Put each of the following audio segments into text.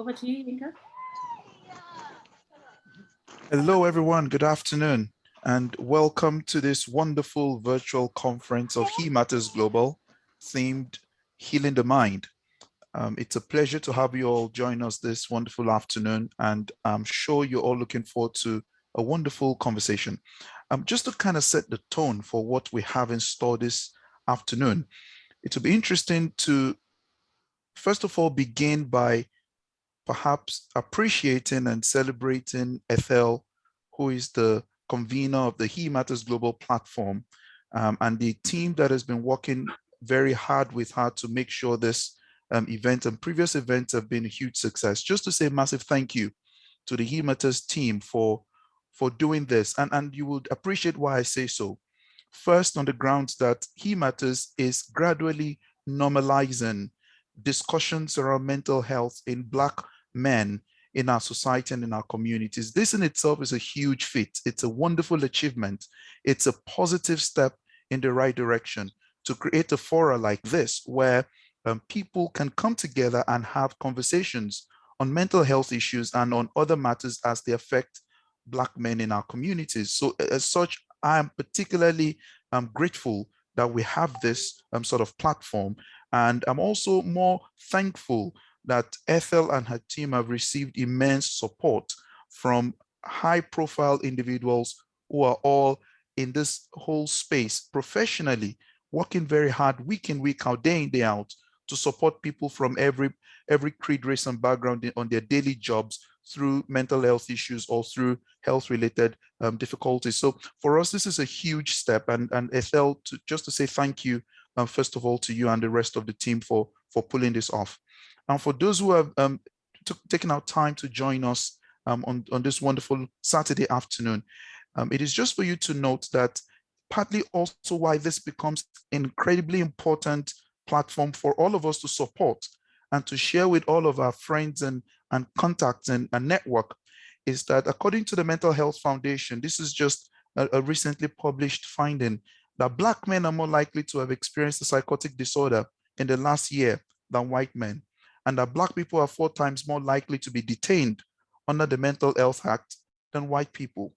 over to you, Yinka. Hello, everyone. Good afternoon, and welcome to this wonderful virtual conference of He Matters Global, themed Healing the Mind. It's a pleasure to have you all join us this wonderful afternoon, and I'm sure you're all looking forward to a wonderful conversation. Just to kind of set the tone for what we have in store this afternoon, it will be interesting to, first of all, begin by perhaps appreciating and celebrating Ethel, who is the convener of the He Matters Global platform, and the team that has been working very hard with her to make sure this event and previous events have been a huge success. Just to say a massive thank you to the He Matters team for doing this. And you would appreciate why I say so. First, on the grounds that He Matters is gradually normalizing discussions around mental health in Black men in our society and in our communities. This in itself is a huge feat. It's a wonderful achievement. It's a positive step in the right direction to create a forum like this where people can come together and have conversations on mental health issues and on other matters as they affect Black men in our communities. So as such, I am particularly grateful that we have this sort of platform. And I'm also more thankful that Ethel and her team have received immense support from high-profile individuals who are all in this whole space professionally, working very hard week in, week out, day in, day out, to support people from every creed, race, and background on their daily jobs through mental health issues or through health-related difficulties. So for us, this is a huge step. And Ethel, just to say thank you, first of all, to you and the rest of the team for pulling this off. And for those who have taken out time to join us on this wonderful Saturday afternoon, it is just for you to note that partly also why this becomes an incredibly important platform for all of us to support and to share with all of our friends and contacts and network is that according to the Mental Health Foundation, this is just a recently published finding that Black men are more likely to have experienced a psychotic disorder in the last year than white men, and that Black people are 4 times more likely to be detained under the Mental Health Act than white people.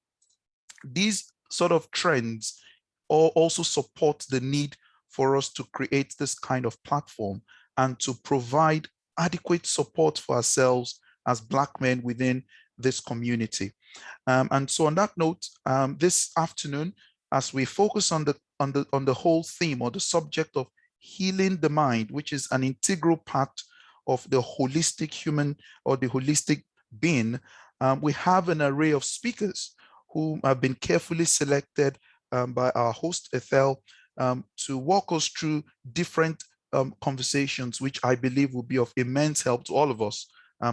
These sort of trends also support the need for us to create this kind of platform and to provide adequate support for ourselves as Black men within this community. And so on that note, this afternoon, as we focus on the whole theme or the subject of healing the mind, which is an integral part of the holistic human or the holistic being, we have an array of speakers who have been carefully selected by our host, Ethel, to walk us through different conversations, which I believe will be of immense help to all of us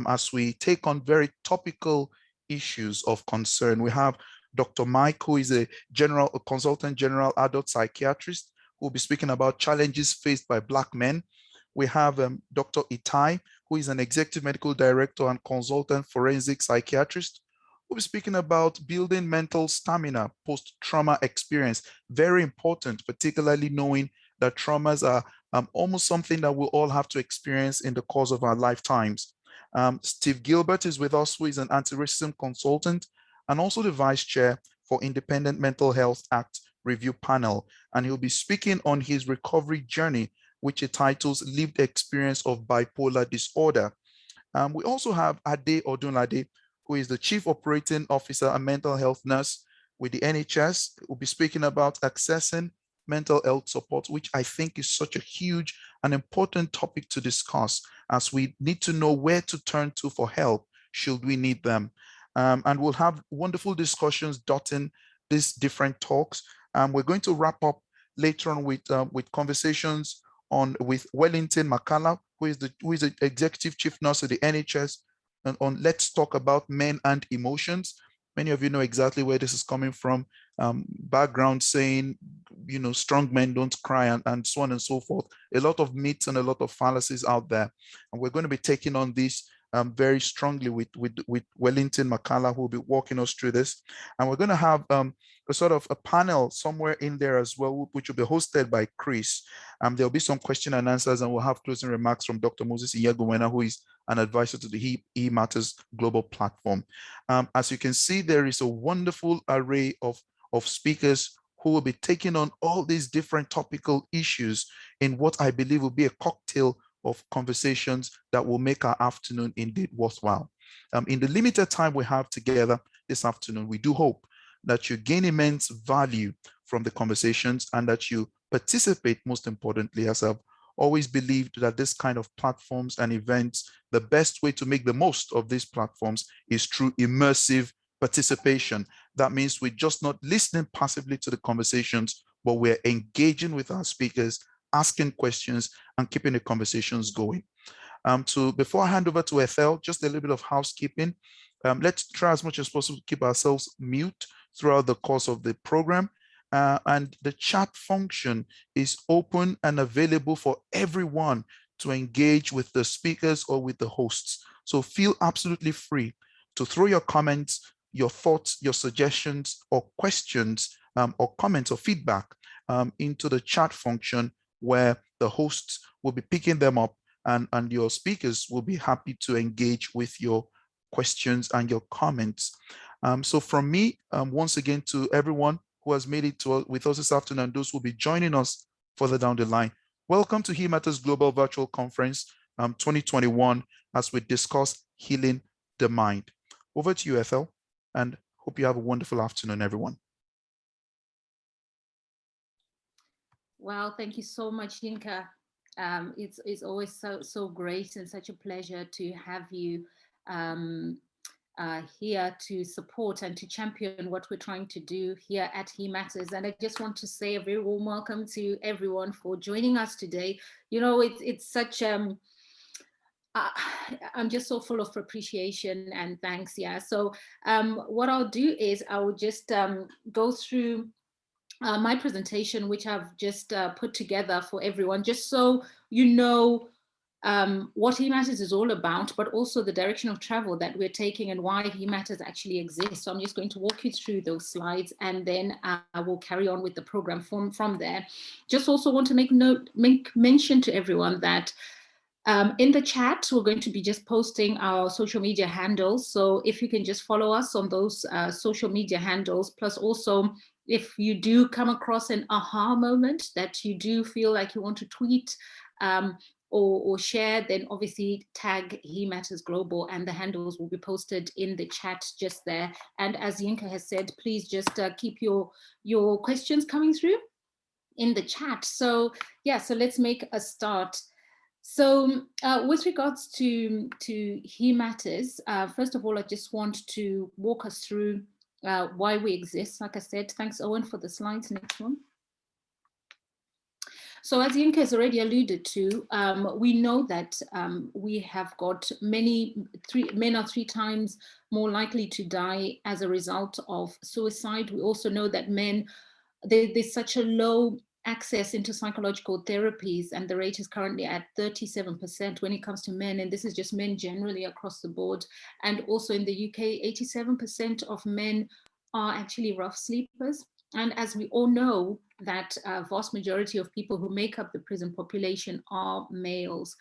as we take on very topical issues of concern. We have Dr. Mike, who is a consultant general adult psychiatrist, who will be speaking about challenges faced by Black men. We have Dr. Itai, who is an executive medical director and consultant forensic psychiatrist, who will be speaking about building mental stamina post-trauma experience. Very important, particularly knowing that traumas are almost something that we'll all have to experience in the course of our lifetimes. Steve Gilbert is with us, who is an anti-racism consultant and also the vice chair for Independent Mental Health Act Review Panel. And he'll be speaking on his recovery journey, which he titles Lived Experience of Bipolar Disorder. We also have Ade Odunlade, who is the Chief Operating Officer and Mental Health Nurse with the NHS. We'll be speaking about accessing mental health support, which I think is such a huge and important topic to discuss, as we need to know where to turn to for help should we need them. And we'll have wonderful discussions dotting these different talks. We're going to wrap up later on with conversations with Wellington Makala, who is the Executive Chief Nurse of the NHS, and on Let's Talk About Men and Emotions. Many of you know exactly where this is coming from. Background saying, strong men don't cry and so on and so forth. A lot of myths and a lot of fallacies out there. And we're going to be taking on this very strongly with Wellington Makala, who will be walking us through this. And we're going to have a sort of a panel somewhere in there as well, which will be hosted by Chris. There'll be some question and answers, and we'll have closing remarks from Dr. Moses Iyagwena, who is an advisor to the He Matters Global Platform. As you can see, there is a wonderful array of speakers who will be taking on all these different topical issues in what I believe will be a cocktail of conversations that will make our afternoon indeed worthwhile. In the limited time we have together this afternoon, we do hope that you gain immense value from the conversations and that you participate, most importantly, as I've always believed that this kind of platforms and events, the best way to make the most of these platforms is through immersive participation. That means we're just not listening passively to the conversations, but we're engaging with our speakers, asking questions, and keeping the conversations going. Before I hand over to Ethel, just a little bit of housekeeping. Let's try as much as possible to keep ourselves mute throughout the course of the program. And the chat function is open and available for everyone to engage with the speakers or with the hosts. So feel absolutely free to throw your comments, your thoughts, your suggestions, or questions, or comments or feedback into the chat function, where the hosts will be picking them up, and your speakers will be happy to engage with your questions and your comments. So from me, once again, to everyone who has made it with us this afternoon, and those who will be joining us further down the line, welcome to He Matters Global Virtual Conference 2021, as we discuss healing the mind. Over to you, Ethel, and hope you have a wonderful afternoon, everyone. Well, thank you so much, Yinka. It's always so great and such a pleasure to have you here to support and to champion what we're trying to do here at He Matters. And I just want to say a very warm welcome to everyone for joining us today. You know, it's such I'm just so full of appreciation and thanks. Yeah. So what I'll do is I will just go through my presentation, which I've just put together for everyone, just so you know what He Matters is all about, but also the direction of travel that we're taking and why He Matters actually exists. So I'm just going to walk you through those slides, and then I will carry on with the program from there. Just also want to make mention to everyone that in the chat, we're going to be just posting our social media handles. So if you can just follow us on those social media handles, plus also if you do come across an aha moment that you do feel like you want to tweet or share, then obviously tag He Matters Global, and the handles will be posted in the chat just there. And as Yinka has said, please just keep your questions coming through in the chat. So yeah, so let's make a start. So with regards to He Matters, first of all, I just want to walk us through why we exist. Like I said, thanks Owen for the slides. Next one. So as Yinka has already alluded to, we know that we have got men are 3 times more likely to die as a result of suicide. We also know that men, there's such a low access into psychological therapies, and the rate is currently at 37% when it comes to men, and this is just men generally across the board. And also in the UK, 87% of men are actually rough sleepers. And as we all know, that vast majority of people who make up the prison population are males.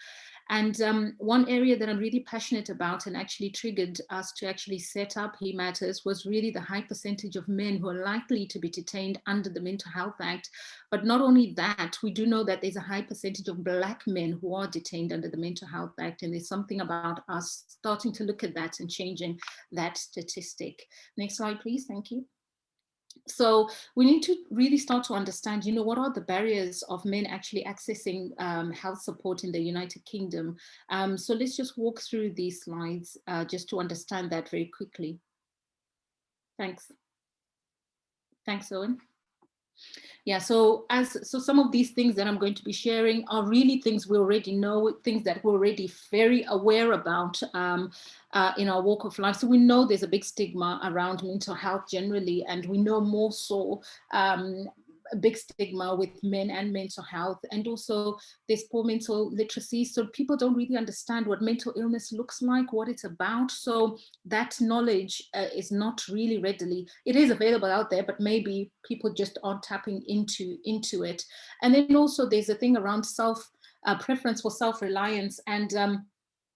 And one area that I'm really passionate about and actually triggered us to actually set up He Matters was really the high percentage of men who are likely to be detained under the Mental Health Act. But not only that, we do know that there's a high percentage of Black men who are detained under the Mental Health Act. And there's something about us starting to look at that and changing that statistic. Next slide, please. Thank you. So we need to really start to understand, you know, what are the barriers of men actually accessing health support in the United Kingdom. So let's just walk through these slides just to understand that very quickly. Thanks. Thanks, Owen. Yeah, so some of these things that I'm going to be sharing are really things we already know, things that we're already very aware about in our walk of life. So we know there's a big stigma around mental health generally, and we know more so a big stigma with men and mental health, and also there's poor mental literacy, so people don't really understand what mental illness looks like, what it's about. So that knowledge is not really readily, it is available out there, but maybe people just aren't tapping into it. And then also there's a thing around preference for self-reliance, and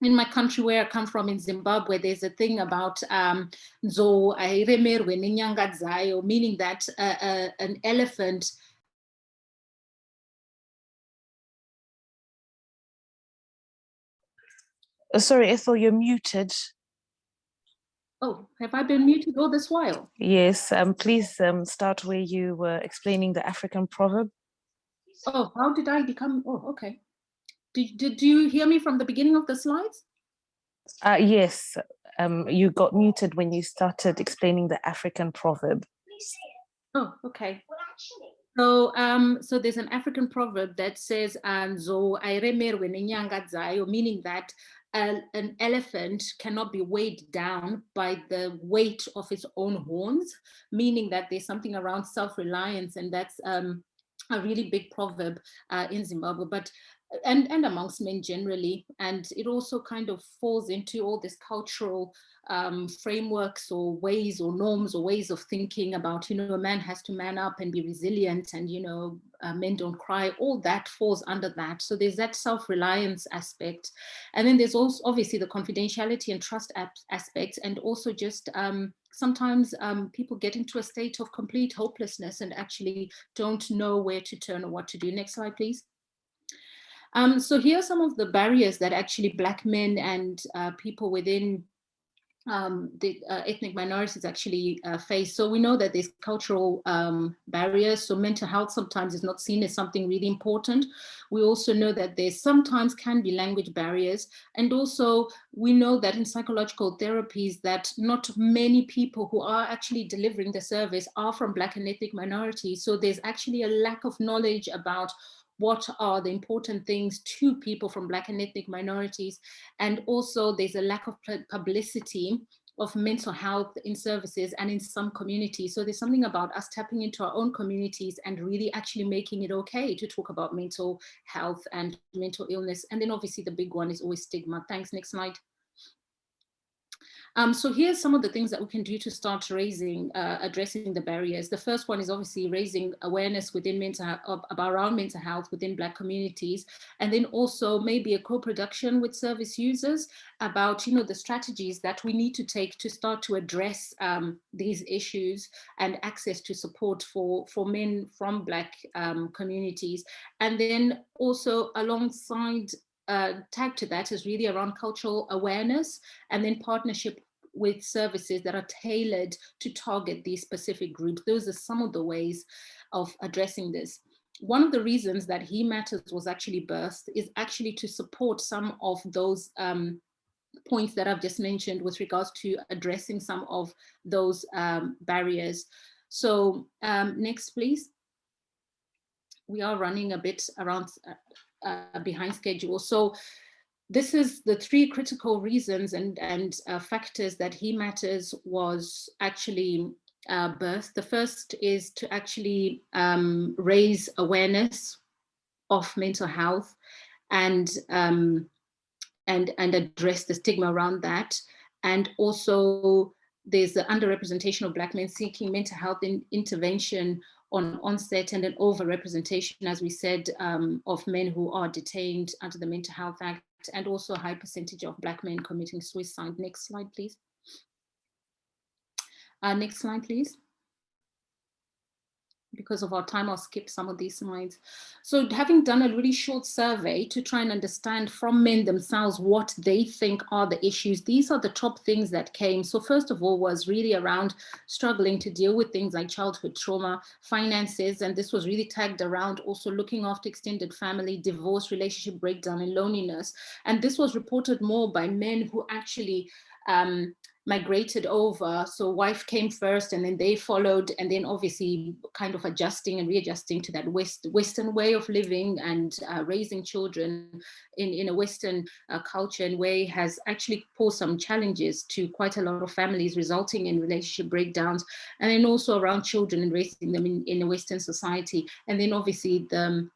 in my country where I come from, in Zimbabwe, there's a thing about zo airemerwe nenyanga dzayo, meaning that an elephant. Sorry, Ethel, you're muted. Oh, have I been muted all this while? Yes, please start where you were explaining the African proverb. Oh, how did I become? Oh, okay. Did you hear me from the beginning of the slides? Yes, you got muted when you started explaining the African proverb. Oh, okay. So, so there's an African proverb that says, "Zo airemerwe nenyanga dzayo," meaning that an elephant cannot be weighed down by the weight of its own horns, meaning that there's something around self-reliance, and that's a really big proverb in Zimbabwe, but and amongst men generally. And it also kind of falls into all this cultural frameworks or ways or norms or ways of thinking about, you know, a man has to man up and be resilient, and, you know, men don't cry. All that falls under that. So there's that self-reliance aspect. And then there's also obviously the confidentiality and trust aspects, and also just sometimes people get into a state of complete hopelessness and actually don't know where to turn or what to do. Next slide, please. So here are some of the barriers that actually Black men and people within the ethnic minorities actually face. So we know that there's cultural barriers. So mental health sometimes is not seen as something really important. We also know that there sometimes can be language barriers. And also we know that in psychological therapies that not many people who are actually delivering the service are from Black and ethnic minorities. So there's actually a lack of knowledge about what are the important things to people from Black and ethnic minorities. And also there's a lack of publicity of mental health in services and in some communities. So there's something about us tapping into our own communities and really actually making it okay to talk about mental health and mental illness. And then obviously the big one is always stigma. Thanks, next slide. So here's some of the things that we can do to start addressing the barriers. The first one is obviously raising awareness within about mental health within Black communities, and then also maybe a co-production with service users about, you know, the strategies that we need to take to start to address these issues and access to support for men from Black communities. And then also alongside tagged to that is really around cultural awareness, and then partnership with services that are tailored to target these specific groups. Those are some of the ways of addressing this. One of the reasons that He Matters was actually birthed is actually to support some of those points that I've just mentioned with regards to addressing some of those barriers. So next, please. We are running a bit around behind schedule. So this is the three critical reasons and factors that He Matters was actually birthed. The first is to actually raise awareness of mental health and address the stigma around that. And also there's the underrepresentation of Black men seeking mental health intervention on onset, and an overrepresentation, as we said, of men who are detained under the Mental Health Act, and also a high percentage of Black men committing suicide. Next slide, please. Next slide, please. Because of our time, I'll skip some of these slides. So having done a really short survey to try and understand from men themselves what they think are the issues, these are the top things that came. So first of all was really around struggling to deal with things like childhood trauma, finances, and this was really tagged around also looking after extended family, divorce, relationship breakdown, and loneliness. And this was reported more by men who actually migrated over. So wife came first and then they followed, and then obviously kind of adjusting and readjusting to that Western way of living and raising children in a Western culture and way has actually posed some challenges to quite a lot of families, resulting in relationship breakdowns, and then also around children and raising them in a Western society. And then obviously the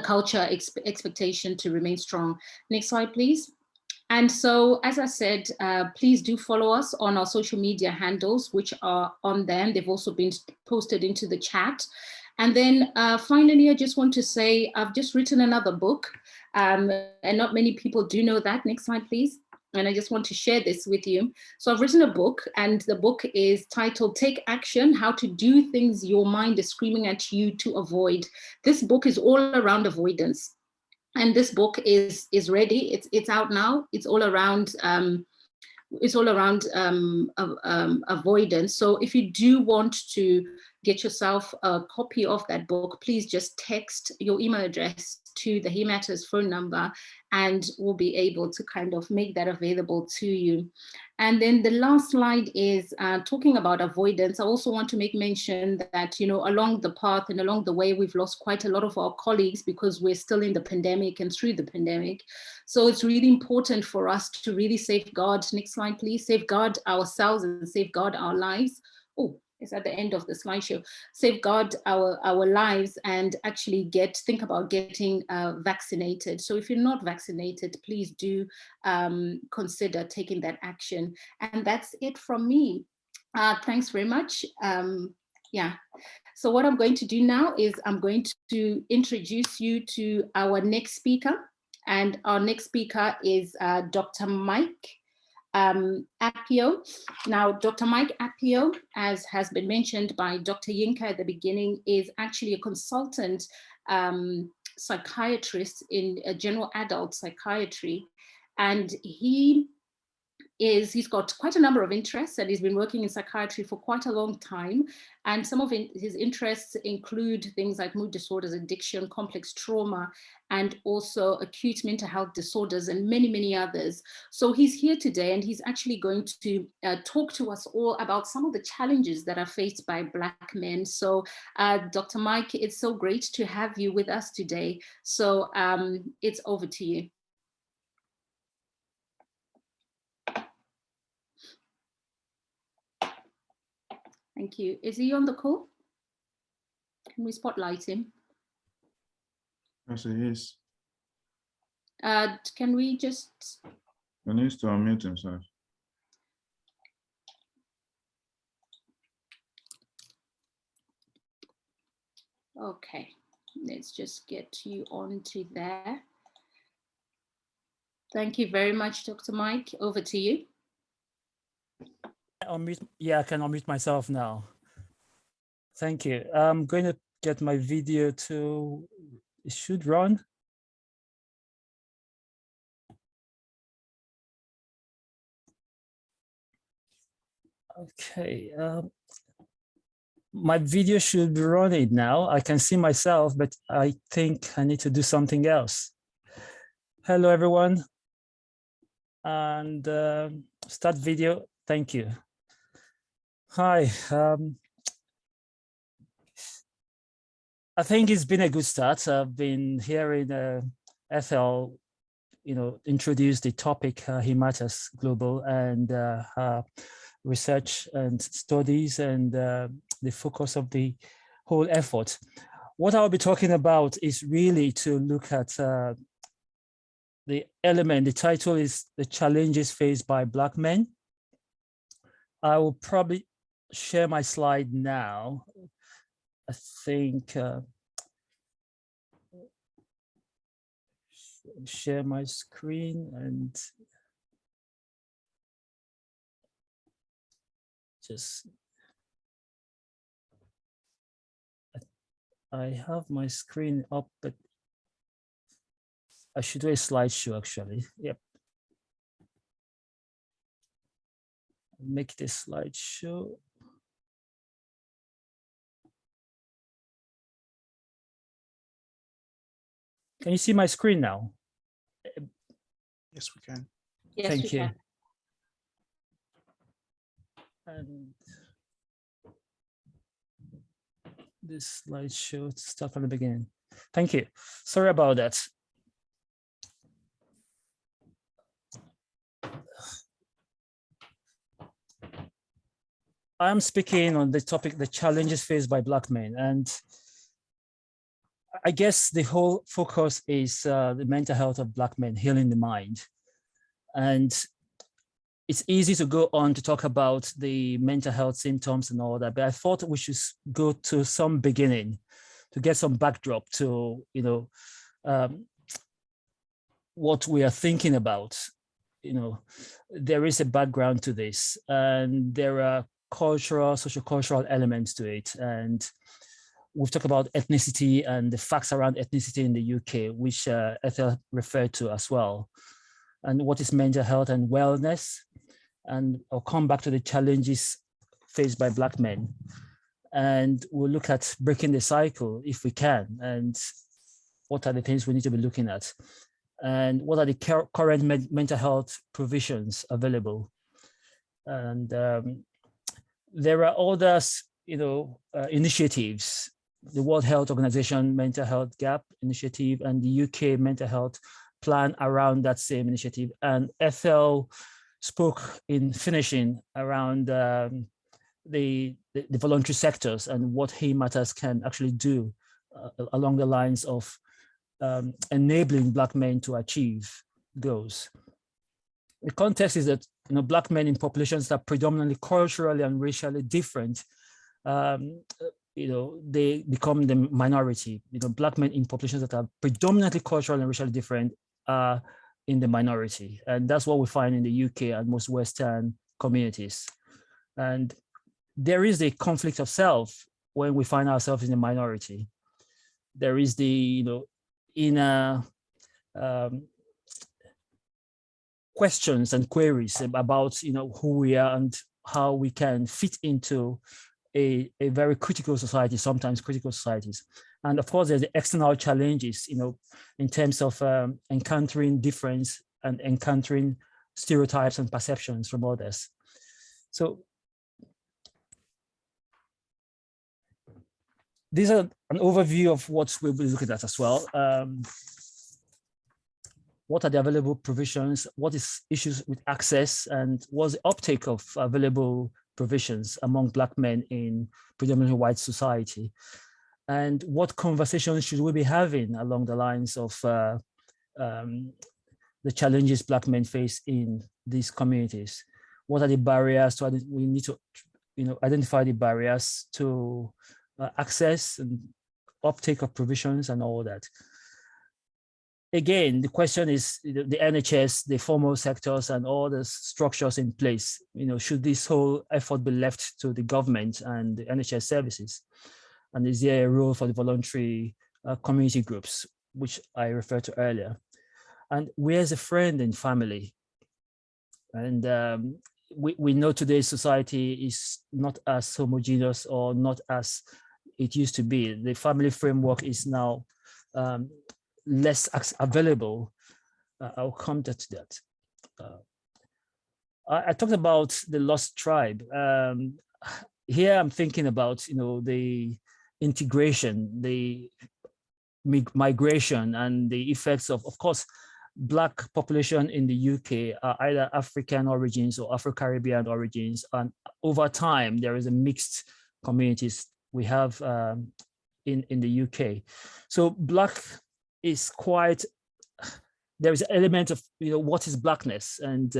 culture expectation to remain strong. Next slide, please. And so, as I said, please do follow us on our social media handles, which are on them. They've also been posted into the chat. And then finally, I just want to say, I've just written another book, and not many people do know that. Next slide, please. And I just want to share this with you. So I've written a book, and the book is titled Take Action, How to Do Things Your Mind is Screaming at You to Avoid. This book is all around avoidance. And this book is ready. It's out now. It's all around avoidance. So if you do want to get yourself a copy of that book, please just text your email address to the He Matters phone number, and we'll be able to kind of make that available to you. And then the last slide is talking about avoidance. I also want to make mention that, you know, along the path and along the way, we've lost quite a lot of our colleagues because we're still in the pandemic and through the pandemic. So it's really important for us to really safeguard, next slide, please, safeguard ourselves and safeguard our lives. Oh, it's at the end of the slideshow. Safeguard our lives and actually think about getting vaccinated. So if you're not vaccinated, please do consider taking that action. And that's it from me. Thanks very much. Yeah. So what I'm going to do now is I'm going to introduce you to our next speaker. And our next speaker is Dr. Mike Appio. Now, Dr. Mike Appio, as has been mentioned by Dr. Yinka at the beginning, is actually a consultant psychiatrist in general adult psychiatry. And he's got quite a number of interests, and he's been working in psychiatry for quite a long time. And some of his interests include things like mood disorders, addiction, complex trauma, and also acute mental health disorders, and many, many others. So he's here today, and he's actually going to talk to us all about some of the challenges that are faced by Black men. So Dr. Mike, it's so great to have you with us today. So it's over to you. Thank you. Is he on the call? Can we spotlight him? Yes, he is. Can we just... He needs to unmute himself. Okay, let's just get you onto there. Thank you very much, Dr. Mike. Over to you. Yeah, I can unmute myself now. Thank you. I'm going to get my video to, it should run. Okay, my video should be running now. I can see myself, but I think I need to do something else. Hello, everyone. And start video. Thank you. Hi. I think it's been a good start. I've been hearing Ethel, introduce the topic He Matters Global, and research and studies and the focus of the whole effort. What I'll be talking about is really to look at the element. The title is The Challenges Faced by Black Men. I will probably share my slide now. I think share my screen and just, I have my screen up, but I should do a slideshow actually. Yep. Make this slideshow. Can you see my screen now? Yes, we can. Yes, Thank you. Can. And this slideshow start from the beginning. Thank you. Sorry about that. I'm speaking on the topic, the challenges faced by Black men. And I guess the whole focus is the mental health of Black men, healing the mind. And it's easy to go on to talk about the mental health symptoms and all that, but I thought we should go to some beginning to get some backdrop to, what we are thinking about. There is a background to this, and there are cultural, sociocultural elements to it. And we've talked about ethnicity and the facts around ethnicity in the UK, which Ethel referred to as well. And what is mental health and wellness. And I'll come back to the challenges faced by Black men. And we'll look at breaking the cycle if we can, and what are the things we need to be looking at, and what are the current mental health provisions available. And there are others, initiatives, the World Health Organization Mental Health Gap Initiative and the UK Mental Health Plan around that same initiative. And Ethel spoke in finishing around the voluntary sectors and what He Matters can actually do along the lines of enabling Black men to achieve goals. The context is that Black men in populations that are predominantly culturally and racially different, they become the minority. Black men in populations that are predominantly culturally and racially different are in the minority. And that's what we find in the UK and most Western communities. And there is a conflict of self when we find ourselves in the minority. There is the, inner questions and queries about, who we are and how we can fit into a very critical society, sometimes critical societies. And of course, there's the external challenges, in terms of encountering difference and encountering stereotypes and perceptions from others. So these are an overview of what we'll be looking at as well. What are the available provisions? What is issues with access, and what's the uptake of available provisions among Black men in predominantly white society? And what conversations should we be having along the lines of the challenges Black men face in these communities? What are the barriers? We need to, identify the barriers to access and uptake of provisions and all that. Again, the question is the NHS, the formal sectors, and all the structures in place. Should this whole effort be left to the government and the NHS services? And is there a role for the voluntary community groups, which I referred to earlier? And where's a friend and family? And we know today's society is not as homogeneous or not as it used to be. The family framework is now less available. I'll come to that. I talked about the lost tribe. Here I'm thinking about the integration, the migration, and the effects of course, Black population in the UK are either African origins or Afro-Caribbean origins, and over time there is a mixed communities we have in the UK. So Black is quite, there is an element of what is Blackness and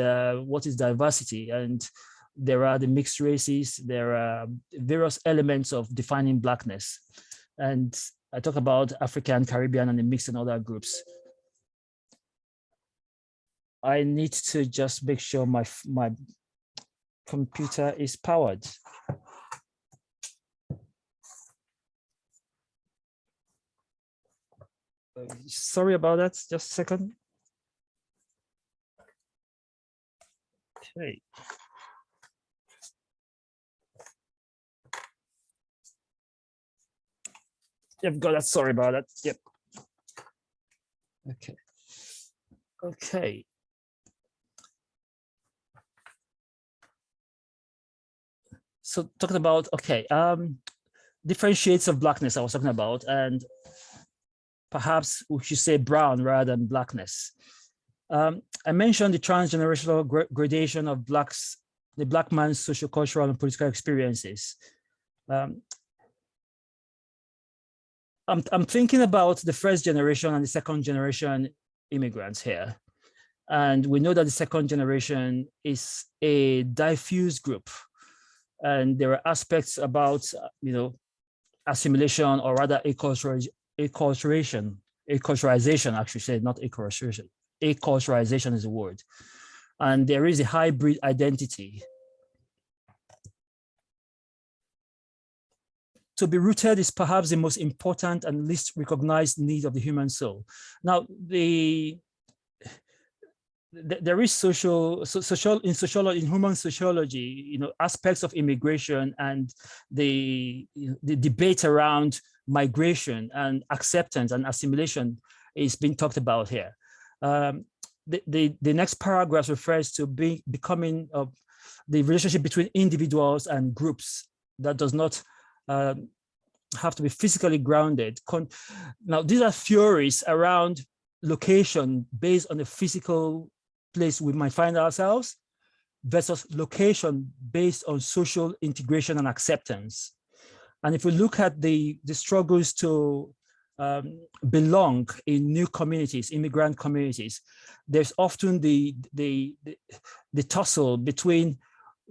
what is diversity, and there are the mixed races, there are various elements of defining Blackness. And I talk about African, Caribbean, and the mixed and other groups. I need to just make sure my computer is powered. Sorry about that, just a second. Okay. Yep, got that, sorry about that, yep. Okay. Okay. so talking about, okay, different shades of blackness I was talking about, and perhaps we should say brown rather than blackness. I mentioned the transgenerational gradation of the black man's social, cultural, and political experiences. I'm thinking about the first generation and the second generation immigrants here. And we know that the second generation is a diffuse group. And there are aspects about, assimilation, or rather acculturization, I should say, not acculturation. Acculturization is a word. And there is a hybrid identity. To be rooted is perhaps the most important and least recognized need of the human soul. Now, there is in human sociology, aspects of immigration and the debate around migration and acceptance and assimilation is being talked about here. The next paragraph refers to becoming the relationship between individuals and groups that does not have to be physically grounded. Now, these are theories around location based on the physical place we might find ourselves versus location based on social integration and acceptance. And if we look at the struggles to belong in new communities, immigrant communities, there's often the tussle between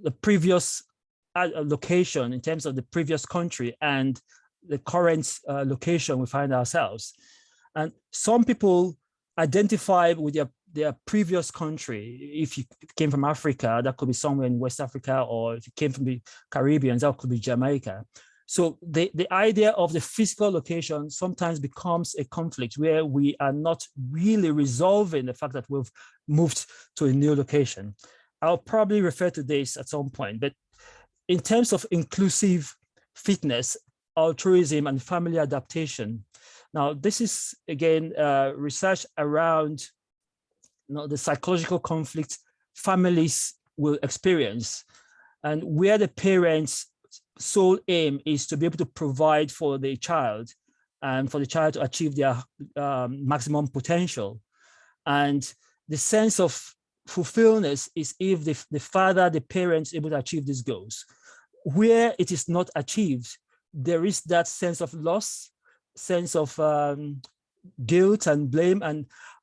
the previous location in terms of the previous country and the current location we find ourselves. And some people identify with their previous country. If you came from Africa, that could be somewhere in West Africa, or if you came from the Caribbean, that could be Jamaica. So the idea of the physical location sometimes becomes a conflict where we are not really resolving the fact that we've moved to a new location. I'll probably refer to this at some point, but in terms of inclusive fitness, altruism, and family adaptation. Now, this is, again, research around the psychological conflict families will experience, and where the parents' sole aim is to be able to provide for the child and for the child to achieve their maximum potential. And the sense of fulfillment is if the father, the parents, able to achieve these goals. Where it is not achieved, there is that sense of loss, sense of guilt and blame,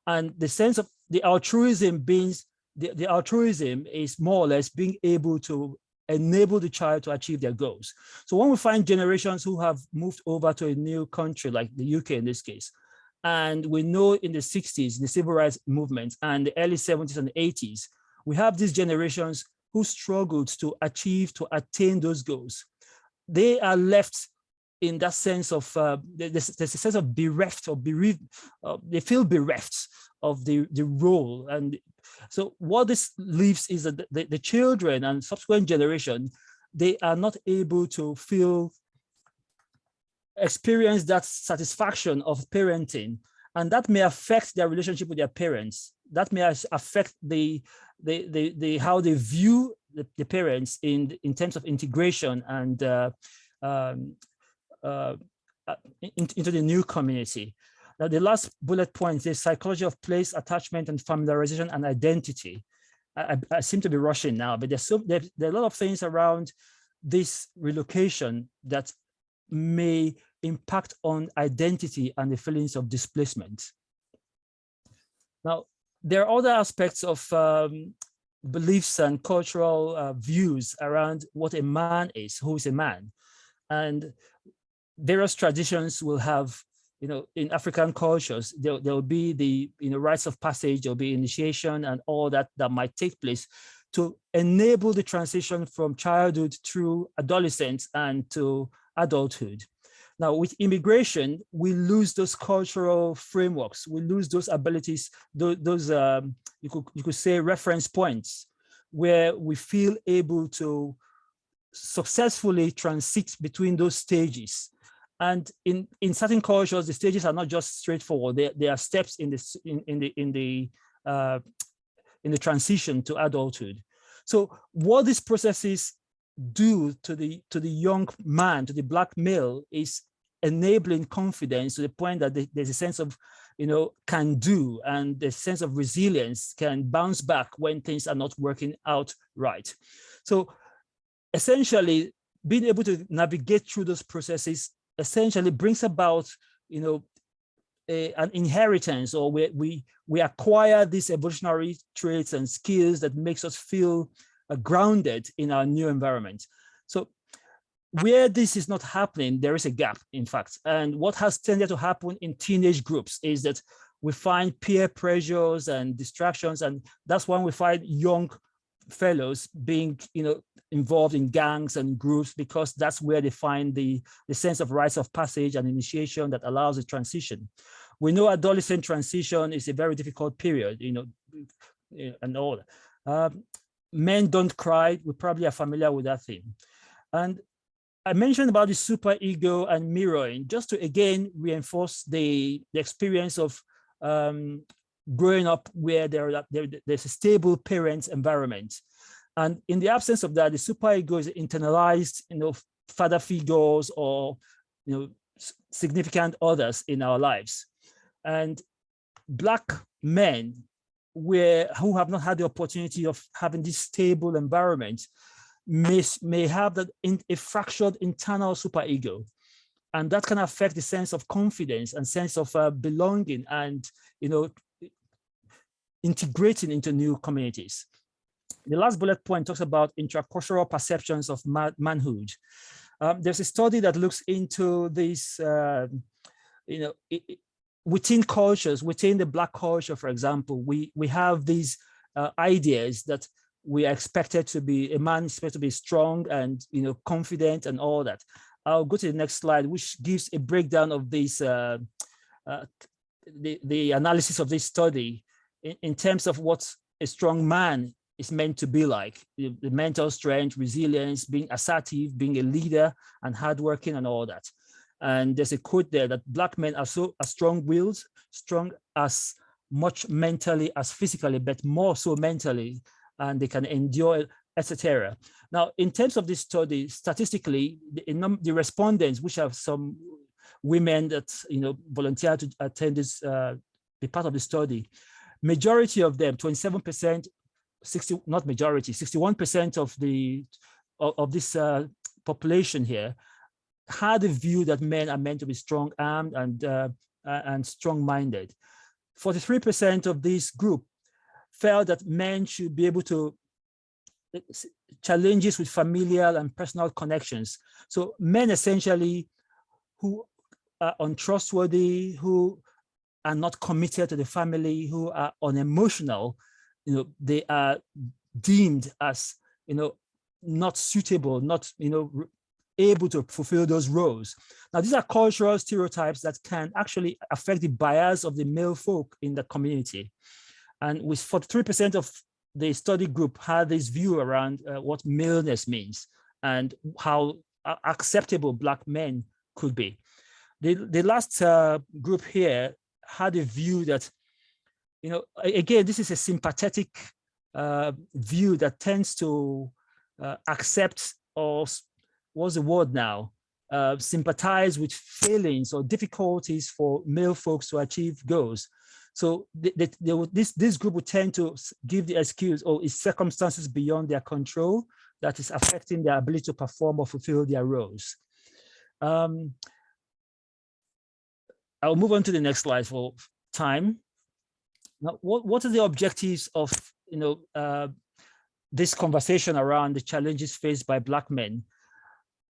and the sense of the altruism being, the altruism is more or less being able to enable the child to achieve their goals. So when we find generations who have moved over to a new country, like the UK in this case, and we know in the 60s, the civil rights movement, and the early 70s and 80s, we have these generations who struggled to attain those goals. They are left in that sense of, there's a sense of bereft or bereaved, they feel bereft of the role. And so what this leaves is that the children and subsequent generation, they are not able to experience that satisfaction of parenting, and that may affect their relationship with their parents. That may affect how they view the parents in terms of integration and into the new community. Now, the last bullet point is psychology of place, attachment, and familiarization and identity. I seem to be rushing now, but there are a lot of things around this relocation that may impact on identity and the feelings of displacement. Now, there are other aspects of beliefs and cultural views around what a man is, who is a man. And various traditions will have, in African cultures, there will be the rites of passage, there'll be initiation and all that might take place to enable the transition from childhood through adolescence and to adulthood. Now, with immigration, we lose those cultural frameworks. We lose those abilities, those you could say reference points, where we feel able to successfully transit between those stages. And in certain cultures, the stages are not just straightforward. There are steps in the transition to adulthood. So what these processes do to the young man, to the black male, is enabling confidence to the point that there's a sense of, can do, and the sense of resilience, can bounce back when things are not working out right. So essentially, being able to navigate through those processes essentially brings about, an inheritance, or we acquire these evolutionary traits and skills that makes us feel grounded in our new environment. So where this is not happening, there is a gap, in fact. And what has tended to happen in teenage groups is that we find peer pressures and distractions, and that's when we find young fellows being, involved in gangs and groups, because that's where they find the sense of rites of passage and initiation that allows a transition. We know adolescent transition is a very difficult period, and all. Men don't cry. We probably are familiar with that thing. And I mentioned about the superego and mirroring, just to again reinforce the experience of growing up where there's a stable parent environment. And in the absence of that, the superego is internalized, father figures or significant others in our lives. And Black men who have not had the opportunity of having this stable environment may have that a fractured internal superego, and that can affect the sense of confidence and sense of belonging and integrating into new communities. The last bullet point talks about intracultural perceptions of manhood. There's a study that looks into this, within cultures, within the Black culture, for example, we have these ideas that we are expected to be, a man is supposed to be strong and confident and all that. I'll go to the next slide, which gives a breakdown of this, the analysis of this study in terms of what a strong man is meant to be like, the mental strength, resilience, being assertive, being a leader, and hardworking and all that. And there's a quote there that Black men are strong-willed, strong as much mentally as physically, but more so mentally, and they can endure, etc. Now, in terms of this study, statistically, the respondents, which are some women that volunteer to attend this, be part of the study, majority of them, 27%, 61% of this population here had a view that men are meant to be strong-armed and strong-minded. 43% of this group felt that men should be able to challenges with familial and personal connections. So men essentially who are untrustworthy, who are not committed to the family, who are unemotional, they are deemed as, not suitable, not, able to fulfill those roles. Now, these are cultural stereotypes that can actually affect the bias of the male folk in the community. And with 43% of the study group had this view around what maleness means and how acceptable Black men could be. The last group here had a view that, again, this is a sympathetic view that tends to accept, or what's the word now, sympathize with failings or difficulties for male folks to achieve goals. So this group would tend to give the excuse, it's circumstances beyond their control that is affecting their ability to perform or fulfill their roles. I'll move on to the next slide for time. Now, what are the objectives of this conversation around the challenges faced by Black men?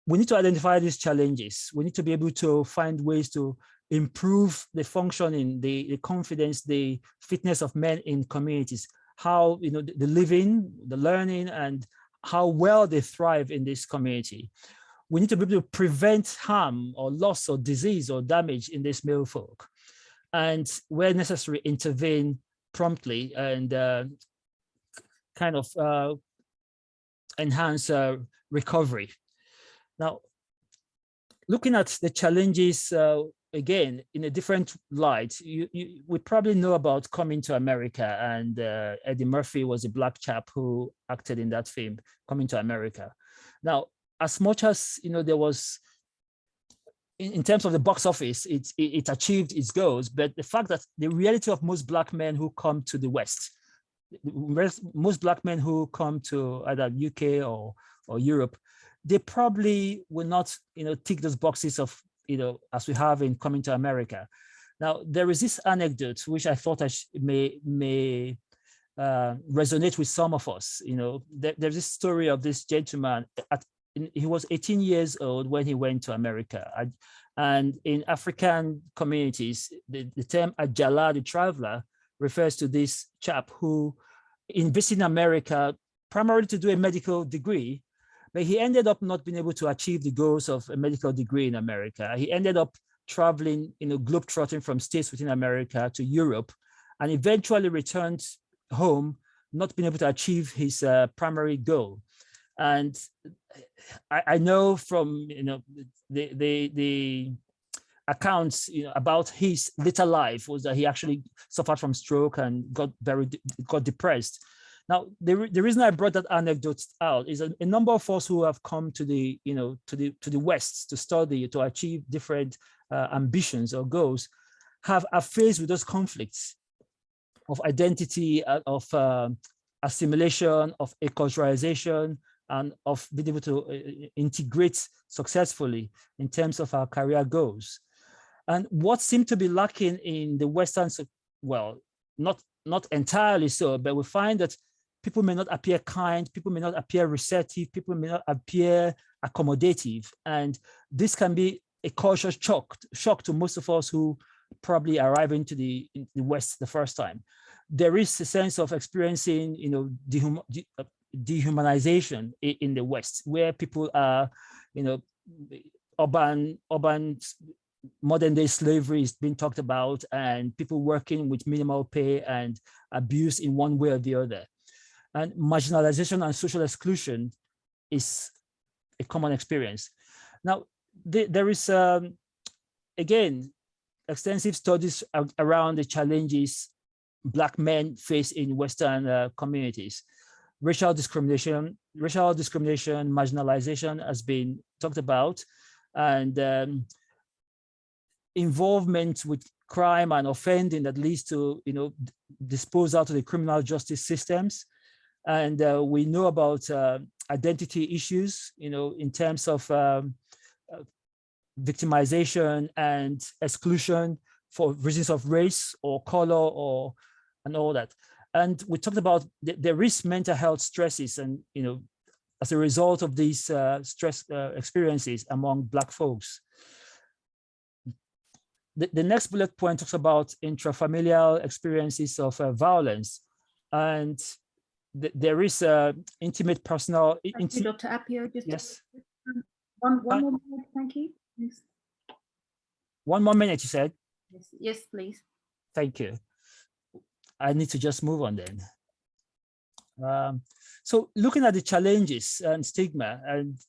We need to identify these challenges. We need to be able to find ways to improve the functioning, the confidence, the fitness of men in communities, how the living, the learning, and how well they thrive in this community. We need to be able to prevent harm or loss or disease or damage in this male folk, and where necessary, intervene promptly and kind of enhance recovery. Now, looking at the challenges, again, in a different light, we probably know about Coming to America, and Eddie Murphy was a Black chap who acted in that film, Coming to America. Now, as much as there was, in terms of the box office, it achieved its goals, but the fact that the reality of most Black men who come to the West, most Black men who come to either UK or Europe, they probably will not tick those boxes of as we have in coming to America. Now, there is this anecdote which I thought may resonate with some of us. There's this story of this gentleman. He was 18 years old when he went to America. And in African communities, the term Ajala, the traveler, refers to this chap who, in visiting America, primarily to do a medical degree, but he ended up not being able to achieve the goals of a medical degree in America. He ended up traveling, globetrotting from states within America to Europe, and eventually returned home, not being able to achieve his primary goal. And I know from the accounts about his later life was that he actually suffered from stroke and got depressed. Now, the reason I brought that anecdote out is a number of us who have come to the West to study, to achieve different ambitions or goals, have faced with those conflicts of identity, of assimilation, of acculturalization, and of being able to integrate successfully in terms of our career goals. And what seemed to be lacking in the Western, well, not entirely so, but we find that people may not appear kind, people may not appear receptive, people may not appear accommodative. And this can be a culture shock to most of us who probably arrive into the West the first time. There is a sense of experiencing, dehumanization in the West, where people are, urban modern day slavery is being talked about, and people working with minimal pay and abuse in one way or the other. And marginalization and social exclusion is a common experience. Now, there is, again, extensive studies around the challenges Black men face in Western communities. Racial discrimination, marginalization has been talked about, and involvement with crime and offending that leads to, disposal to the criminal justice systems. And we know about identity issues, in terms of victimization and exclusion for reasons of race or color and all that. And we talked about there is mental health stresses, and as a result of these stress experiences among Black folks. The next bullet point talks about intrafamilial experiences of violence, and there is intimate personal. Thank you, Dr. Appio. Yes. One more minute, thank you. Yes. 1 more minute, you said? Yes, please. Thank you. I need to just move on then. So looking at the challenges and stigma, and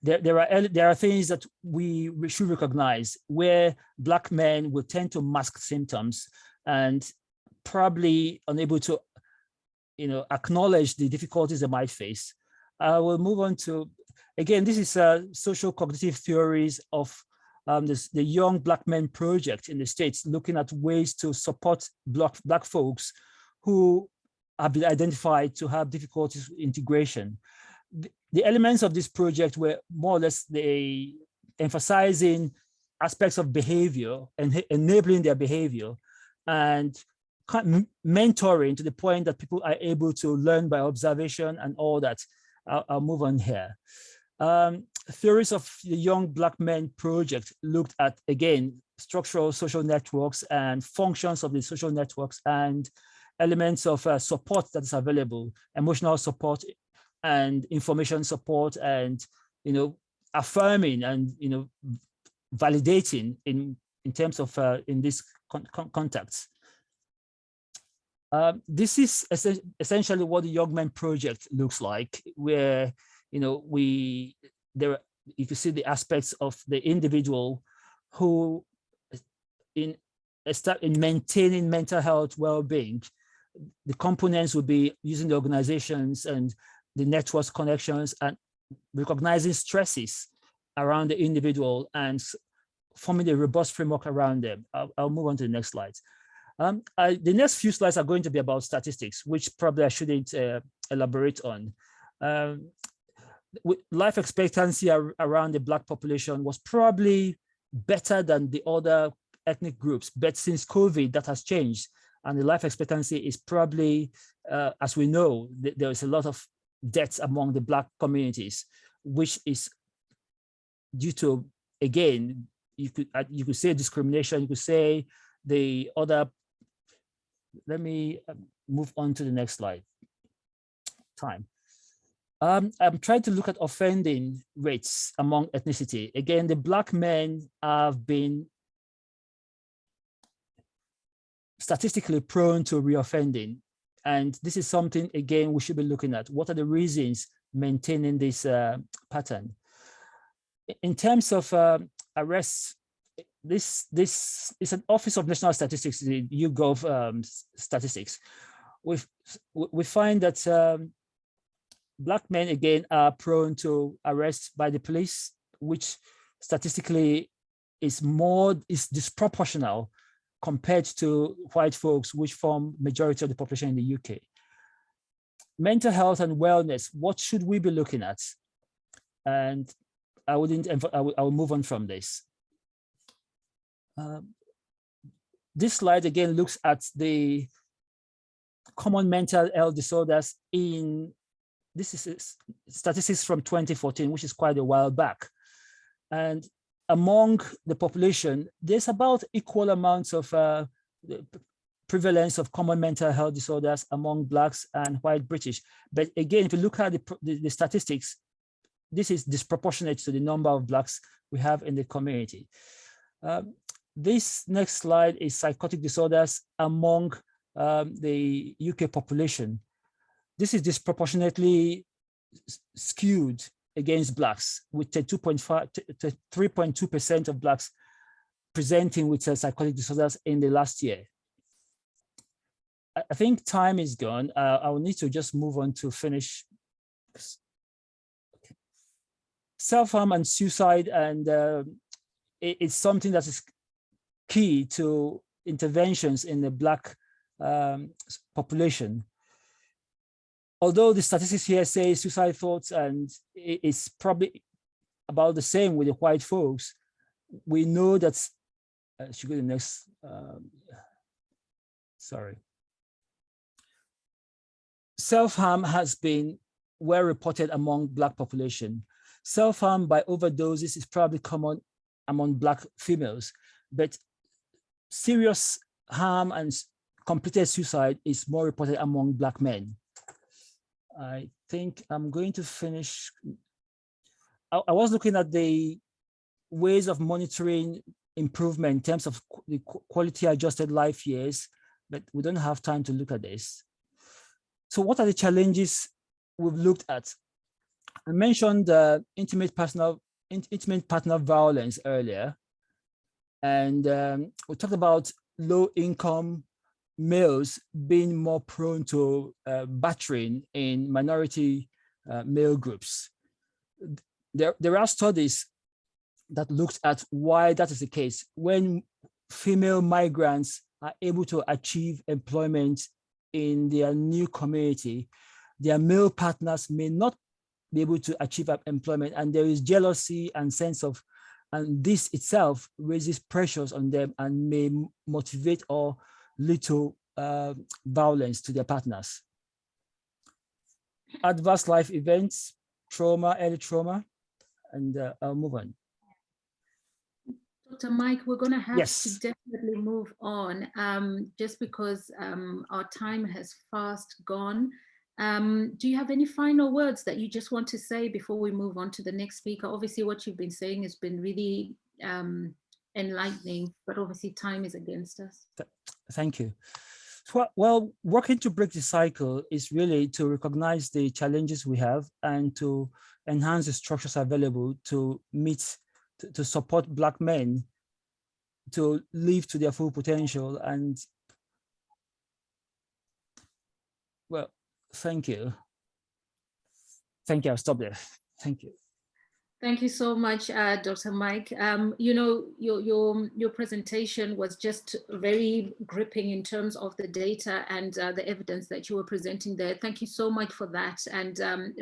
there are things that we should recognize where Black men will tend to mask symptoms and probably unable to acknowledge the difficulties they might face. I will move on to, again, this is social cognitive theories of the Young Black Men Project in the States, looking at ways to support Black folks who have been identified to have difficulties with integration. The elements of this project were more or less emphasizing aspects of behavior and enabling their behavior, and mentoring to the point that people are able to learn by observation and all that. I'll move on here. Theories of the Young Black Men Project looked at, again, structural social networks and functions of the social networks and elements of support that is available, emotional support and information support, and affirming and validating in terms of in these contacts. This is essentially what the Young Men Project looks like, where you can see the aspects of the individual who, in maintaining mental health well-being, the components will be using the organizations and the networks connections and recognizing stresses around the individual and forming a robust framework around them. I'll move on to the next slides. The next few slides are going to be about statistics, which probably I shouldn't elaborate on. Life expectancy around the Black population was probably better than the other ethnic groups, but since COVID, that has changed. And the life expectancy is probably, as we know, there is a lot of deaths among the Black communities, which is due to, again, you could say discrimination, you could say the other. Let me move on to the next slide. I'm trying to look at offending rates among ethnicity. Again, the Black men have been statistically prone to reoffending. And this is something, again, we should be looking at. What are the reasons maintaining this pattern? In terms of arrests, this is an Office of National Statistics, the YouGov statistics. We find that Black men, again, are prone to arrest by the police, which statistically is disproportional compared to white folks, which form majority of the population in the UK. Mental health and wellness, what should we be looking at? And I will move on from this. This slide again looks at the common mental health disorders this is statistics from 2014, which is quite a while back. And among the population, there's about equal amounts of prevalence of common mental health disorders among Blacks and white British. But again, if you look at the statistics, this is disproportionate to the number of Blacks we have in the community. This next slide is psychotic disorders among the UK population. This is disproportionately skewed against Blacks, with 3.2% of Blacks presenting with psychotic disorders in the last year. I think time is gone. I will need to just move on to finish. Self-harm and suicide, and it's something that is key to interventions in the Black population. Although the statistics here say suicide thoughts, and it's probably about the same with the white folks, we know that, should go to the next, sorry. Self-harm has been well reported among Black population. Self-harm by overdoses is probably common among Black females, but serious harm and completed suicide is more reported among Black men. I think I'm going to finish. I was looking at the ways of monitoring improvement in terms of the quality adjusted life years, but we don't have time to look at this. So what are the challenges we've looked at? I mentioned intimate partner violence earlier, and we talked about low income males being more prone to battering in minority male groups. There are studies that looked at why that is the case. When female migrants are able to achieve employment in their new community, their male partners may not be able to achieve employment, and there is jealousy and sense of, and this itself raises pressures on them and may motivate or lead to violence to their partners. Adverse life events, trauma, early trauma, and I'll move on. Dr. Mike, we're going to have Yes. to definitely move on just because our time has fast gone. Do you have any final words that you just want to say before we move on to the next speaker? Obviously, what you've been saying has been really enlightening, but obviously time is against us. Thank you. Well, working to break the cycle is really to recognize the challenges we have and to enhance the structures available to meet, to support Black men to live to their full potential. And well, thank you. Thank you, I'll stop there. Thank you. Thank you so much, Dr. Mike. You know, your presentation was just very gripping in terms of the data and the evidence that you were presenting there. Thank you so much for that, and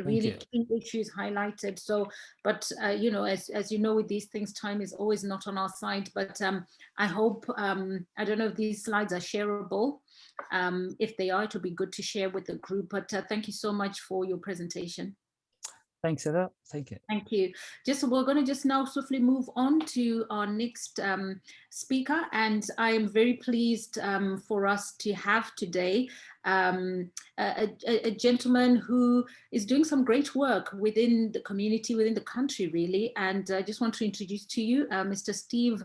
really key issues highlighted. So, but you know, as you know, with these things, time is always not on our side. But I hope I don't know if these slides are shareable. If they are, it would be good to share with the group. But thank you so much for your presentation. Thanks, Ella. Thank you. Thank you. We're going to just now swiftly move on to our next speaker, and I am very pleased for us to have today a gentleman who is doing some great work within the community, within the country, really. And I just want to introduce to you Mr. Steve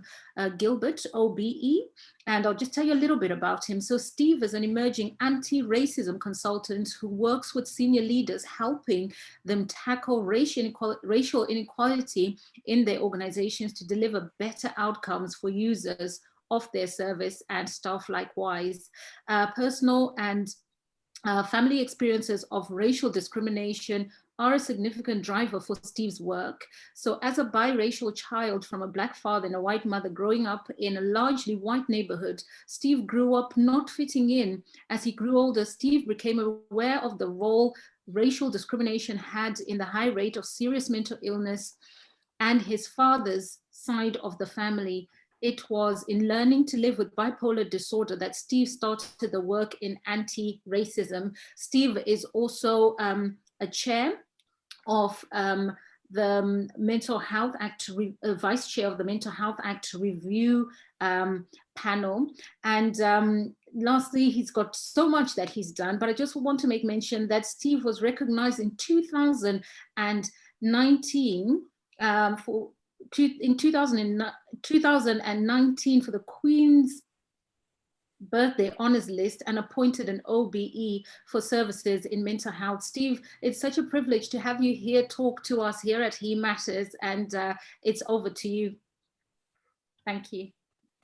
Gilbert Obe. And I'll just tell you a little bit about him. So Steve is an emerging anti-racism consultant who works with senior leaders, helping them tackle racial inequality in their organizations to deliver better outcomes for users of their service and staff likewise. Personal and family experiences of racial discrimination are a significant driver for Steve's work. So as a biracial child from a Black father and a white mother growing up in a largely white neighborhood, Steve grew up not fitting in. As he grew older, Steve became aware of the role racial discrimination had in the high rate of serious mental illness and his father's side of the family. It was in learning to live with bipolar disorder that Steve started the work in anti-racism. Steve is also a chair of the Mental Health Act, vice chair of the Mental Health Act review panel. And lastly, he's got so much that he's done, but I just want to make mention that Steve was recognized in 2019 in 2019 for the Queen's Birthday Honours List and appointed an OBE for services in mental health. Steve, it's such a privilege to have you here, talk to us here at He Matters, and it's over to you. Thank you.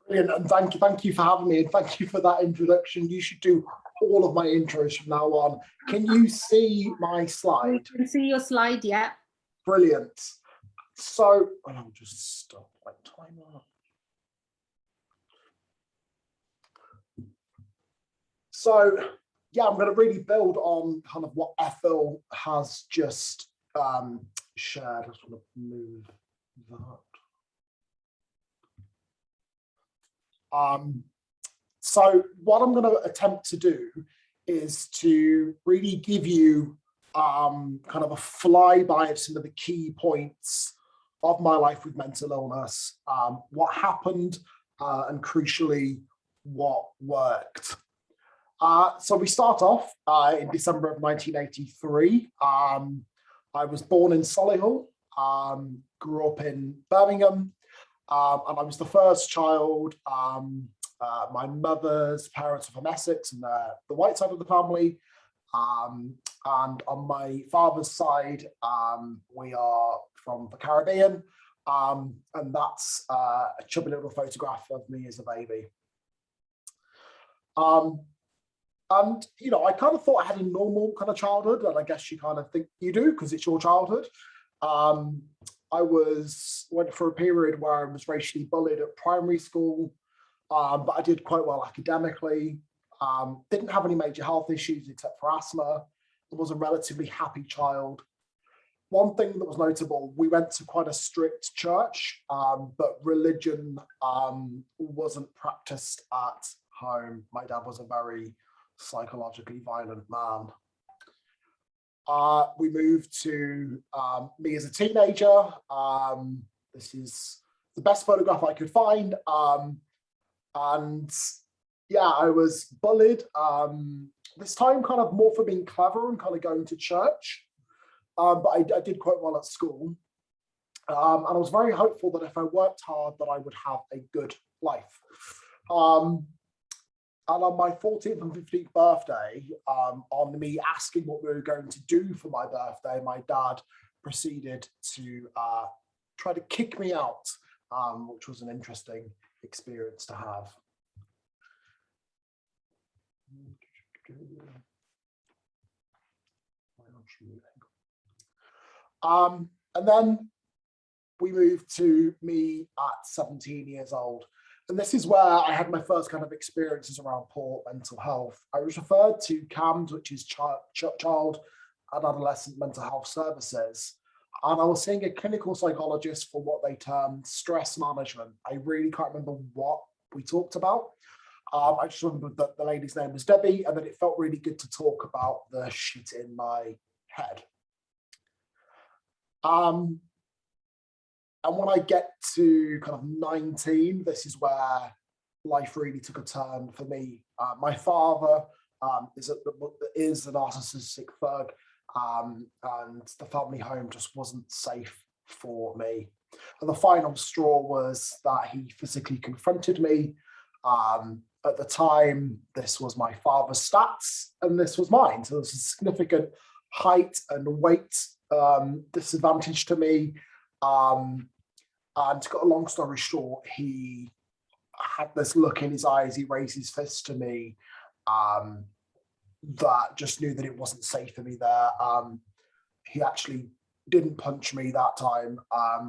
Brilliant, and thank you for having me, and thank you for that introduction. You should do all of my intros from now on. Can you see my slide? I can see your slide, yeah. Brilliant. So, and I'll just stop my timer. So, yeah, I'm going to really build on kind of what Ethel has just shared. I just want to move that. So what I'm going to attempt to do is to really give you kind of a flyby of some of the key points of my life with mental illness, what happened, and crucially, what worked. So we start off in December of 1983. I was born in Solihull, grew up in Birmingham, and I was the first child. My mother's parents are from Essex, and the white side of the family. And on my father's side, we are from the Caribbean, and that's a chubby little photograph of me as a baby. And, you know, I kind of thought I had a normal kind of childhood, and I guess you kind of think you do because it's your childhood. I went for a period where I was racially bullied at primary school, but I did quite well academically. Didn't have any major health issues except for asthma. I was a relatively happy child. One thing that was notable, we went to quite a strict church, but religion wasn't practiced at home. My dad was a very psychologically violent man. We moved to me as a teenager. This is the best photograph I could find. And yeah, I was bullied, this time kind of more for being clever and kind of going to church. But I did quite well at school. And I was very hopeful that if I worked hard, that I would have a good life. And on my 14th and 15th birthday, on me asking what we were going to do for my birthday, my dad proceeded to try to kick me out, which was an interesting experience to have. And then we moved to me at 17 years old. And this is where I had my first kind of experiences around poor mental health. I was referred to CAMS, which is Child and Adolescent Mental Health Services. And I was seeing a clinical psychologist for what they termed stress management. I really can't remember what we talked about. I just remember that the lady's name was Debbie, and that it felt really good to talk about the shit in my head. And when I get to kind of 19, this is where life really took a turn for me. My father is a narcissistic thug, and the family home just wasn't safe for me. And the final straw was that he physically confronted me. At the time, this was my father's stats, and this was mine. So there's a significant height and weight disadvantage to me. And to cut a long story short, he had this look in his eyes. He raised his fist to me that just knew that it wasn't safe for me there. He actually didn't punch me that time.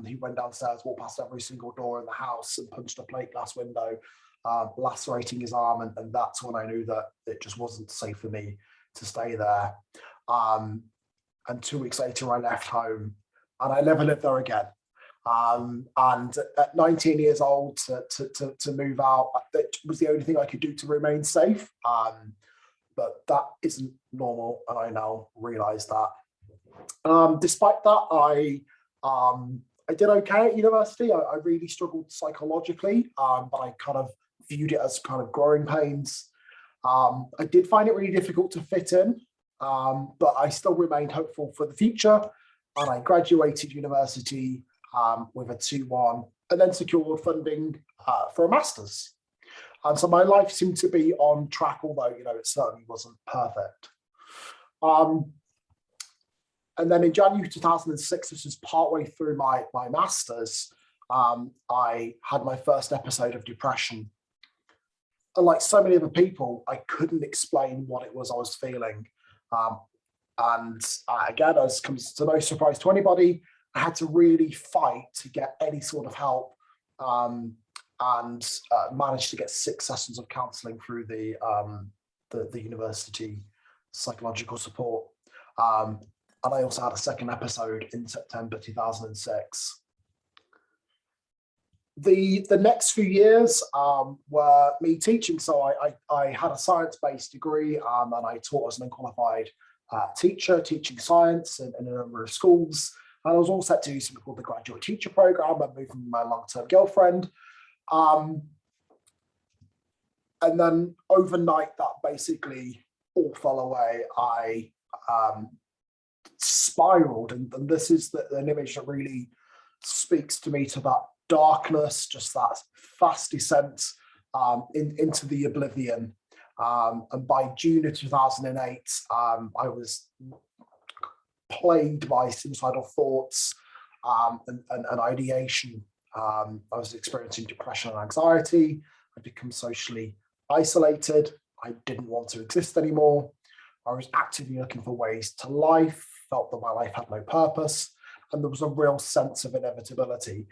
He went downstairs, walked past every single door in the house and punched a plate glass window, lacerating his arm. And that's when I knew that it just wasn't safe for me to stay there. And 2 weeks later, I left home and I never lived there again. And at 19 years old, to move out, that was the only thing I could do to remain safe. But that isn't normal, and I now realise that. Despite that, I did okay at university. I really struggled psychologically, but I kind of viewed it as kind of growing pains. I did find it really difficult to fit in, but I still remained hopeful for the future, and I graduated university with a 2-1, and then secured funding for a master's. And so my life seemed to be on track, although, it certainly wasn't perfect. And then in January 2006, this was partway through my master's, I had my first episode of depression. And like so many other people, I couldn't explain what it was I was feeling. And again, as comes to no surprise to anybody, I had to really fight to get any sort of help, and managed to get 6 sessions of counselling through the university psychological support. And I also had a second episode in September 2006. The next few years were me teaching. So I had a science-based degree, and I taught as an unqualified teacher, teaching science in a number of schools. And I was all set to do something called the graduate teacher program. I moved from my long-term girlfriend. And then overnight, that basically all fell away. I spiraled, and this is an image that really speaks to me, to that darkness, just that fast descent into the oblivion. And by June of 2008, I was plagued by suicidal thoughts and ideation. I was experiencing depression and anxiety. I'd become socially isolated. I didn't want to exist anymore. I was actively looking for ways to life, felt that my life had no purpose, and there was a real sense of inevitability.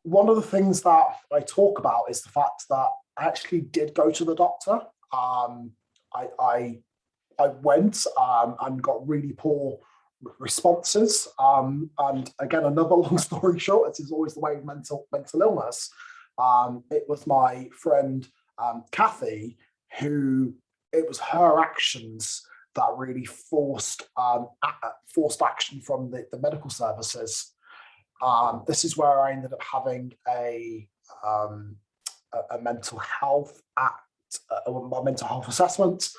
One of the things that I talk about is the fact that I actually did go to the doctor. I went and got really poor responses. And again, another long story short, this is always the way with mental illness. It was my friend Kathy, who it was her actions that really forced action from the medical services. This is where I ended up having a mental health a mental health assessment.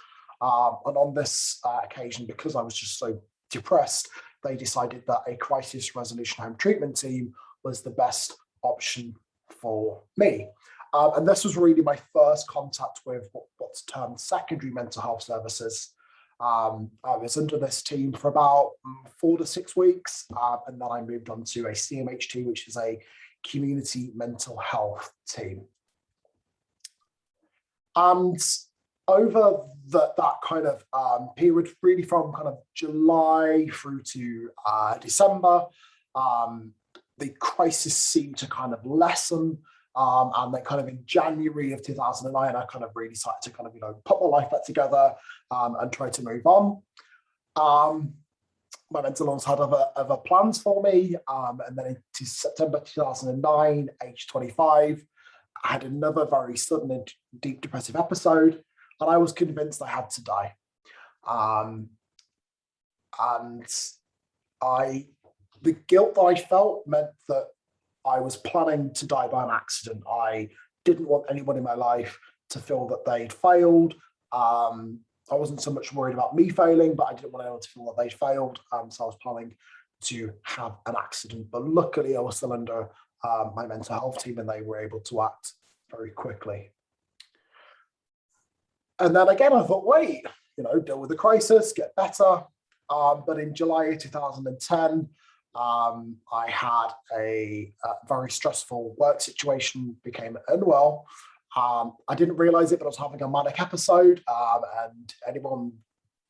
And on this occasion, because I was just so depressed, they decided that a crisis resolution home treatment team was the best option for me. And this was really my first contact with what's termed secondary mental health services. I was under this team for about 4 to 6 weeks, and then I moved on to a CMHT, which is a community mental health team. And over that kind of period, really from kind of July through to December, the crisis seemed to kind of lessen. And then kind of in January of 2009, I kind of really started to kind of, put my life back together and try to move on. My mental illness had other plans for me. And then in September 2009, age 25, I had another very sudden and deep depressive episode, and I was convinced I had to die. And the guilt that I felt meant that I was planning to die by an accident. I didn't want anyone in my life to feel that they'd failed. I wasn't so much worried about me failing, but I didn't want anyone to feel that they'd failed. So I was planning to have an accident. But luckily, I was still under my mental health team, and they were able to act very quickly. And then again, I thought, wait, deal with the crisis, get better. But in July 2010, I had a very stressful work situation, became unwell. I didn't realize it, but I was having a manic episode. And anyone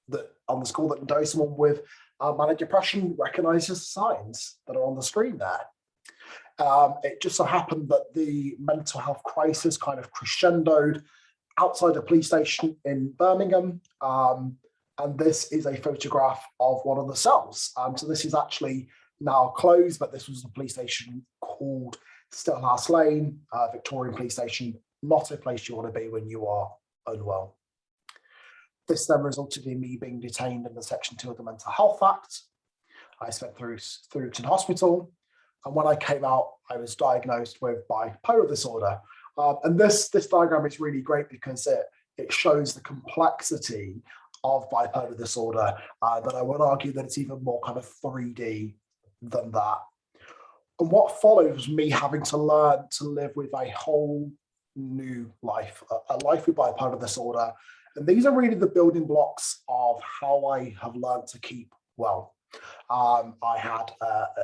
that on the school that knows someone with manic depression recognizes the signs that are on the screen there. It just so happened that the mental health crisis kind of crescendoed outside a police station in Birmingham. And this is a photograph of one of the cells. So this is actually now closed, but this was a police station called Stillhouse Lane, Victorian Police Station, not a place you want to be when you are unwell. This then resulted in me being detained under Section 2 of the Mental Health Act. I spent through to the hospital, and when I came out, I was diagnosed with bipolar disorder. And this diagram is really great because it shows the complexity of bipolar disorder, that I would argue that it's even more kind of 3D than that. And what followed was me having to learn to live with a whole new life, a life with bipolar disorder. And these are really the building blocks of how I have learned to keep well. I had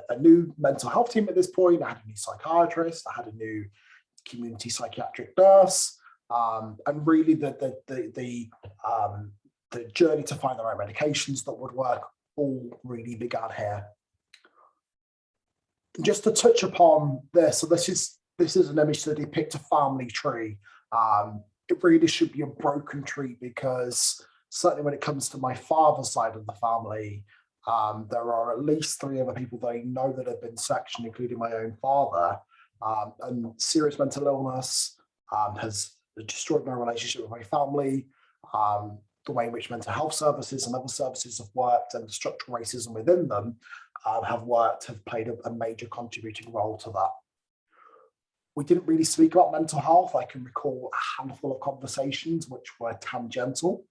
a new mental health team at this point. I had a new psychiatrist. I had a new community psychiatric nurse, and really the journey to find the right medications that would work all really began here. Just to touch upon this, so this is an image to depict a family tree. It really should be a broken tree, because certainly when it comes to my father's side of the family, there are at least 3 other people that I know that have been sectioned, including my own father. And serious mental illness has destroyed my relationship with my family. The way in which mental health services and other services have worked, and the structural racism within them have played a major contributing role to that. We didn't really speak about mental health. I can recall a handful of conversations which were tangential.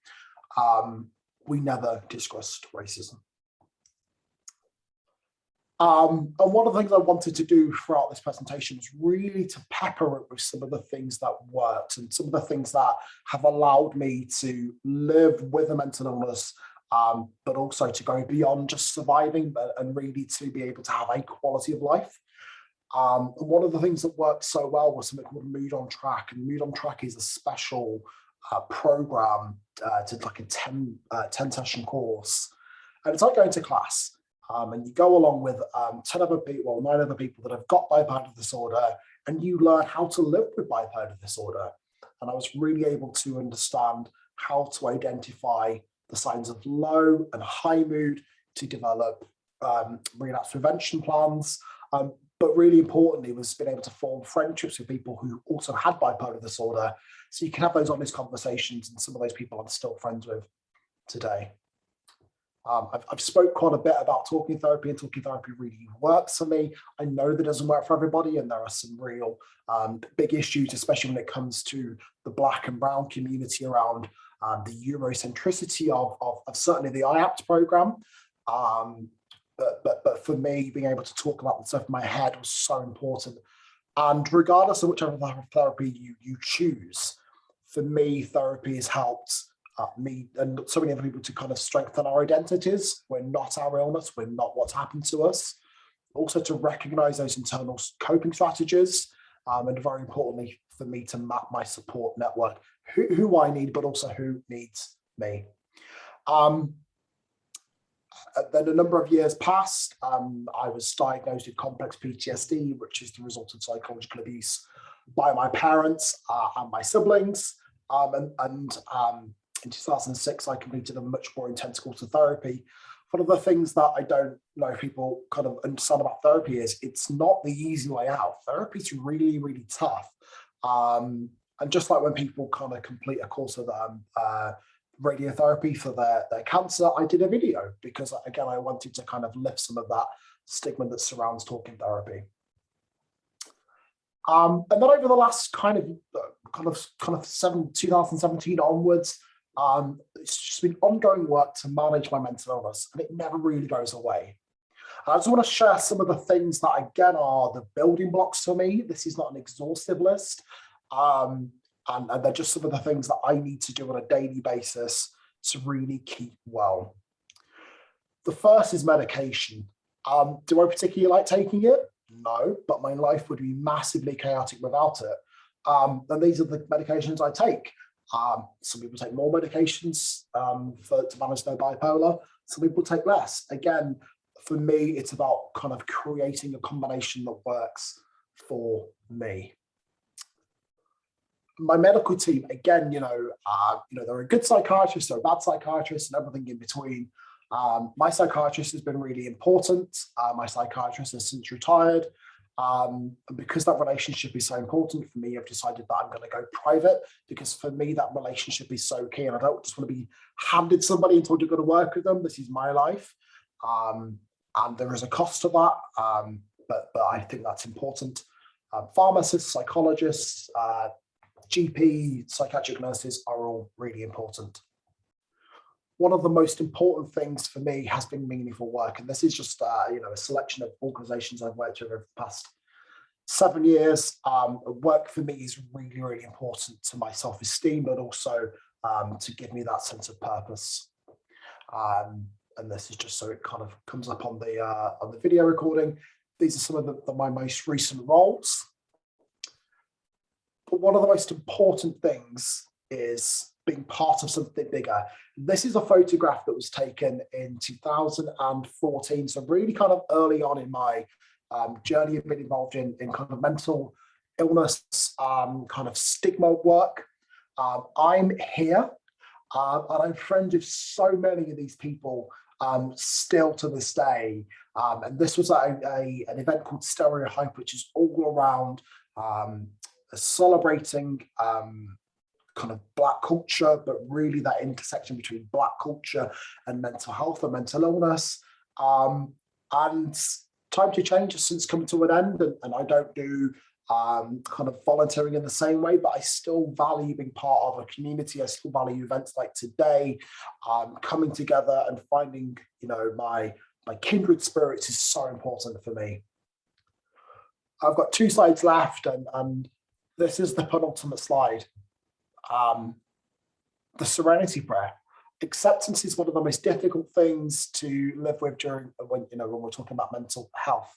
We never discussed racism. And one of the things I wanted to do throughout this presentation was really to pepper it with some of the things that worked, and some of the things that have allowed me to live with a mental illness, but also to go beyond just surviving, and really to be able to have a quality of life. And one of the things that worked so well was something called Mood on Track. And Mood on Track is a special program, to like a 10 session course. And it's like going to class. And you go along with 9 other people that have got bipolar disorder, and you learn how to live with bipolar disorder. And I was really able to understand how to identify the signs of low and high mood, to develop relapse prevention plans. But really importantly was being able to form friendships with people who also had bipolar disorder, so you can have those honest conversations, and some of those people I'm still friends with today. I've spoke quite a bit about talking therapy, and talking therapy really works for me. I know that it doesn't work for everybody, and there are some real big issues, especially when it comes to the Black and Brown community around the Eurocentricity of certainly the IAPT program. But for me, being able to talk about the stuff in my head was so important. And regardless of whichever therapy you choose, for me, therapy has helped me and so many other people to kind of strengthen our identities. We're not our illness, we're not what's happened to us. Also to recognize those internal coping strategies, and very importantly for me to map my support network, who I need, but also who needs me. Then a number of years passed. I was diagnosed with complex PTSD, which is the result of psychological abuse by my parents and my siblings. In 2006, I completed a much more intense course of therapy. One of the things that I don't know if people kind of understand about therapy is it's not the easy way out. Therapy is really, really tough. And just like when people kind of complete a course of radiotherapy for their cancer, I did a video because, again, I wanted to kind of lift some of that stigma that surrounds talking therapy. And then over the last kind of 2017 onwards, it's just been ongoing work to manage my mental illness, and it never really goes away. And I just want to share some of the things that, again, are the building blocks for me. This is not an exhaustive list. And they're just some of the things that I need to do on a daily basis to really keep well. The first is medication. Do I particularly like taking it? No, but my life would be massively chaotic without it. And these are the medications I take. Some people take more medications to manage their bipolar. Some people take less. Again, for me, it's about kind of creating a combination that works for me. My medical team, again, there are good psychiatrists, there are bad psychiatrists, and everything in between. My psychiatrist has been really important. My psychiatrist has since retired. And because that relationship is so important for me, I've decided that I'm going to go private, because for me, that relationship is so key. And I don't just want to be handed somebody and told you're going to work with them. This is my life. And there is a cost to that. But I think that's important. Pharmacists, psychologists, GP, psychiatric nurses are all really important. One of the most important things for me has been meaningful work. And this is just a selection of organizations I've worked with over the past 7 years. Work for me is really, really important to my self-esteem, but also to give me that sense of purpose. And this is just so it kind of comes up on the video recording. These are some of my most recent roles. But one of the most important things is being part of something bigger. This is a photograph that was taken in 2014. So really kind of early on in my journey of being involved in kind of mental illness, kind of stigma work. I'm here and I'm friends with so many of these people still to this day. And this was an event called Stereotype, which is all around celebrating kind of Black culture, but really that intersection between Black culture and mental health and mental illness. And Time to Change has since come to an end, and I don't do kind of volunteering in the same way, but I still value being part of a community. I still value events like today, coming together and finding, my kindred spirits is so important for me. I've got 2 slides left, and this is the penultimate slide. The Serenity Prayer. Acceptance is one of the most difficult things to live with when we're talking about mental health.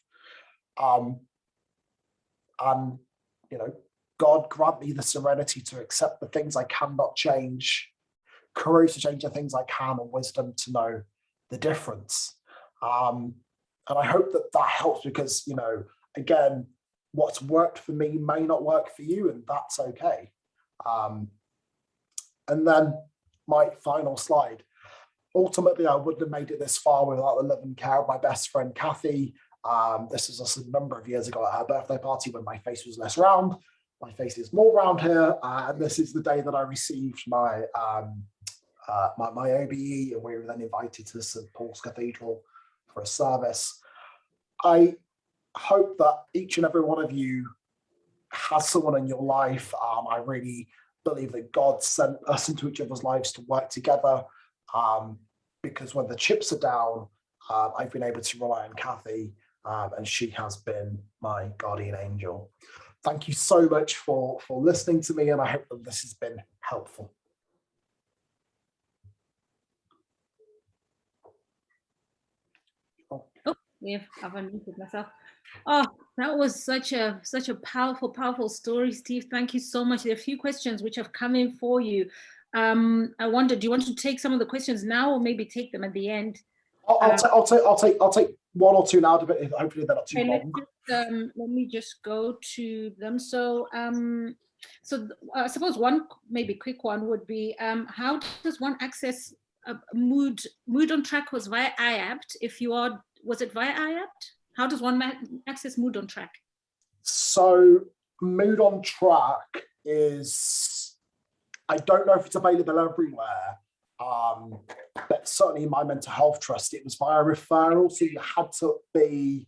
God grant me the serenity to accept the things I cannot change, courage to change the things I can, and wisdom to know the difference. And I hope that helps, because, again, what's worked for me may not work for you, and that's okay. And then my final slide. Ultimately, I wouldn't have made it this far without the love and care of my best friend, Kathy. This was a number of years ago at her birthday party when my face was less round. My face is more round here. And this is the day that I received my OBE, and we were then invited to St. Paul's Cathedral for a service. I hope that each and every one of you has someone in your life. I really believe that God sent us into each other's lives to work together, because when the chips are down, I've been able to rely on Kathy, and she has been my guardian angel. Thank you so much for listening to me, and I hope that this has been helpful. Oh, I've unmuted myself. Oh, that was such a powerful story, Steve. Thank you so much. There are a few questions which have come in for you. I wonder, do you want to take some of the questions now, or maybe take them at the end? I'll take one or two now, but hopefully they're not too long. Let me just go to them. So, I suppose one maybe quick one would be, how does one access Mood on Track was via IAPT. Was it via IAPT? How does one access Mood on Track? So Mood on Track is, I don't know if it's available everywhere, but certainly in my mental health trust, it was via referral. So you had to be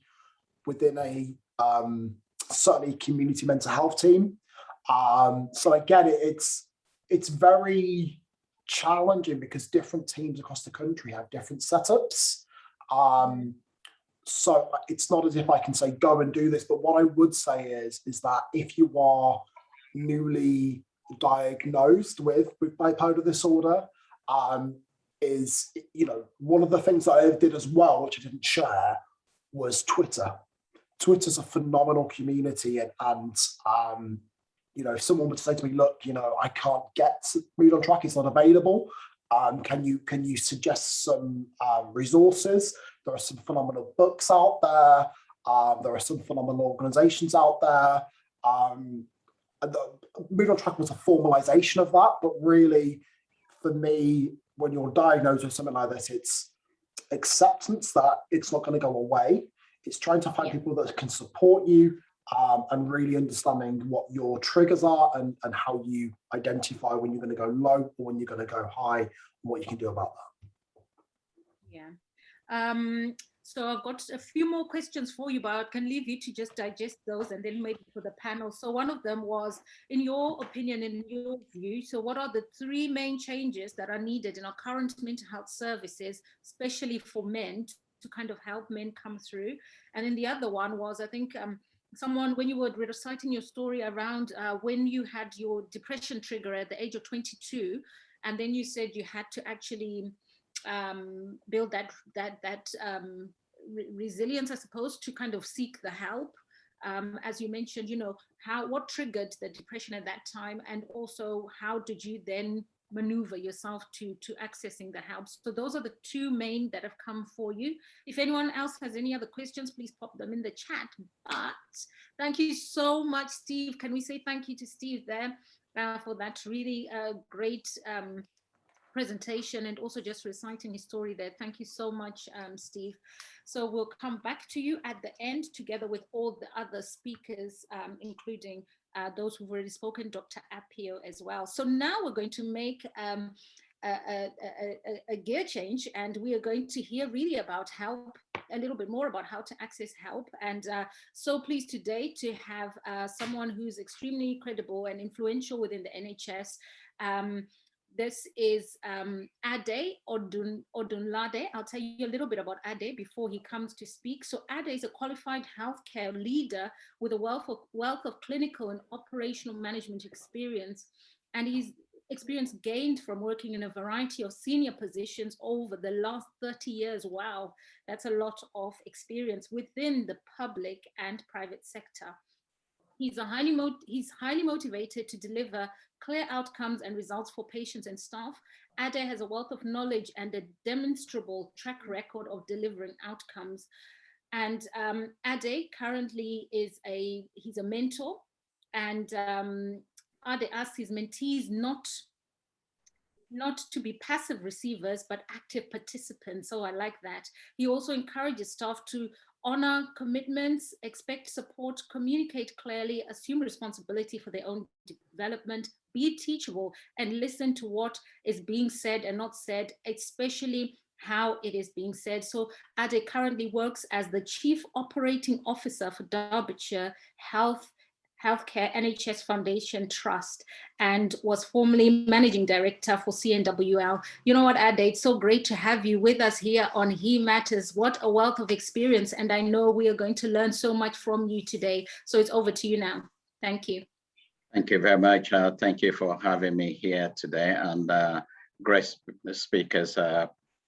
within a certainly community mental health team. So again, it's very challenging because different teams across the country have different setups. So it's not as if I can say, go and do this, but what I would say is that if you are newly diagnosed with bipolar disorder, is, one of the things that I did as well, which I didn't share, was Twitter. Twitter's a phenomenal community, and if someone would say to me, look, I can't get Mood on Track, it's not available. Can you suggest some resources? There are some phenomenal books out there. There are some phenomenal organizations out there. Mood on Track was a formalization of that, but really, for me, when you're diagnosed with something like this, it's acceptance that it's not going to go away. It's trying to find people that can support you, and really understanding what your triggers are and how you identify when you're going to go low or when you're going to go high, and what you can do about that. Yeah. So I've got a few more questions for you, but I can leave you to just digest those and then maybe for the panel. So one of them was, in your opinion, in your view, so what are the three main changes that are needed in our current mental health services, especially for men, to kind of help men come through? And then the other one was, I think, when you were reciting your story around when you had your depression trigger at the age of 22, and then you said you had to actually build that resilience, I suppose, to kind of seek the help. As you mentioned, what triggered the depression at that time, and also how did you then maneuver yourself to accessing the help? So those are the two main that have come for you. If anyone else has any other questions, please pop them in the chat. But thank you so much, Steve. Can we say thank you to Steve there for that really great presentation, and also just reciting his story there. Thank you so much, Steve. So we'll come back to you at the end together with all the other speakers, including those who've already spoken, Dr. Appio as well. So now we're going to make a gear change, and we are going to hear really about help, a little bit more about how to access help. And so pleased today to have someone who's extremely credible and influential within the NHS. This is Ade Odunlade. I'll tell you a little bit about Ade before he comes to speak. So Ade is a qualified healthcare leader with a wealth of clinical and operational management experience. And his experience gained from working in a variety of senior positions over the last 30 years. Wow, that's a lot of experience within the public and private sector. He's highly motivated to deliver clear outcomes and results for patients and staff. Ade has a wealth of knowledge and a demonstrable track record of delivering outcomes. And Ade currently he's a mentor, and Ade asks his mentees not to be passive receivers, but active participants. So I like that. He also encourages staff to honor commitments, expect support, communicate clearly, assume responsibility for their own development, be teachable, and listen to what is being said and not said, especially how it is being said. So Ade currently works as the Chief Operating Officer for Derbyshire Healthcare NHS Foundation Trust, and was formerly Managing Director for CNWL. You know what, Ade, it's so great to have you with us here on He Matters. What a wealth of experience, and I know we are going to learn so much from you today. So it's over to you now. Thank you. Thank you very much. Thank you for having me here today, and great speakers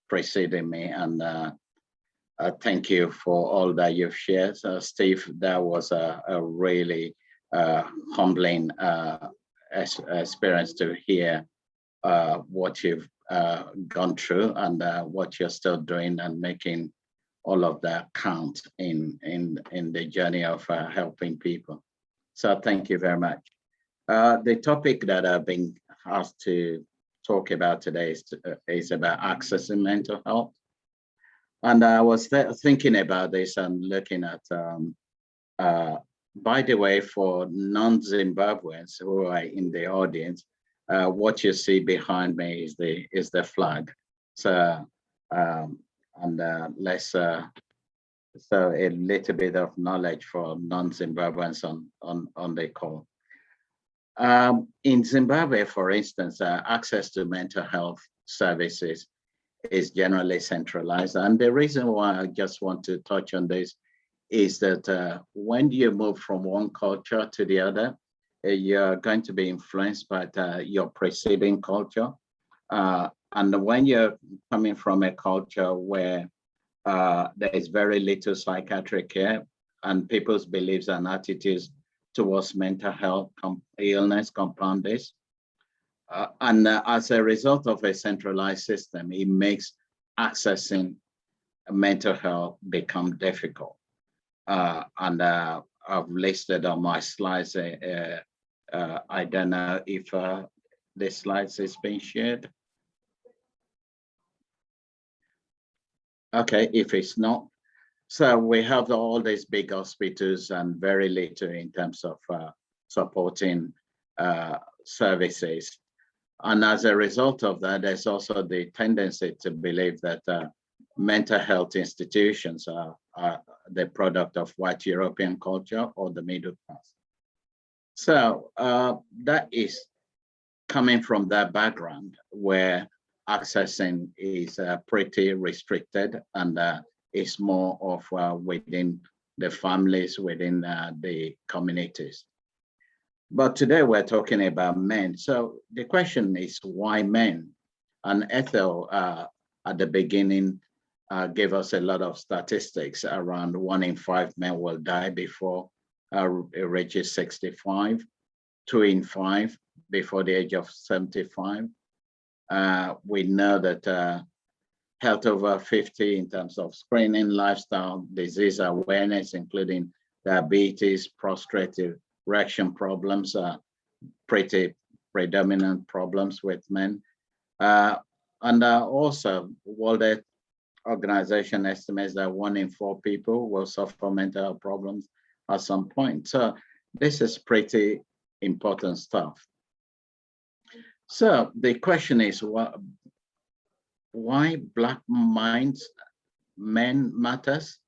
preceding me, and thank you for all that you've shared. Steve, that was a really humbling experience to hear what you've gone through and what you're still doing, and making all of that count in the journey of helping people. So thank you very much. The topic that I've been asked to talk about today is about accessing mental health. And I was thinking about this and looking at, by the way, for non-Zimbabweans who are in the audience, what you see behind me is the flag. So, let's so a little bit of knowledge for non-Zimbabweans on the call. In Zimbabwe, for instance, access to mental health services is generally centralized. And the reason why I just want to touch on this is that when you move from one culture to the other, you're going to be influenced by your preceding culture. And when you're coming from a culture where there is very little psychiatric care, and people's beliefs and attitudes towards mental health illness compound this. And as a result of a centralized system, it makes accessing mental health become difficult. And I've listed on my slides, I don't know if the slides is being shared. Okay, if it's not. So we have all these big hospitals and very little in terms of supporting services. And as a result of that, there's also the tendency to believe that mental health institutions are the product of white European culture or the middle class. So that is coming from that background where accessing is pretty restricted, and is more of within the families, within the communities. But today we're talking about men. So the question is, why men? And Ethel at the beginning gave us a lot of statistics around 1 in 5 men will die before it reaches 65, 2 in 5 before the age of 75. We know that health over 50 in terms of screening, lifestyle, disease awareness, including diabetes, prostate, erection problems are pretty predominant problems with men. And also, World Health Organization estimates that 1 in 4 people will suffer mental health problems at some point. So this is pretty important stuff. So the question is, why Black men matters?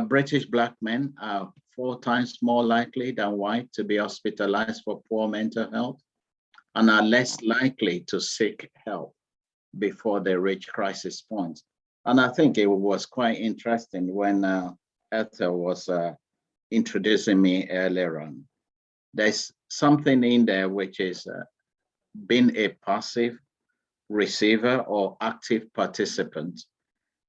British Black men are 4 times more likely than white to be hospitalized for poor mental health, and are less likely to seek help before they reach crisis points. And I think it was quite interesting when Ethel was introducing me earlier on. There's something in there which is being a passive receiver or active participant.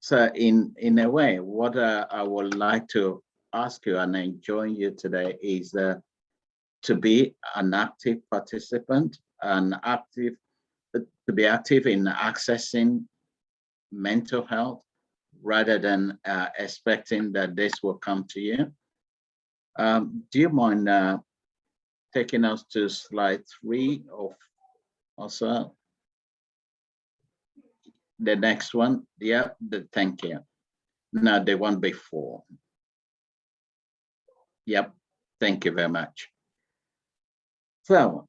So in a way, what I would like to ask you and enjoy you today is to be an active participant, to be active in accessing mental health rather than expecting that this will come to you. Do you mind taking us to slide 3 or so? The next one, yeah, thank you. No, the one before. Yep, thank you very much. So,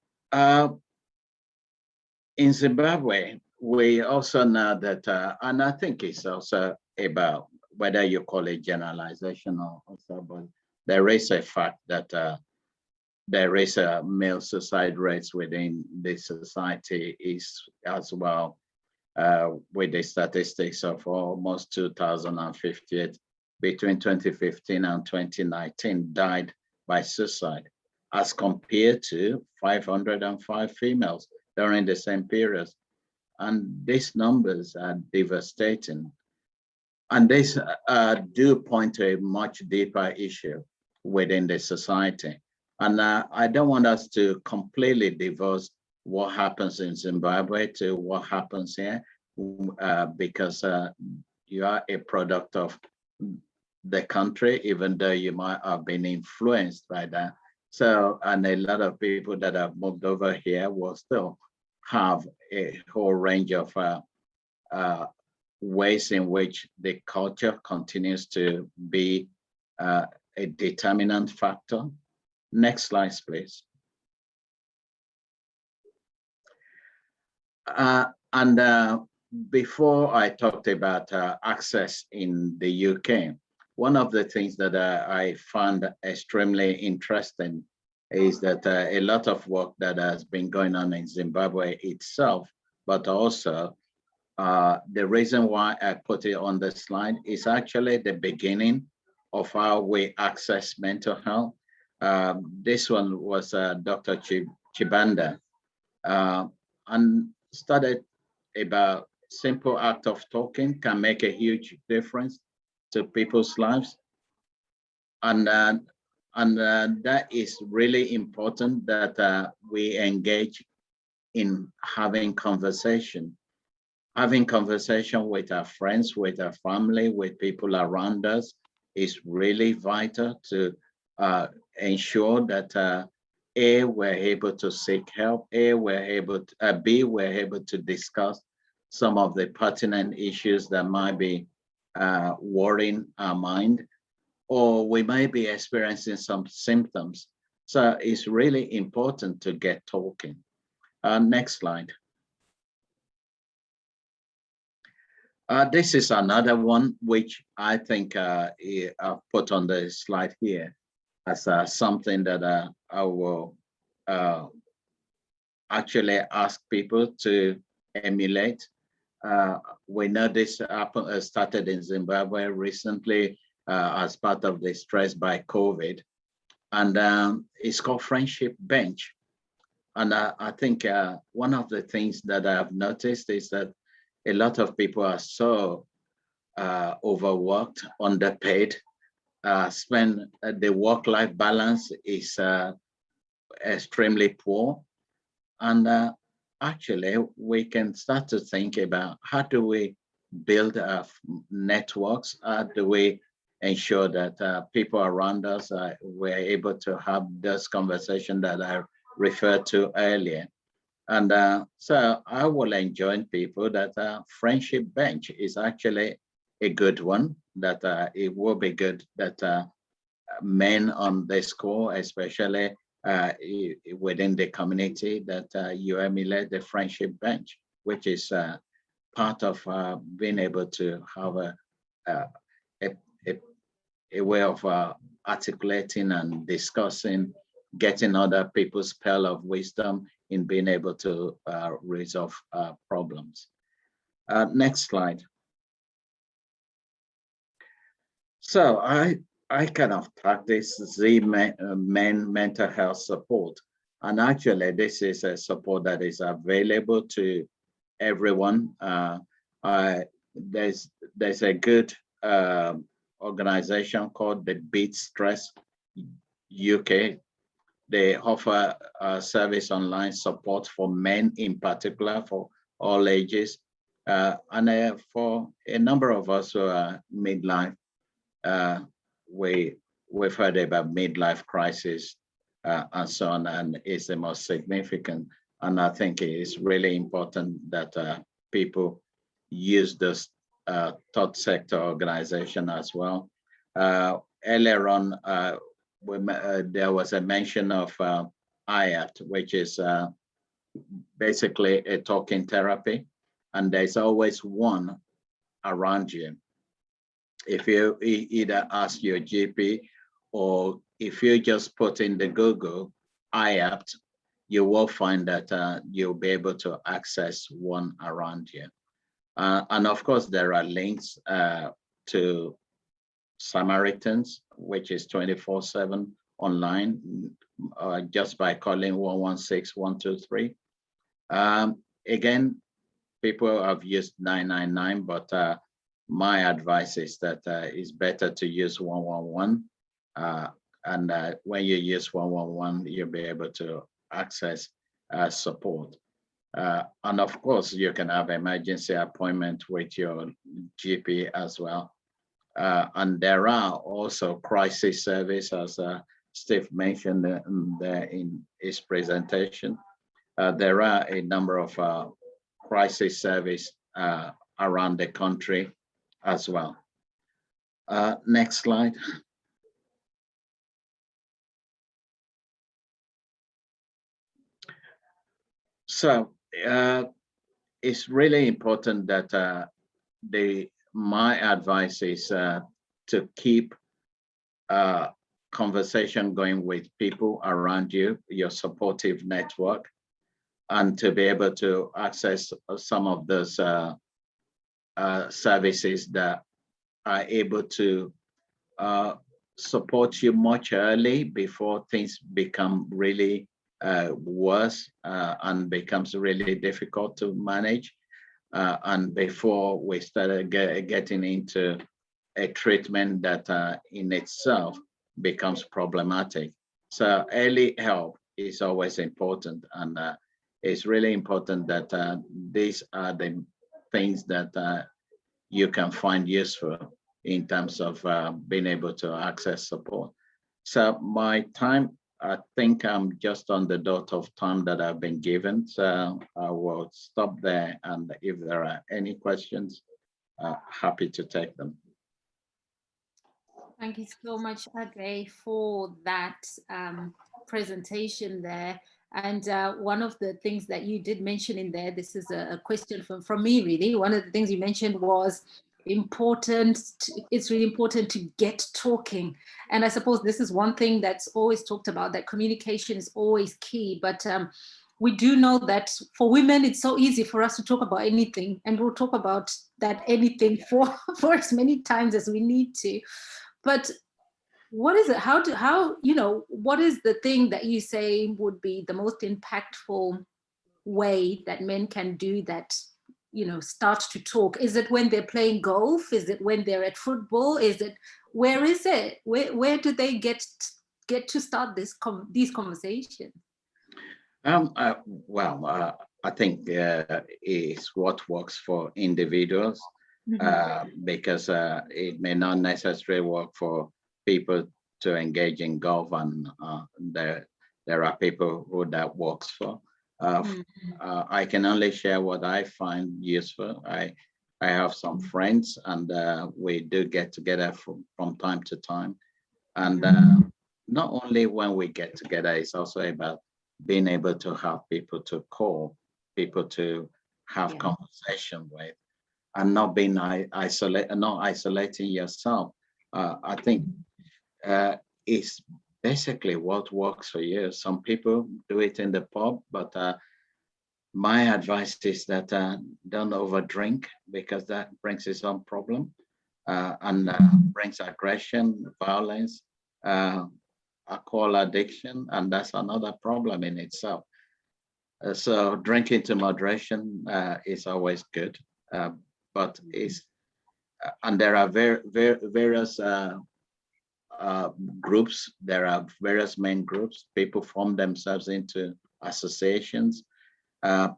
in Zimbabwe, we also know that, and I think it's also about whether you call it generalization or so, but there is a fact that there is a male suicide rates within the society is as well, with the statistics of almost 2,058 between 2015 and 2019 died by suicide, as compared to 505 females during the same period. And these numbers are devastating. And these do point to a much deeper issue within the society. And I don't want us to completely divorce what happens in Zimbabwe to what happens here, because you are a product of the country, even though you might have been influenced by that. So, and a lot of people that have moved over here will still have a whole range of ways in which the culture continues to be a determinant factor. Next slide, please. Before I talked about access in the UK, one of the things that I found extremely interesting is that a lot of work that has been going on in Zimbabwe itself, but also the reason why I put it on the slide is actually the beginning of how we access mental health. This one was Dr. Chibanda, and started about simple act of talking can make a huge difference to people's lives. And that is really important that we engage in having conversation with our friends, with our family, with people around us is really vital to ensure that A, we're able to seek help, A, we're able to, B, we're able to discuss some of the pertinent issues that might be worrying our mind, or we might be experiencing some symptoms. So it's really important to get talking. Next slide. This is another one which I think I've put on the slide here as something that I will actually ask people to emulate. We know this started in Zimbabwe recently as part of the stress by COVID, and it's called Friendship Bench. And I think one of the things that I've noticed is that a lot of people are so overworked, underpaid, the work-life balance is extremely poor. And actually, we can start to think about how do we build networks? How do we ensure that people around us, we're able to have those conversations that I referred to earlier? And so I will enjoin people that Friendship Bench is actually a good one, that it will be good that men on this call, especially within the community, that you emulate the Friendship Bench, which is part of being able to have a way of articulating and discussing, getting other people's pearl of wisdom in being able to resolve problems. Next slide. So I kind of practice the men mental health support. And actually, this is a support that is available to everyone. There's a good organization called the Beat Stress UK. They offer service online support for men in particular, for all ages. And for a number of us who are midlife, we've heard about midlife crisis and so on, and it's the most significant. And I think it is really important that people use this third sector organization as well. Earlier on, there was a mention of IAT, which is basically a talking therapy, and there's always one around you. If you either ask your GP, or if you just put in the Google IAPT, you will find that you'll be able to access one around you. And of course, there are links to Samaritans, which is 24/7 online, just by calling 116-123. Again, people have used 999, but my advice is that it's better to use 111. And when you use 111, you'll be able to access support. And of course, you can have emergency appointment with your GP as well. And there are also crisis service, as Steve mentioned in his presentation. There are a number of crisis service around the country as well. Next slide. So it's really important that my advice is to keep conversation going with people around you, your supportive network, and to be able to access some of those services that are able to support you much early before things become really worse and becomes really difficult to manage. And before we started getting into a treatment that in itself becomes problematic. So early help is always important, and it's really important that these are the things that you can find useful in terms of being able to access support. So my time, I think I'm just on the dot of time that I've been given. So I will stop there, and if there are any questions, happy to take them. Thank you so much, Ade, for that presentation there. And one of the things that you did mention in there, this is a question from me really. One of the things you mentioned was it's really important to get talking. And I suppose this is one thing that's always talked about, that communication is always key. But we do know that for women, it's so easy for us to talk about anything, and we'll talk about that anything for as many times as we need to. But what is it? What is the thing that you say would be the most impactful way that men can do that, start to talk? Is it when they're playing golf? Is it when they're at football? Where is it? Where do they get to start these conversations? I think it's what works for individuals. Because it may not necessarily work for people to engage in golf, and there are people who that works for. I can only share what I find useful. I have some friends, and we do get together from time to time. And not only when we get together, it's also about being able to have people to call, people to have conversation with, and not being isolating yourself. I think it's basically what works for you. Some people do it in the pub, but my advice is that don't overdrink, because that brings its own problem and brings aggression, violence, alcohol addiction, and that's another problem in itself. So drinking to moderation is always good. But and there are various groups. There are various main groups. People form themselves into associations.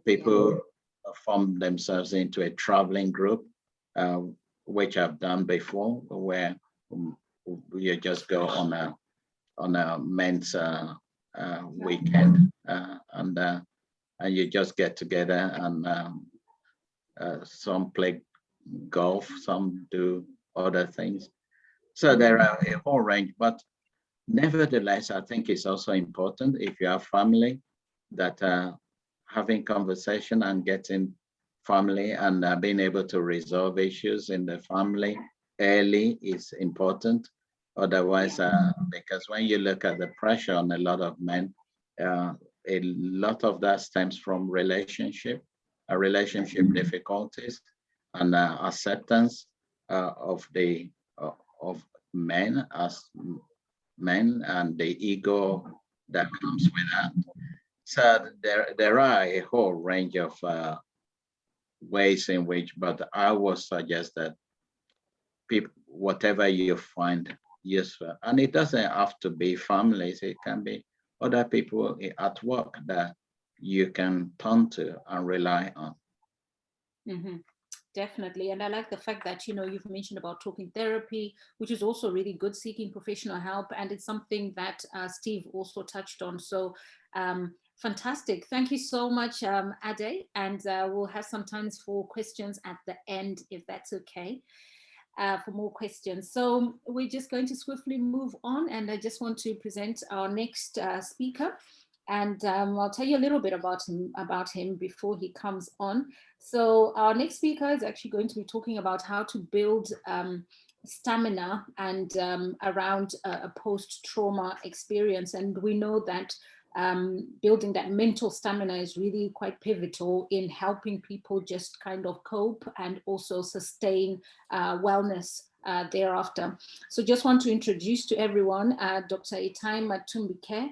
People form themselves into a traveling group, which I've done before, where you just go on a men's weekend, and you just get together, and some play golf, some do other things. So there are a whole range, but nevertheless, I think it's also important, if you have family, that having conversation and getting family and being able to resolve issues in the family early is important. Otherwise, because when you look at the pressure on a lot of men, a lot of that stems from relationship difficulties, and acceptance of men as men, and the ego that comes with that. So there are a whole range of ways in which, but I would suggest that people, whatever you find useful, and it doesn't have to be families, it can be other people at work that you can turn to and rely on. Mm-hmm. Definitely. And I like the fact that, you've mentioned about talking therapy, which is also really good, seeking professional help. And it's something that Steve also touched on. So fantastic. Thank you so much, Ade. And we'll have some time for questions at the end, if that's okay, for more questions. So we're just going to swiftly move on. And I just want to present our next speaker. And I'll tell you a little bit about him before he comes on. So our next speaker is actually going to be talking about how to build stamina and around a post-trauma experience. And we know that building that mental stamina is really quite pivotal in helping people just kind of cope and also sustain wellness thereafter. So just want to introduce to everyone Dr. Itai Matumbike.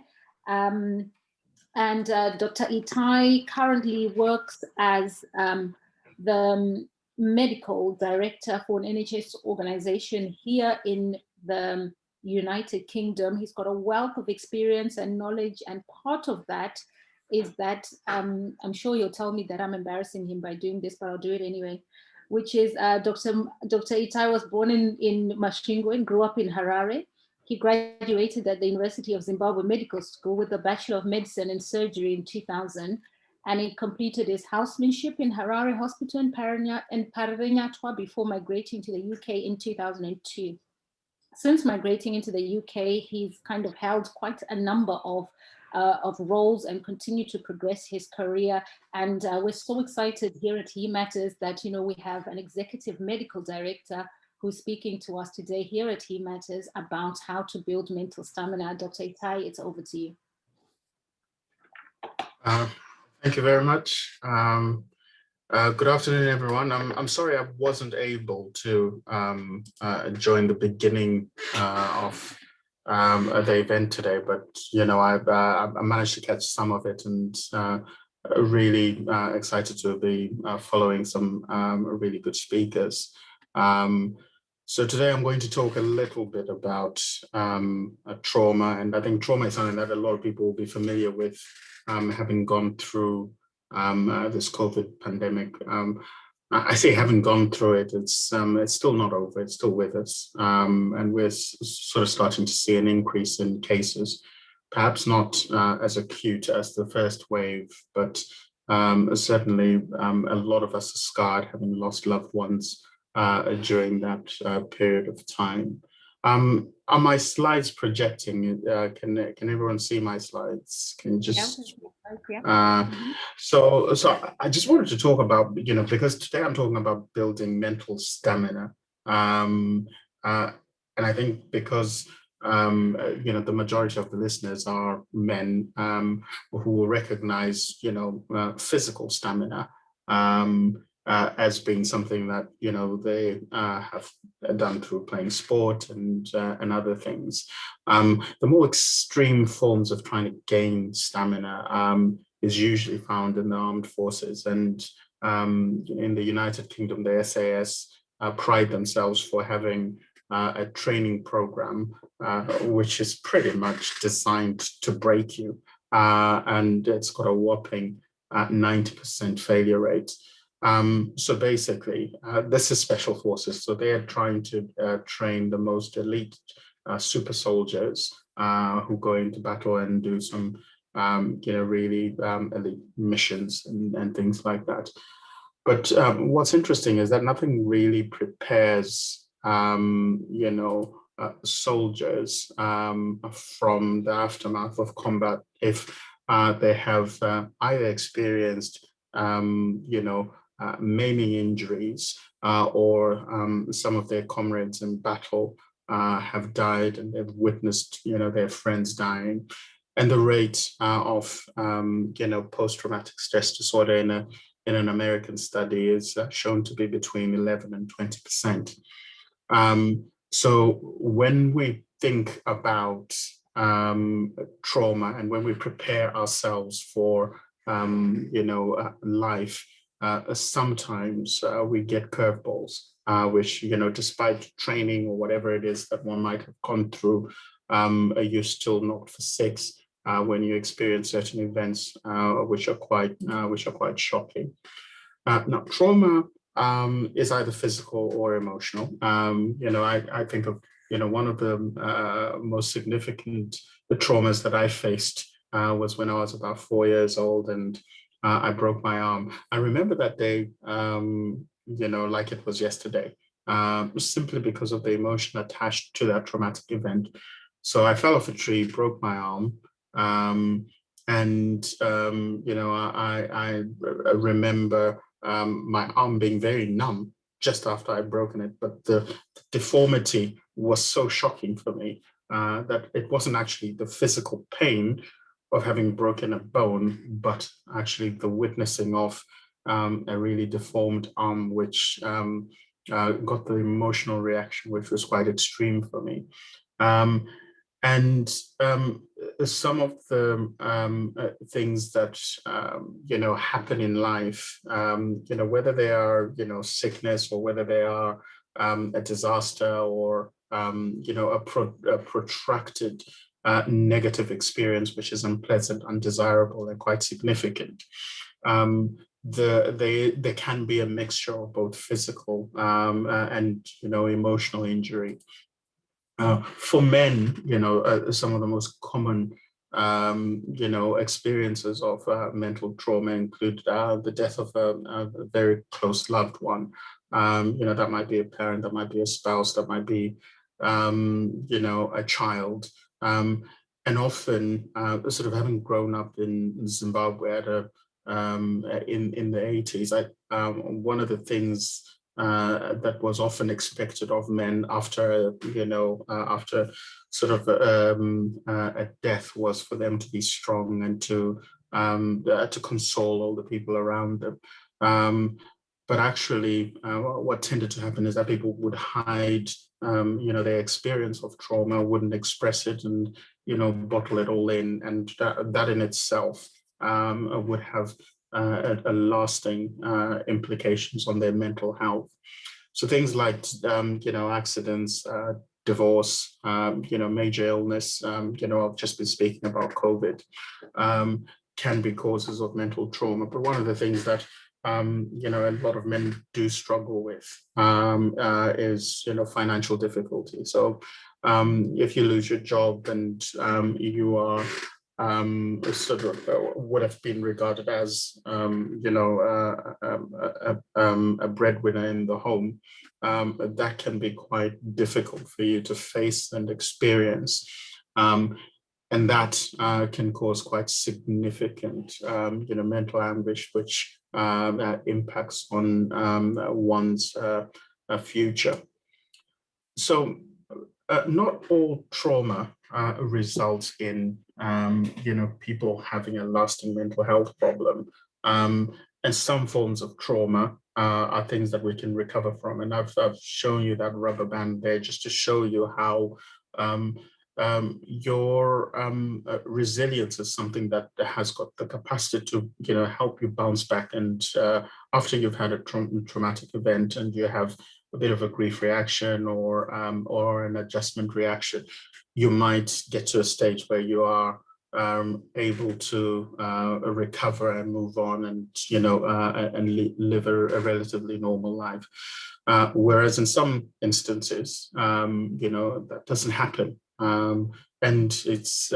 And Dr. Itai currently works as the medical director for an NHS organization here in the United Kingdom. He's got a wealth of experience and knowledge, and part of that is that, I'm sure you'll tell me that I'm embarrassing him by doing this, but I'll do it anyway, which is Dr. Itai was born in Mashingo and grew up in Harare. He graduated at the University of Zimbabwe Medical School with a Bachelor of Medicine and Surgery in 2000, and he completed his housemanship in Harare Hospital in Paranyatwa before migrating to the UK in 2002. Since migrating into the UK, he's kind of held quite a number of roles and continued to progress his career. And we're so excited here at He Matters that, we have an executive medical director who's speaking to us today here at He Matters about how to build mental stamina. Dr. Itai, it's over to you. Thank you very much. Good afternoon, everyone. I'm sorry I wasn't able to join the beginning of the event today, but I managed to catch some of it, and really excited to be following some really good speakers. So today I'm going to talk a little bit about trauma, and I think trauma is something that a lot of people will be familiar with, having gone through this COVID pandemic. I say haven't gone through it, it's still not over, it's still with us. And we're sort of starting to see an increase in cases, perhaps not as acute as the first wave, but certainly a lot of us are scarred, having lost loved ones during that period of time. Are my slides projecting? Can everyone see my slides? Can you just? So I just wanted to talk about, because today I'm talking about building mental stamina, and I think because the majority of the listeners are men who will recognize, physical stamina as being something that they have done through playing sport and other things. The more extreme forms of trying to gain stamina is usually found in the armed forces, and in the United Kingdom, the SAS pride themselves for having a training program which is pretty much designed to break you, and it's got a whopping 90% failure rate. So basically, this is special forces. So they are trying to train the most elite super soldiers who go into battle and do some, really elite missions and things like that. But what's interesting is that nothing really prepares, soldiers from the aftermath of combat if they have either experienced, maiming injuries, or some of their comrades in battle have died, and they've witnessed, their friends dying. And the rate of, post-traumatic stress disorder in an American study is shown to be between 11 and 20%. So when we think about trauma, and when we prepare ourselves for life, sometimes we get curveballs, which, despite training or whatever it is that one might have gone through, you're still knocked for six, when you experience certain events which are quite shocking. Now, trauma is either physical or emotional. I think of one of the most significant traumas that I faced was when I was about 4 years old, and I broke my arm. I remember that day, like it was yesterday, simply because of the emotion attached to that traumatic event. So I fell off a tree, broke my arm, and I remember my arm being very numb just after I'd broken it, but the deformity was so shocking for me that it wasn't actually the physical pain of having broken a bone, but actually the witnessing of a really deformed arm, which got the emotional reaction, which was quite extreme for me. And some of the things that happen in life, whether they are sickness, or whether they are a disaster, or a protracted negative experience, which is unpleasant, undesirable, and quite significant. There can be a mixture of both physical and emotional injury. For men, some of the most common, experiences of mental trauma include the death of a very close loved one. That might be a parent, that might be a spouse, that might be, a child. And often, sort of having grown up in Zimbabwe in the 80s, one of the things that was often expected of men after sort of a death was for them to be strong and to console all the people around them. But actually, what tended to happen is that people would hide, their experience of trauma, wouldn't express it, and bottle it all in, and that in itself would have a lasting implications on their mental health. So things like accidents, divorce, major illness, I've just been speaking about COVID, can be causes of mental trauma. But one of the things that a lot of men do struggle with is financial difficulty. So if you lose your job and you are sort of would have been regarded as a breadwinner in the home, that can be quite difficult for you to face and experience, and that can cause quite significant mental anguish, which impacts on one's future. So not all trauma results in people having a lasting mental health problem, and some forms of trauma are things that we can recover from. And I've shown you that rubber band there just to show you how your resilience is something that has got the capacity to help you bounce back. And after you've had a traumatic event and you have a bit of a grief reaction or an adjustment reaction, you might get to a stage where you are able to recover and move on and live a relatively normal life. Whereas in some instances, that doesn't happen. And it's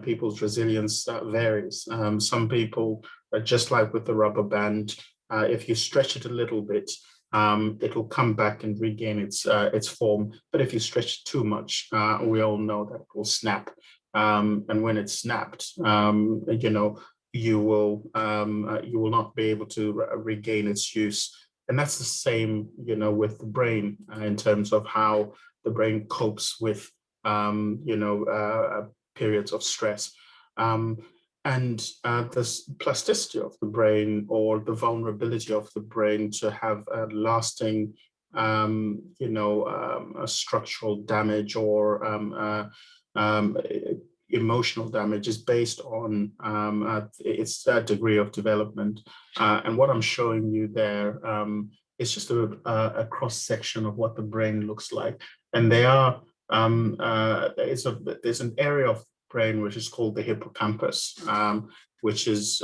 people's resilience varies. Some people, just like with the rubber band, if you stretch it a little bit, it'll come back and regain its form. But if you stretch it too much, we all know that it will snap. And when it's snapped, you will not be able to regain its use. And that's the same, with the brain in terms of how the brain copes with periods of stress. And the plasticity of the brain, or the vulnerability of the brain to have a lasting, structural damage or emotional damage, is based on its degree of development. And what I'm showing you there is just a cross section of what the brain looks like. And they are there's an area of brain, which is called the hippocampus, which is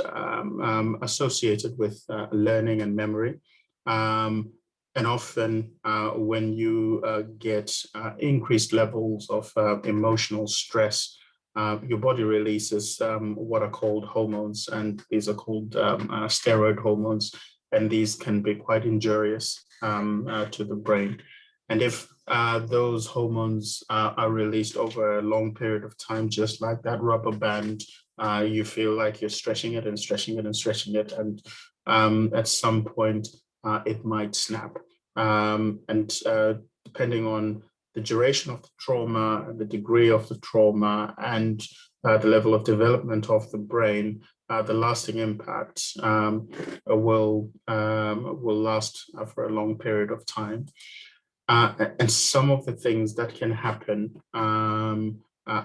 associated with learning and memory. And often when you get increased levels of emotional stress, your body releases what are called hormones, and these are called steroid hormones, and these can be quite injurious to the brain. And if those hormones are released over a long period of time, just like that rubber band, you feel like you're stretching it and stretching it and stretching it, and at some point it might snap. And depending on the duration of the trauma, the degree of the trauma, and the level of development of the brain, the lasting impact will last for a long period of time. And some of the things that can happen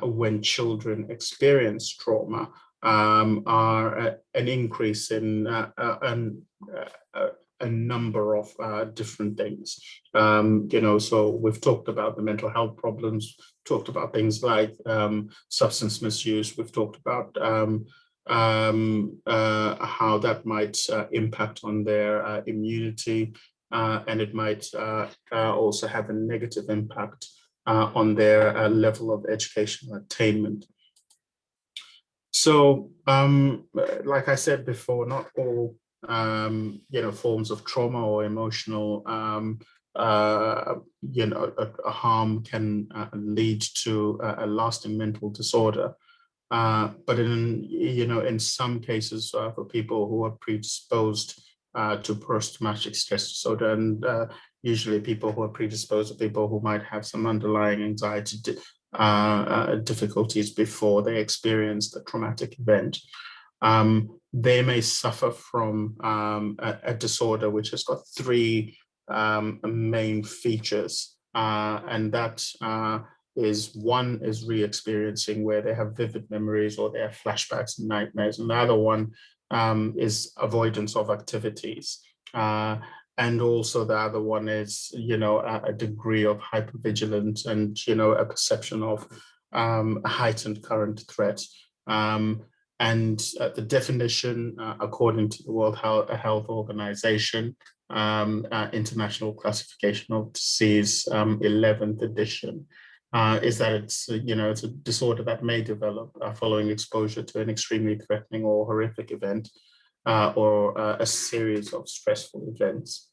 when children experience trauma are an increase in a number of different things. So we've talked about the mental health problems, talked about things like substance misuse, we've talked about how that might impact on their immunity, and it might also have a negative impact on their level of educational attainment. So, like I said before, not all forms of trauma or emotional harm can lead to a lasting mental disorder. But in some cases, for people who are predisposed to post-traumatic stress disorder, and usually people who are predisposed are people who might have some underlying anxiety difficulties before they experience the traumatic event. They may suffer from a disorder which has got three main features, and that one is re-experiencing, where they have vivid memories or they have flashbacks and nightmares, and the other one is avoidance of activities. And also the other one is, a degree of hypervigilance and, a perception of a heightened current threat. And the definition, according to the World Health Organization, International Classification of Disease, 11th edition, is that it's a disorder that may develop following exposure to an extremely threatening or horrific event, or a series of stressful events.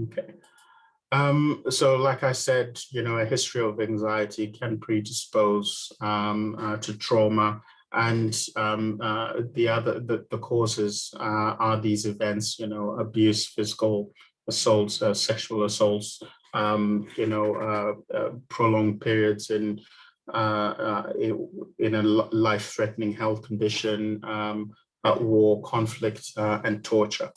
Okay. So like I said, a history of anxiety can predispose to trauma, and the causes are these events, abuse, physical assaults, sexual assaults, prolonged periods in a life-threatening health condition, war, conflict, and torture.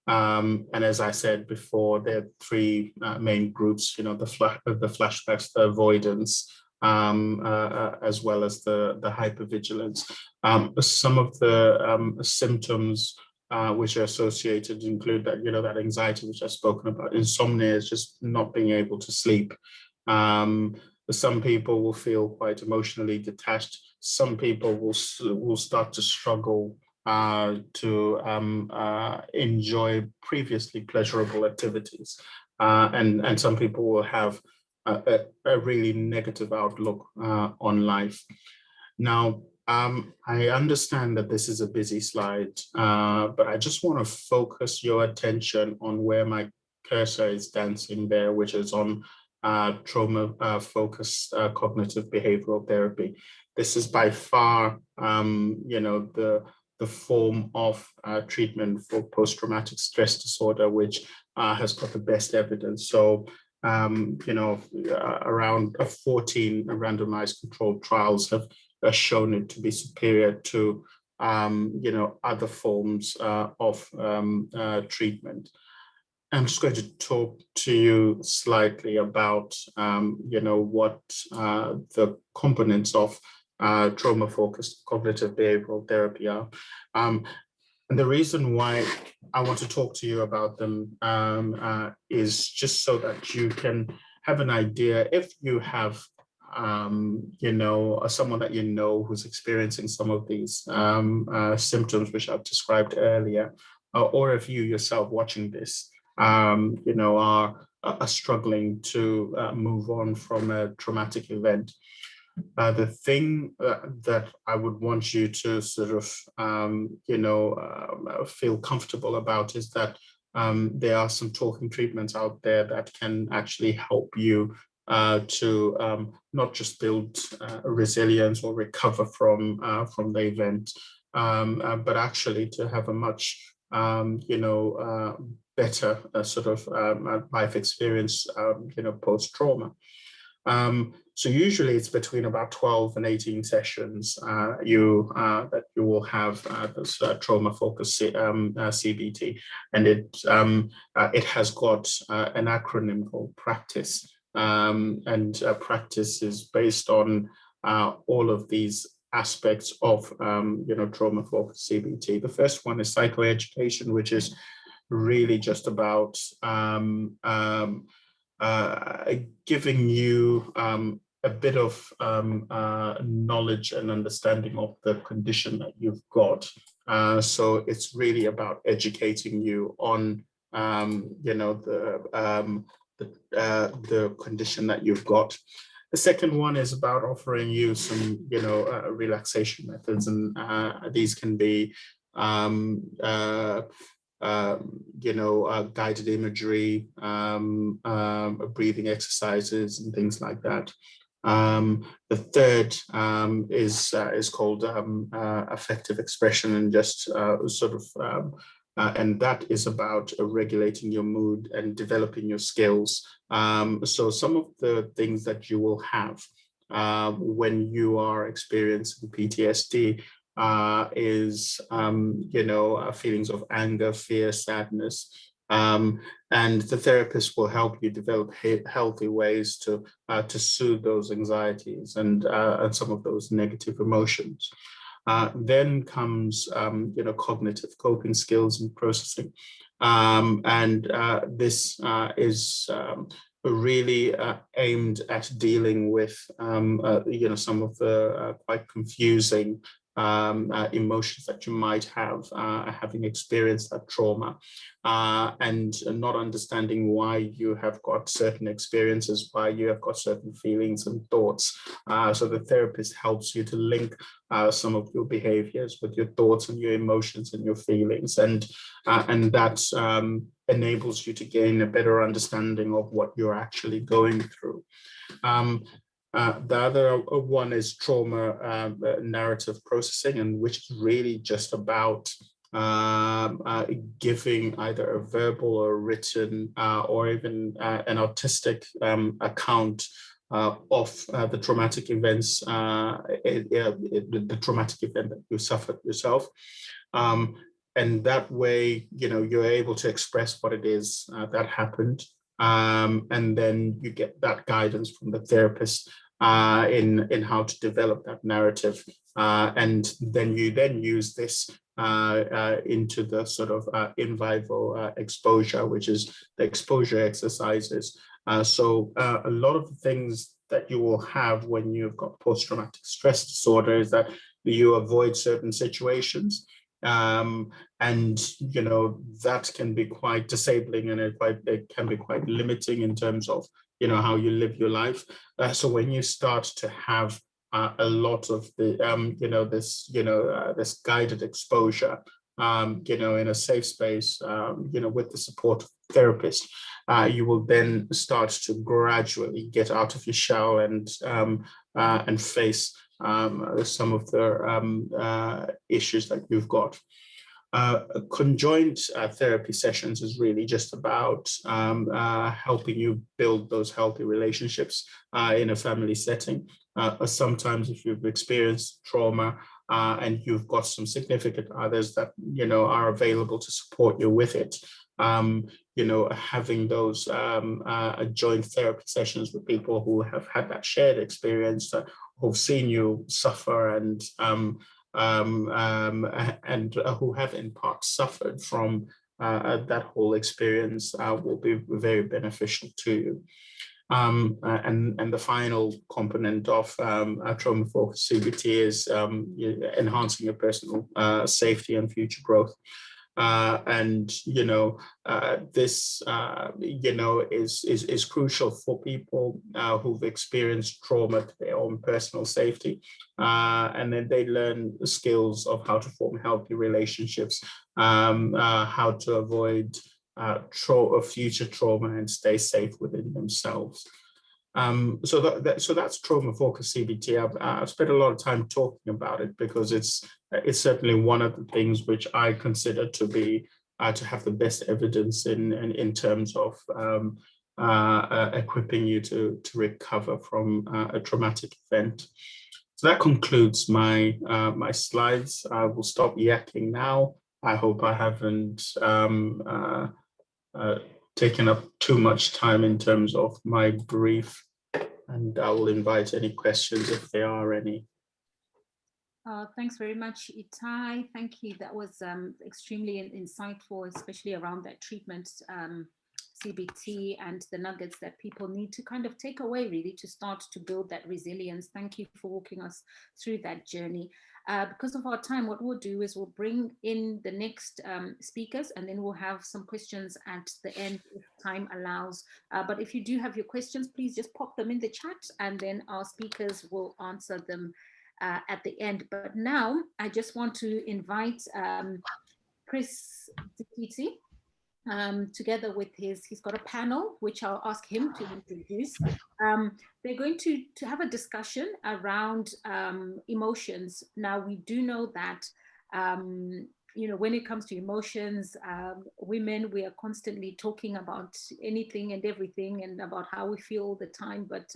And as I said before, there are three main groups, the flashbacks, the avoidance, as well as the hypervigilance. Some of the symptoms which are associated include that, that anxiety which I've spoken about. Insomnia is just not being able to sleep. Some people will feel quite emotionally detached. Some people will start to struggle to enjoy previously pleasurable activities. And some people will have a really negative outlook on life. Now, I understand that this is a busy slide, but I just want to focus your attention on where my cursor is dancing there, which is on trauma-focused cognitive behavioral therapy. This is by far, the form of treatment for post-traumatic stress disorder, which has got the best evidence. So, around 14 randomized controlled trials have shown it to be superior to, other forms of treatment. I'm just going to talk to you slightly about, what the components of trauma-focused cognitive behavioral therapy are. And the reason why I want to talk to you about them is just so that you can have an idea, if you have someone that you know who's experiencing some of these symptoms which I've described earlier, or if you yourself watching this, are struggling to move on from a traumatic event. The thing that I would want you to sort of, feel comfortable about is that there are some talking treatments out there that can actually help you to not just build resilience or recover from the event, but actually to have a much, better sort of life experience, post-trauma. So usually it's between about 12 and 18 sessions that you will have this trauma-focused CBT, and it has got an acronym called PRACTICE, and PRACTICE is based on all of these aspects of trauma-focused CBT. The first one is psychoeducation, which is really just about giving you a bit of knowledge and understanding of the condition that you've got. So it's really about educating you on, the condition that you've got. The second one is about offering you some, relaxation methods, and these can be guided imagery, breathing exercises, and things like that. The third is called affective expression, and just and that is about regulating your mood and developing your skills. So some of the things that you will have when you are experiencing PTSD is, feelings of anger, fear, sadness. And the therapist will help you develop healthy ways to soothe those anxieties and some of those negative emotions. Then comes, cognitive coping skills and processing. And this is really aimed at dealing with, some of the quite confusing emotions that you might have having experienced that trauma, and not understanding why you have got certain experiences, why you have got certain feelings and thoughts. So the therapist helps you to link some of your behaviors with your thoughts and your emotions and your feelings, and that enables you to gain a better understanding of what you're actually going through. The other one is trauma narrative processing, and which is really just about giving either a verbal or written or even an artistic account of the traumatic events, the traumatic event that you suffered yourself. And that way, you're able to express what it is that happened. And then you get that guidance from the therapist in how to develop that narrative. And then you use this into the sort of in vivo exposure, which is the exposure exercises. So a lot of the things that you will have when you've got post-traumatic stress disorder is that you avoid certain situations. And that can be quite disabling, and it can be quite limiting in terms of how you live your life. So when you start to have a lot of the this guided exposure, in a safe space, with the support of the therapist, you will then start to gradually get out of your shell and face some of the issues that you've got. Conjoined therapy sessions is really just about helping you build those healthy relationships in a family setting. Sometimes if you've experienced trauma and you've got some significant others that are available to support you with it, having those joint therapy sessions with people who have had that shared experience, who've seen you suffer and who have in part suffered from that whole experience will be very beneficial to you. And the final component of trauma focused CBT is enhancing your personal safety and future growth. This is crucial for people who've experienced trauma to their own personal safety, and then they learn the skills of how to form healthy relationships, how to avoid future trauma and stay safe within themselves. So that's trauma focused CBT. I've spent a lot of time talking about it because it's certainly one of the things which I consider to be to have the best evidence in terms of equipping you to recover from a traumatic event. So that concludes my my slides. I will stop yakking now. I hope I haven't taken up too much time in terms of my brief, and I will invite any questions if there are any. Thanks very much, Itai. Thank you. That was extremely insightful, especially around that treatment CBT and the nuggets that people need to kind of take away, really, to start to build that resilience. Thank you for walking us through that journey. Because of our time, what we'll do is we'll bring in the next speakers, and then we'll have some questions at the end if time allows. But if you do have your questions, please just pop them in the chat, and then our speakers will answer them at the end. But now I just want to invite Chris Cbt, together with he's got a panel, which I'll ask him to introduce. They're going to have a discussion around emotions. Now, we do know that, when it comes to emotions, women, we are constantly talking about anything and everything and about how we feel all the time. But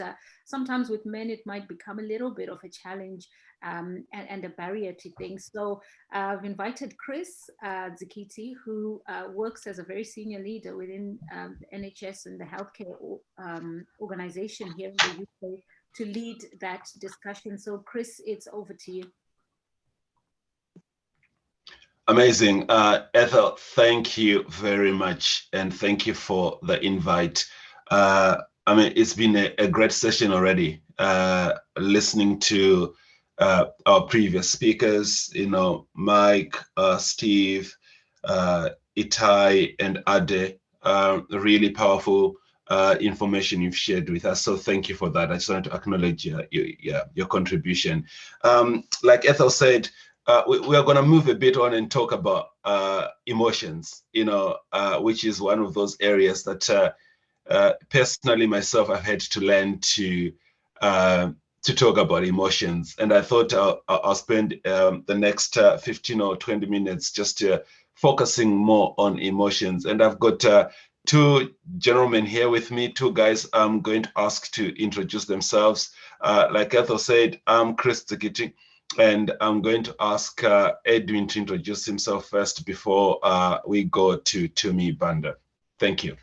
sometimes with men, it might become a little bit of a challenge and a barrier to things. So I've invited Chris Cbt, who works as a very senior leader within the NHS and the healthcare organization here in the UK, to lead that discussion. So Chris, it's over to you. Amazing. Ethel, thank you very much. And thank you for the invite. It's been a great session already, listening to our previous speakers, Mike, Steve, Itai, and Ade. Really powerful information you've shared with us. So thank you for that. I just wanted to acknowledge your contribution. Like Ethel said, we are going to move a bit on and talk about emotions, which is one of those areas that personally myself I've had to learn to talk about emotions. And I thought I'll spend the next 15 or 20 minutes just focusing more on emotions. And I've got two gentlemen here with me, two guys I'm going to ask to introduce themselves. Like Ethel said, I'm Chris Cbt. And I'm going to ask Edwin to introduce himself first before we go to Tumi Banda. Thank you.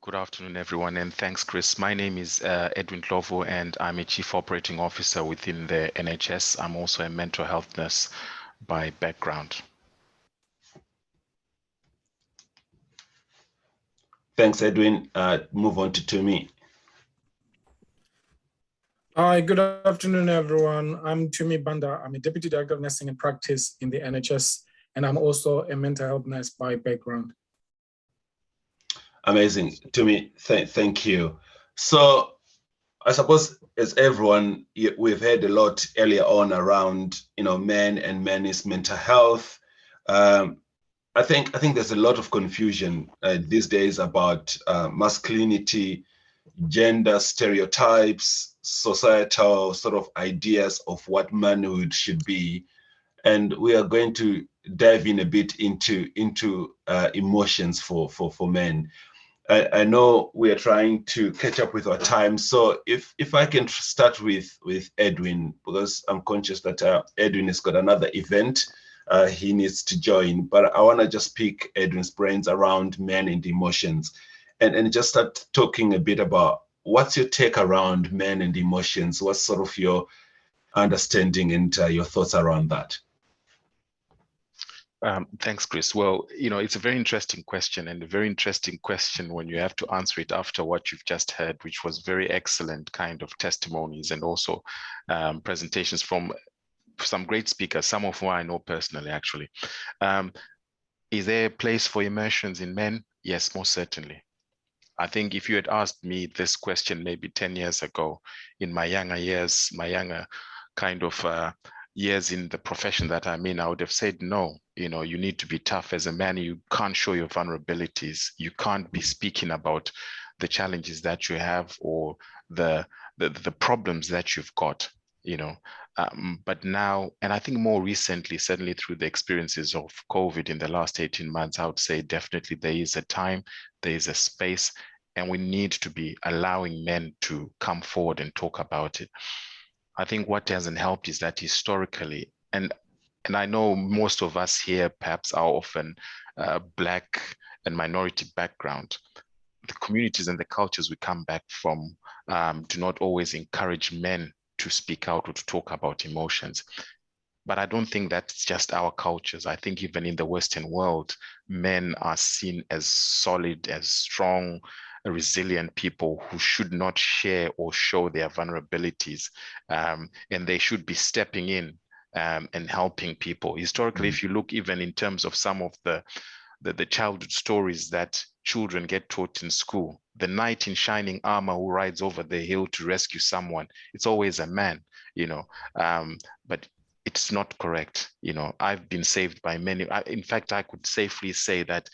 Good afternoon, everyone, and thanks, Chris. My name is Edwin Klovo, and I'm a Chief Operating Officer within the NHS. I'm also a mental health nurse by background. Thanks, Edwin. Move on to Tumi. Hi, good afternoon, everyone. I'm Tumi Banda. I'm a Deputy Director of Nursing and Practice in the NHS, and I'm also a mental health nurse by background. Amazing. Tumi, thank you. So I suppose as everyone, we've heard a lot earlier on around, men and men's mental health. I think there's a lot of confusion these days about masculinity, gender stereotypes, societal sort of ideas of what manhood should be. And we are going to dive in a bit into emotions for men. I know we are trying to catch up with our time. So if I can start with Edwin, because I'm conscious that Edwin has got another event he needs to join, but I want to just pick Edwin's brains around men and emotions and just start talking a bit about what's your take around men and emotions? What's sort of your understanding and your thoughts around that? Thanks, Chris. Well, it's a very interesting question, and a very interesting question when you have to answer it after what you've just heard, which was very excellent kind of testimonies and also presentations from some great speakers, some of whom I know personally, actually. Is there a place for emotions in men? Yes, most certainly. I think if you had asked me this question maybe 10 years ago, in my younger years, my younger kind of years in the profession that I'm in, I would have said, no, you need to be tough as a man. You can't show your vulnerabilities. You can't be speaking about the challenges that you have or the problems that you've got. But now, and I think more recently, certainly through the experiences of COVID in the last 18 months, I would say definitely there is a time, there is a space, and we need to be allowing men to come forward and talk about it. I think what hasn't helped is that historically, and I know most of us here perhaps are often Black and minority background. The communities and the cultures we come back from do not always encourage men to speak out or to talk about emotions. But I don't think that's just our cultures. I think even in the Western world, men are seen as solid, as strong, resilient people who should not share or show their vulnerabilities. And they should be stepping in and helping people. Historically, if you look even in terms of some of the childhood stories that children get taught in school, the knight in shining armor who rides over the hill to rescue someone, it's always a man, but it's not correct. I've been saved by many. In fact, I could safely say that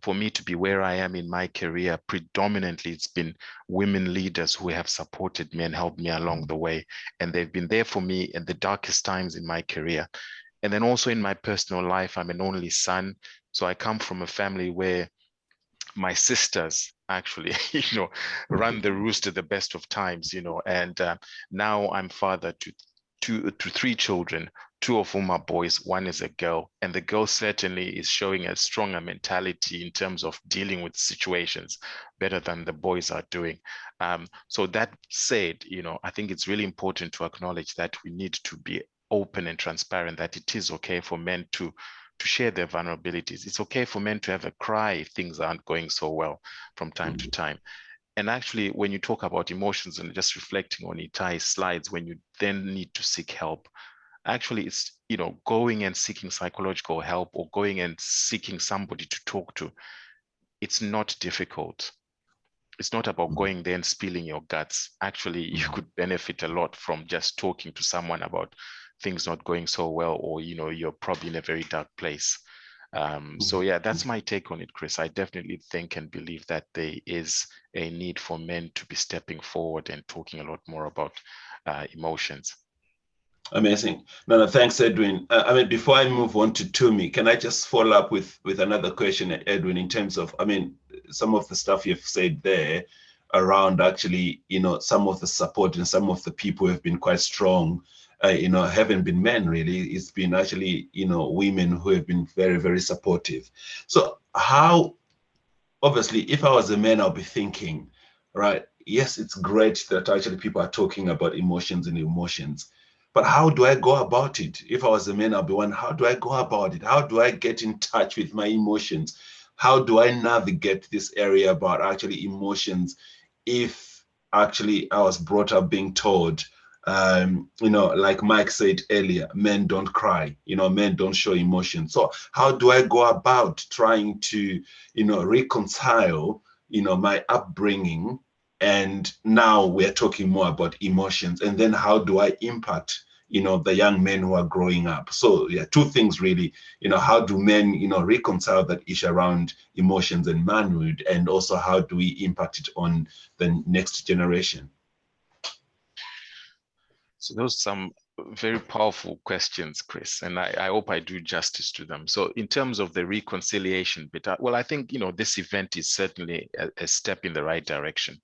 for me to be where I am in my career, predominantly it's been women leaders who have supported me and helped me along the way. And they've been there for me in the darkest times in my career. And then also in my personal life, I'm an only son. So I come from a family where my sisters actually, run the roost at the best of times, and now I'm father to 3 children, 2 of whom are boys, 1 is a girl. And the girl certainly is showing a stronger mentality in terms of dealing with situations better than the boys are doing. So that said, I think it's really important to acknowledge that we need to be open and transparent, that it is okay for men to share their vulnerabilities. It's okay for men to have a cry if things aren't going so well from time to time. And actually, when you talk about emotions and just reflecting on Itai's slides, when you then need to seek help, actually it's, going and seeking psychological help or going and seeking somebody to talk to. It's not difficult. It's not about going there and spilling your guts. Actually, you could benefit a lot from just talking to someone about things not going so well, or you're probably in a very dark place. So yeah, that's my take on it, Chris. I definitely think and believe that there is a need for men to be stepping forward and talking a lot more about emotions. Amazing. No, thanks, Edwin. Before I move on to Tumi, can I just follow up with another question, Edwin, in terms of, some of the stuff you've said there around actually, some of the support and some of the people who have been quite strong, haven't been men really. It's been actually, women who have been very, very supportive. So how, obviously, if I was a man, I'll be thinking, right, yes, it's great that actually people are talking about emotions and emotions, but how do I go about it? If I was a man, I'll be wondering, how do I go about it? How do I get in touch with my emotions? How do I navigate this area about actually emotions if actually I was brought up being told, like Mike said earlier, men don't cry, men don't show emotion. So how do I go about trying to, reconcile, my upbringing, and now we're talking more about emotions, and then how do I impact, the young men who are growing up? So yeah, 2 things really, how do men, reconcile that issue around emotions and manhood, and also how do we impact it on the next generation? So those are some very powerful questions, Chris, and I hope I do justice to them. So in terms of the reconciliation bit, well, I think, this event is certainly a step in the right direction,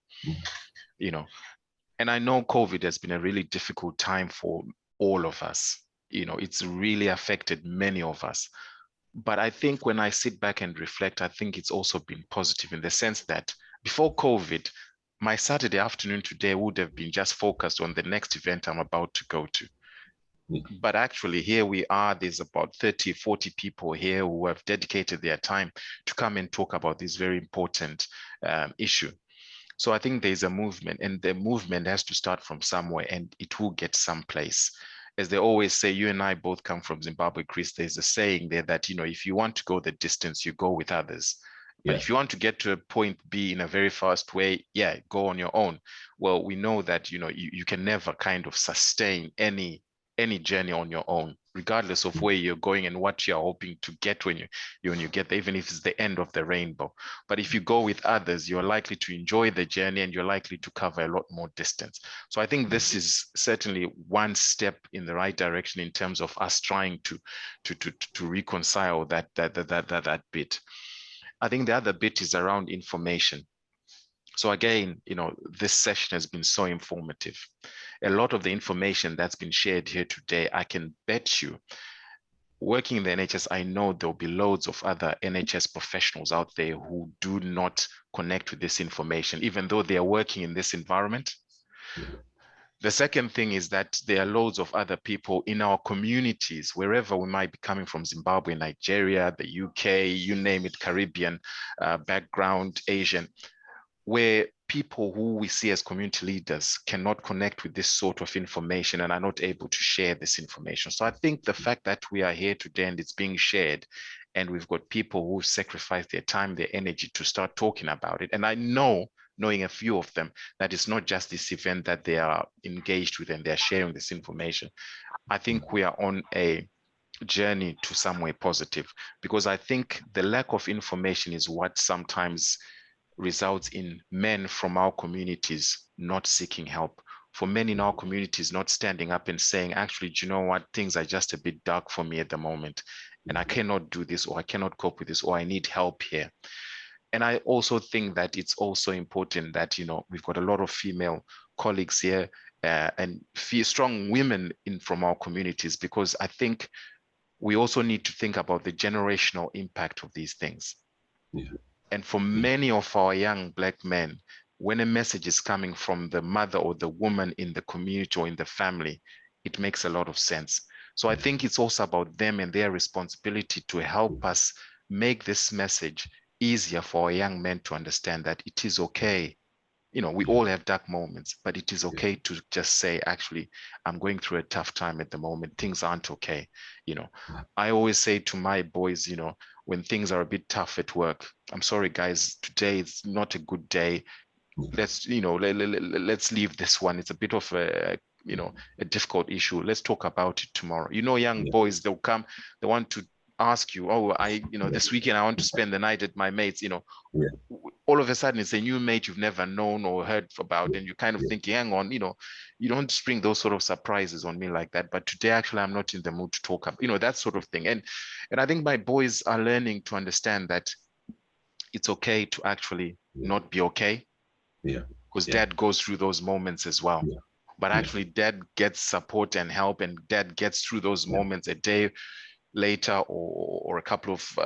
and I know COVID has been a really difficult time for all of us. It's really affected many of us. But I think when I sit back and reflect, I think it's also been positive in the sense that before COVID, my Saturday afternoon today would have been just focused on the next event I'm about to go to. But actually here we are, there's about 30, 40 people here who have dedicated their time to come and talk about this very important issue. So I think there's a movement, and the movement has to start from somewhere, and it will get someplace. As they always say, you and I both come from Zimbabwe, Chris, there's a saying there that, you know, if you want to go the distance, you go with others. But if you want to get to a point B in a very fast way, yeah, go on your own. Well, we know that, you know, you can never kind of sustain any journey on your own, regardless of where you're going and what you're hoping to get when you get there, even if it's the end of the rainbow. But if you go with others, you're likely to enjoy the journey and you're likely to cover a lot more distance. So I think this is certainly one step in the right direction in terms of us trying to reconcile that bit. I think the other bit is around information. So again, you know, this session has been so informative. A lot of the information that's been shared here today, I can bet you, working in the NHS, I know there'll be loads of other NHS professionals out there who do not connect with this information, even though they are working in this environment. The second thing is that there are loads of other people in our communities, wherever we might be coming from, Zimbabwe, Nigeria, the UK, you name it, Caribbean background, Asian, where people who we see as community leaders cannot connect with this sort of information and are not able to share this information. So I think the fact that we are here today and it's being shared, and we've got people who sacrifice their time, their energy to start talking about it. And I know, knowing a few of them, that it's not just this event that they are engaged with and they're sharing this information. I think we are on a journey to somewhere positive, because I think the lack of information is what sometimes results in men from our communities not seeking help. For men in our communities not standing up and saying, actually, do you know what, things are just a bit dark for me at the moment, and I cannot do this, or I cannot cope with this, or I need help here. And I also think that it's also important that, you know, we've got a lot of female colleagues here and strong women from our communities, because I think we also need to think about the generational impact of these things. And for many of our young Black men, when a message is coming from the mother or the woman in the community or in the family, it makes a lot of sense. So I think it's also about them and their responsibility to help us make this message easier for our young men to understand that it is okay. You know, we all have dark moments, but it is okay to just say, actually, I'm going through a tough time at the moment. Things aren't okay. You know, I always say to my boys, you know, when things are a bit tough at work, I'm sorry, guys, today it's not a good day. Let's, you know, let's leave this one. It's a bit of a, you know, a difficult issue. Let's talk about it tomorrow. You know, young boys, they'll come, they want to ask you, oh, you know, this weekend I want to spend the night at my mate's, you know, all of a sudden it's a new mate you've never known or heard about, and you're kind of thinking, hang on, you know, you don't spring those sort of surprises on me like that. But today, actually, I'm not in the mood to talk about, you know, that sort of thing. And I think my boys are learning to understand that it's okay to actually not be okay. Because dad goes through those moments as well. But actually, dad gets support and help, and dad gets through those moments a day later or a couple of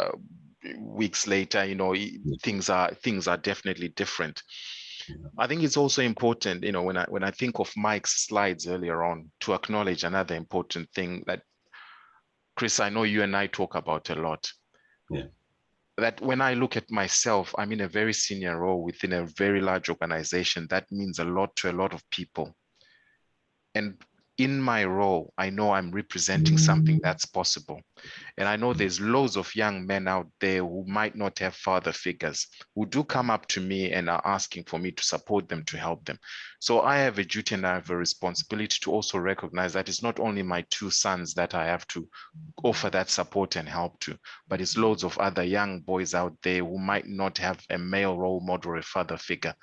weeks later. You know, things are definitely different. I think it's also important, you know, when I think of Mike's slides earlier on, to acknowledge another important thing that, Chris, I know you and I talk about a lot. That when I look at myself, I'm in a very senior role within a very large organization. That means a lot to a lot of people. And in my role, I know I'm representing something that's possible. And I know there's loads of young men out there who might not have father figures, who do come up to me and are asking for me to support them, to help them. So I have a duty and I have a responsibility to also recognize that it's not only my two sons that I have to offer that support and help to, but it's loads of other young boys out there who might not have a male role model or a father figure.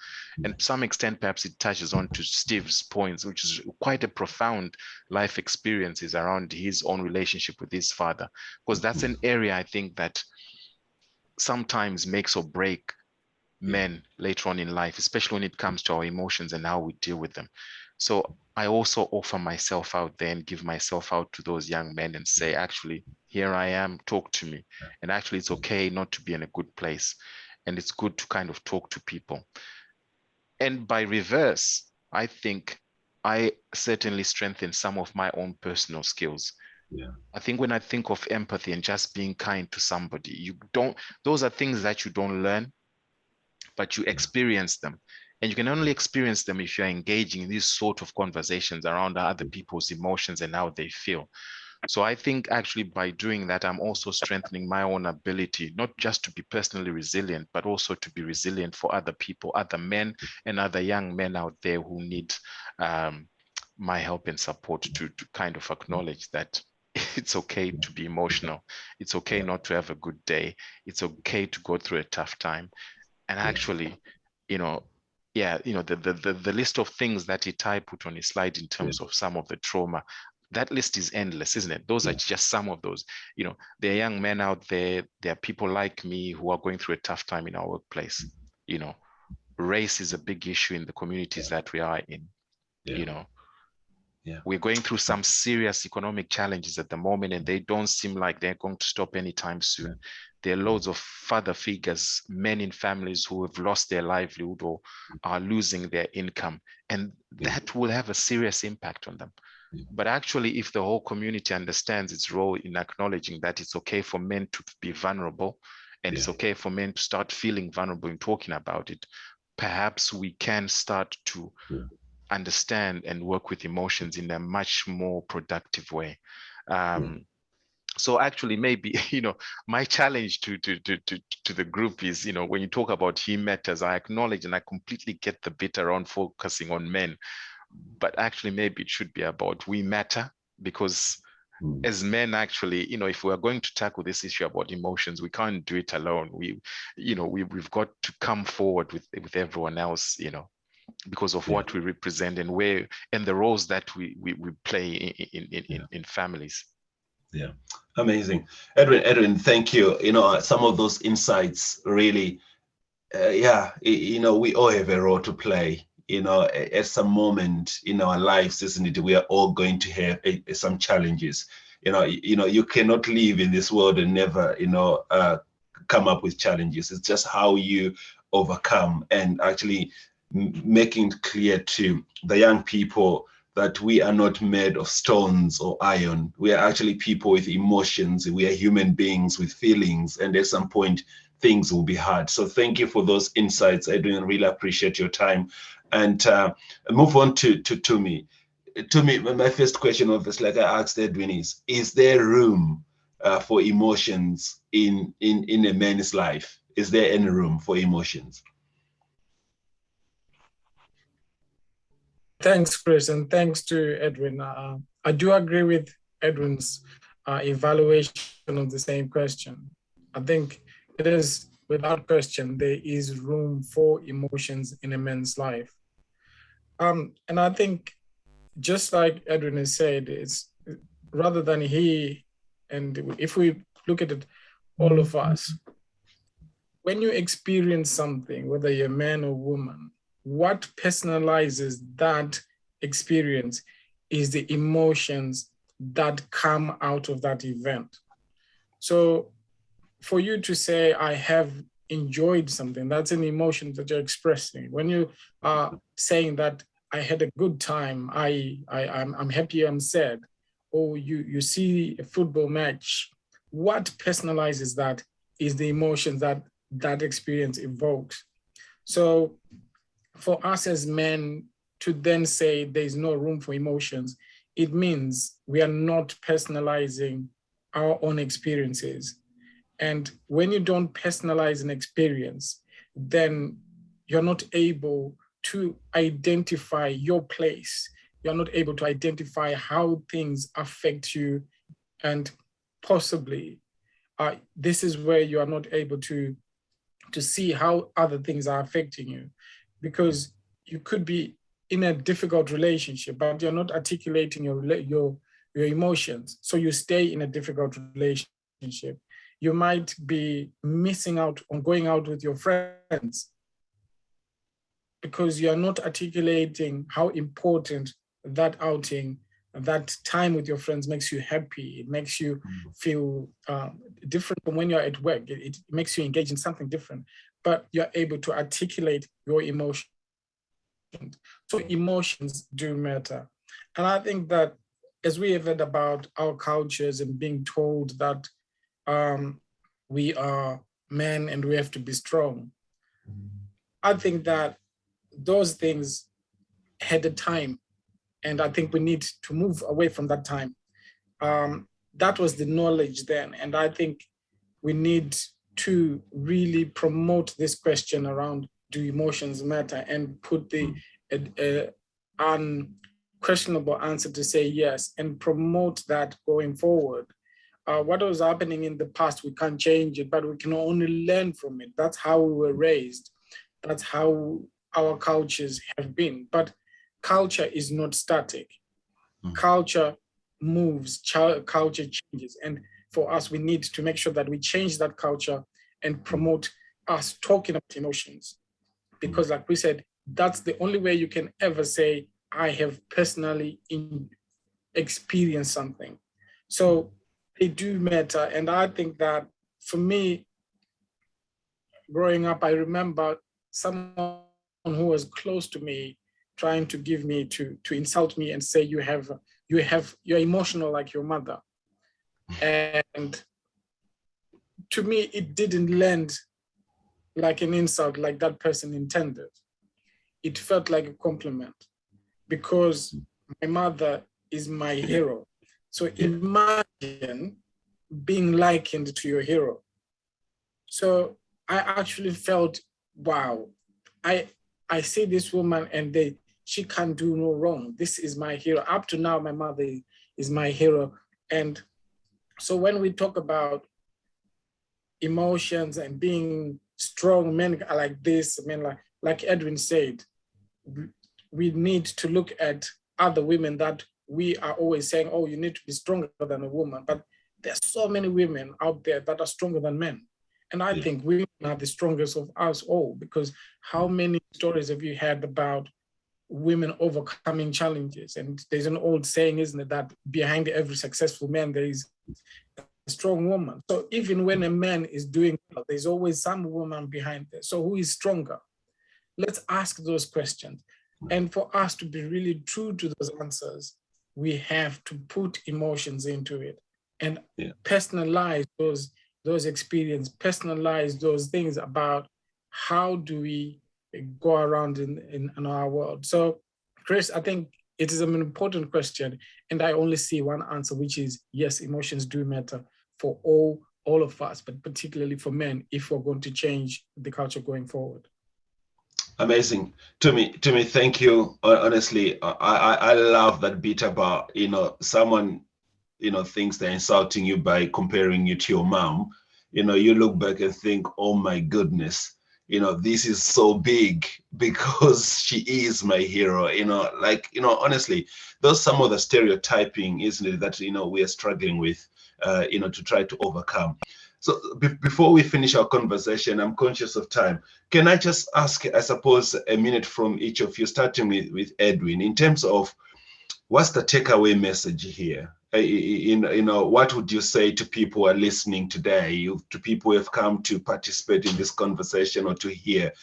And to some extent, perhaps it touches on to Steve's points, which is quite a profound life experiences around his own relationship with his father, because that's an area I think that sometimes makes or break men later on in life, especially when it comes to our emotions and how we deal with them. So I also offer myself out there and give myself out to those young men and say, actually, here I am, talk to me. And actually, it's okay not to be in a good place. And it's good to kind of talk to people. And by reverse, I think I certainly strengthened some of my own personal skills. Yeah. I think when I think of empathy and just being kind to somebody, those are things that you don't learn, but you experience them. And you can only experience them if you're engaging in these sort of conversations around other people's emotions and how they feel. So I think actually by doing that, I'm also strengthening my own ability, not just to be personally resilient, but also to be resilient for other people, other men and other young men out there who need my help and support to kind of acknowledge that it's okay to be emotional. It's okay not to have a good day. It's okay to go through a tough time. And actually, the list of things that Itai put on his slide in terms of some of the trauma, that list is endless, isn't it? Those are just some of those. There are young men out there, there are people like me who are going through a tough time in our workplace. Race is a big issue in the communities that we are in. We're going through some serious economic challenges at the moment, and they don't seem like they're going to stop anytime soon. There are loads of father figures, men in families who have lost their livelihood or are losing their income, and that will have a serious impact on them. But actually, if the whole community understands its role in acknowledging that it's okay for men to be vulnerable, and it's okay for men to start feeling vulnerable and talking about it, perhaps we can start to understand and work with emotions in a much more productive way. So actually, maybe my challenge to the group is, when you talk about he matters, I acknowledge and I completely get the bit around focusing on men, but actually maybe it should be about we matter, because as men, actually, if we are going to tackle this issue about emotions, we can't do it alone. We've got to come forward with everyone else, because of what we represent and the roles that we play in families. Yeah, amazing. Edwin, thank you. Some of those insights really, we all have a role to play. At some moment in our lives, isn't it? We are all going to have some challenges. You cannot live in this world and never, come up with challenges. It's just how you overcome, and actually making it clear to the young people that we are not made of stones or iron. We are actually people with emotions. We are human beings with feelings, and at some point things will be hard. So thank you for those insights. I do really appreciate your time. And move on to Tumi. Tumi, my first question, obviously, like I asked Edwin, is there room for emotions in a man's life? Is there any room for emotions? Thanks, Chris, and thanks to Edwin. I do agree with Edwin's evaluation of the same question. I think it is, without question, there is room for emotions in a man's life. And I think, just like Edwin has said, it's rather than he, and if we look at it, all of us, when you experience something, whether you're a man or woman, what personalizes that experience is the emotions that come out of that event. So for you to say, I have enjoyed something, that's an emotion that you're expressing. When you are saying that I had a good time, I'm happy, I'm sad, or you see a football match, what personalizes that is the emotion that experience evokes. So for us as men to then say there's no room for emotions, it means we are not personalizing our own experiences. And when you don't personalize an experience, then you're not able to identify your place. You're not able to identify how things affect you. And possibly, this is where you are not able to see how other things are affecting you, because you could be in a difficult relationship, but you're not articulating your emotions. So you stay in a difficult relationship. You might be missing out on going out with your friends because you're not articulating how important that outing, that time with your friends makes you happy. It makes you feel different from when you're at work. It makes you engage in something different, but you're able to articulate your emotions. So emotions do matter. And I think that as we have heard about our cultures and being told that we are men and we have to be strong, I think that those things had a time, and I think we need to move away from that time. That was the knowledge then, and I think we need to really promote this question around, do emotions matter, and put the unquestionable answer to say yes, and promote that going forward. What was happening in the past, we can't change it, but we can only learn from it. That's how we were raised. That's how our cultures have been. But culture is not static. Culture moves, culture changes. And for us, we need to make sure that we change that culture and promote us talking about emotions. Because like we said, that's the only way you can ever say, I have personally experienced something. So they do matter. And I think that for me, growing up, I remember someone who was close to me trying to give me, to insult me and say, you're emotional like your mother. And to me, it didn't land like an insult like that person intended. It felt like a compliment because my mother is my hero. So imagine being likened to your hero. So I actually felt, wow, I see this woman and she can't do no wrong. This is my hero. Up to now, my mother is my hero. And so when we talk about emotions and being strong, men are like this, men like Edwin said, we need to look at other women that we are always saying, oh, you need to be stronger than a woman. But there's so many women out there that are stronger than men. And I think women are the strongest of us all, because how many stories have you had about women overcoming challenges? And there's an old saying, isn't it, that behind every successful man, there is a strong woman. So even when a man is doing well, there's always some woman behind there. So who is stronger? Let's ask those questions. And for us to be really true to those answers, we have to put emotions into it and personalize those experiences, personalize those things about how do we go around in our world. So, Chris, I think it is an important question, and I only see one answer, which is yes, emotions do matter for all of us, but particularly for men, if we're going to change the culture going forward. Amazing. To me, thank you. Honestly, I love that bit about, someone, thinks they're insulting you by comparing you to your mom. You look back and think, oh my goodness, this is so big because she is my hero, honestly, those some of the stereotyping, isn't it, that, we are struggling with, to try to overcome. So before we finish our conversation, I'm conscious of time. Can I just ask, I suppose, a minute from each of you, starting with Edwin, in terms of what's the takeaway message here? What would you say to people who are listening today, to people who have come to participate in this conversation or to hear?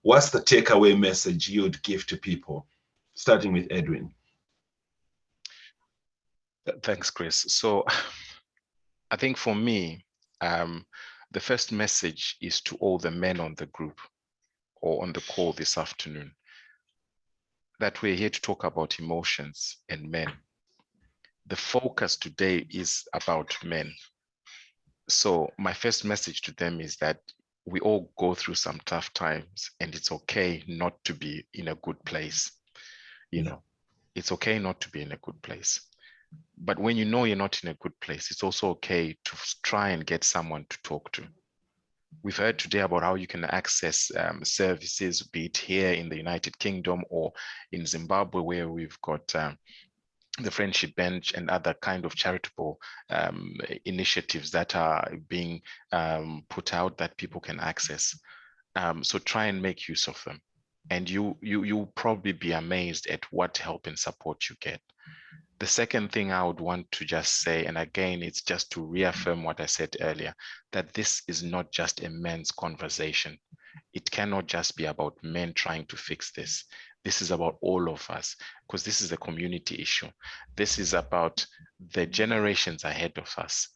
What's the takeaway message you would give to people? Starting with Edwin. Thanks, Chris. So I think for me, the first message is to all the men on the group or on the call this afternoon, that we're here to talk about emotions and men. The focus today is about men. So my first message to them is that we all go through some tough times, and it's okay not to be in a good place. It's okay not to be in a good place. But when you know you're not in a good place, it's also okay to try and get someone to talk to. We've heard today about how you can access services, be it here in the United Kingdom or in Zimbabwe, where we've got the Friendship Bench and other kind of charitable initiatives that are being put out that people can access. So try and make use of them. And you'll probably be amazed at what help and support you get. The second thing I would want to just say, and again, it's just to reaffirm what I said earlier, that this is not just a men's conversation. It cannot just be about men trying to fix this. This is about all of us, because this is a community issue. This is about the generations ahead of us.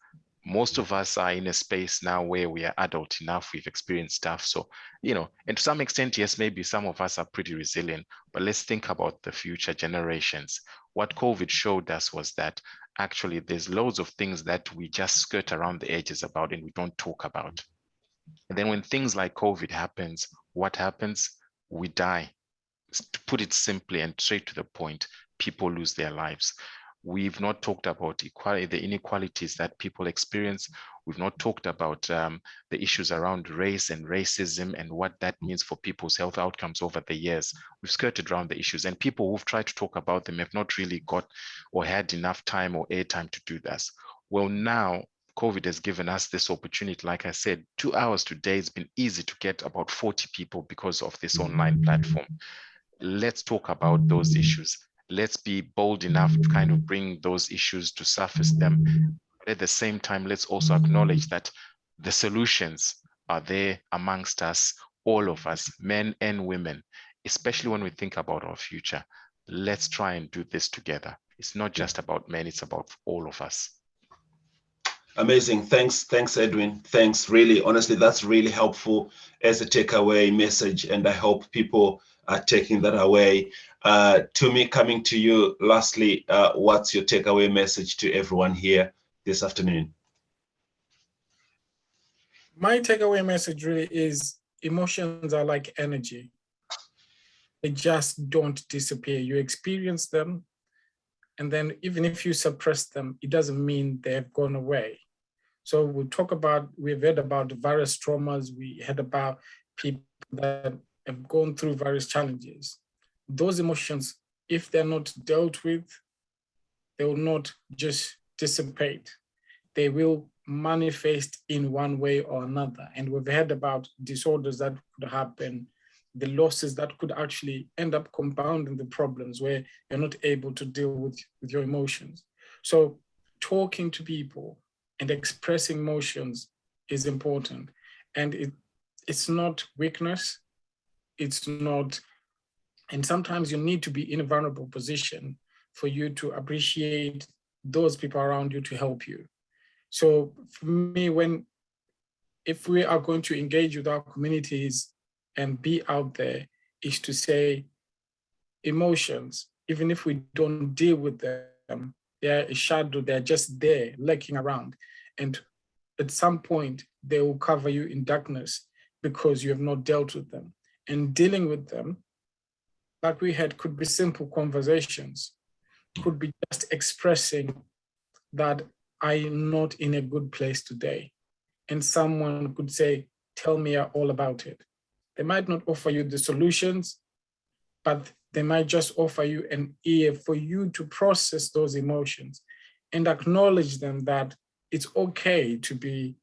Most of us are in a space now where we are adult enough, we've experienced stuff. So, you know, and to some extent, yes, maybe some of us are pretty resilient, but let's think about the future generations. What COVID showed us was that actually there's loads of things that we just skirt around the edges about and we don't talk about. And then when things like COVID happens, what happens? We die. To put it simply and straight to the point, people lose their lives. We've not talked about equality, the inequalities that people experience. We've not talked about the issues around race and racism and what that means for people's health outcomes over the years. We've skirted around the issues, and people who've tried to talk about them have not really got or had enough time or airtime to do this. Well, now COVID has given us this opportunity. Like I said, 2 hours today, it's been easy to get about 40 people because of this online platform. Let's talk about those issues. Let's be bold enough to kind of bring those issues to surface them. But at the same time, let's also acknowledge that the solutions are there amongst us, all of us, men and women, especially when we think about our future. Let's try and do this together. It's not just about men, it's about all of us. Amazing. Thanks, Edwin. Thanks. Really, honestly, that's really helpful as a takeaway message, and I hope people are taking that away. Tumi, coming to you lastly, what's your takeaway message to everyone here this afternoon? My takeaway message really is emotions are like energy. They just don't disappear. You experience them, and then even if you suppress them, it doesn't mean they've gone away. So we've heard about various traumas, we heard about people that have gone through various challenges. Those emotions, if they're not dealt with, they will not just dissipate. They will manifest in one way or another. And we've heard about disorders that could happen, the losses that could actually end up compounding the problems where you're not able to deal with your emotions. So talking to people and expressing emotions is important. And it's not weakness, it's not, and sometimes you need to be in a vulnerable position for you to appreciate those people around you to help you. So for me, if we are going to engage with our communities and be out there, is to say emotions, even if we don't deal with them, they're a shadow, they're just there lurking around. And at some point, they will cover you in darkness because you have not dealt with them. And dealing with them, like we had, could be simple conversations, could be just expressing that I'm not in a good place today. And someone could say, tell me all about it. They might not offer you the solutions, but they might just offer you an ear for you to process those emotions and acknowledge them, that it's okay to be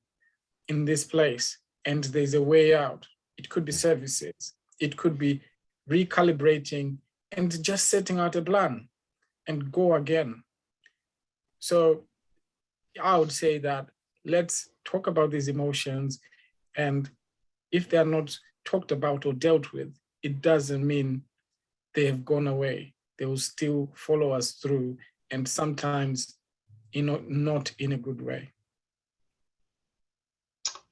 in this place and there's a way out. It could be services, it could be recalibrating and just setting out a plan and go again. So I would say that let's talk about these emotions, and if they're not talked about or dealt with, it doesn't mean they have gone away. They will still follow us through, and sometimes not in a good way.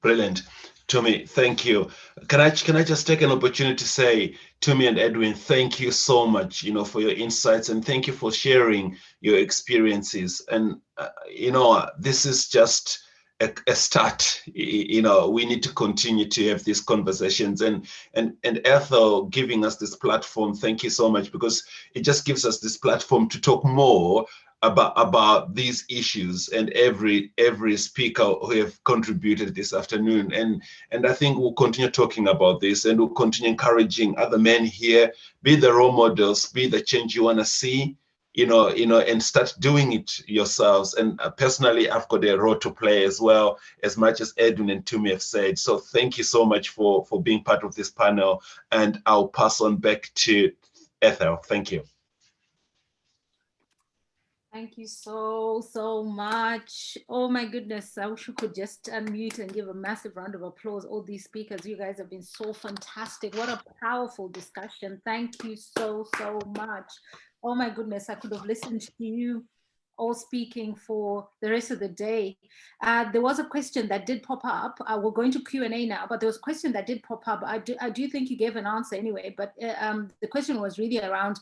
Brilliant. Tumi, thank you. Can I just take an opportunity to say, Tumi and Edwin, thank you so much, for your insights, and thank you for sharing your experiences. And this is just a start. We need to continue to have these conversations, and Ethel giving us this platform. Thank you so much, because it just gives us this platform to talk more about these issues, and every speaker who have contributed this afternoon, and I think we'll continue talking about this, and we'll continue encouraging other men here, be the role models, be the change you want to see, and start doing it yourselves. And personally, I've got a role to play as well, as much as Edwin and Tumi have said. So thank you so much for being part of this panel, and I'll pass on back to Ethel. Thank you. Thank you so much. Oh my goodness, I wish we could just unmute and give a massive round of applause. All these speakers, you guys have been so fantastic. What a powerful discussion. Thank you so much. Oh my goodness, I could have listened to you all speaking for the rest of the day. There was a question that did pop up. We're going to Q&A now, but there was a question that did pop up. I do think you gave an answer anyway, but the question was really around,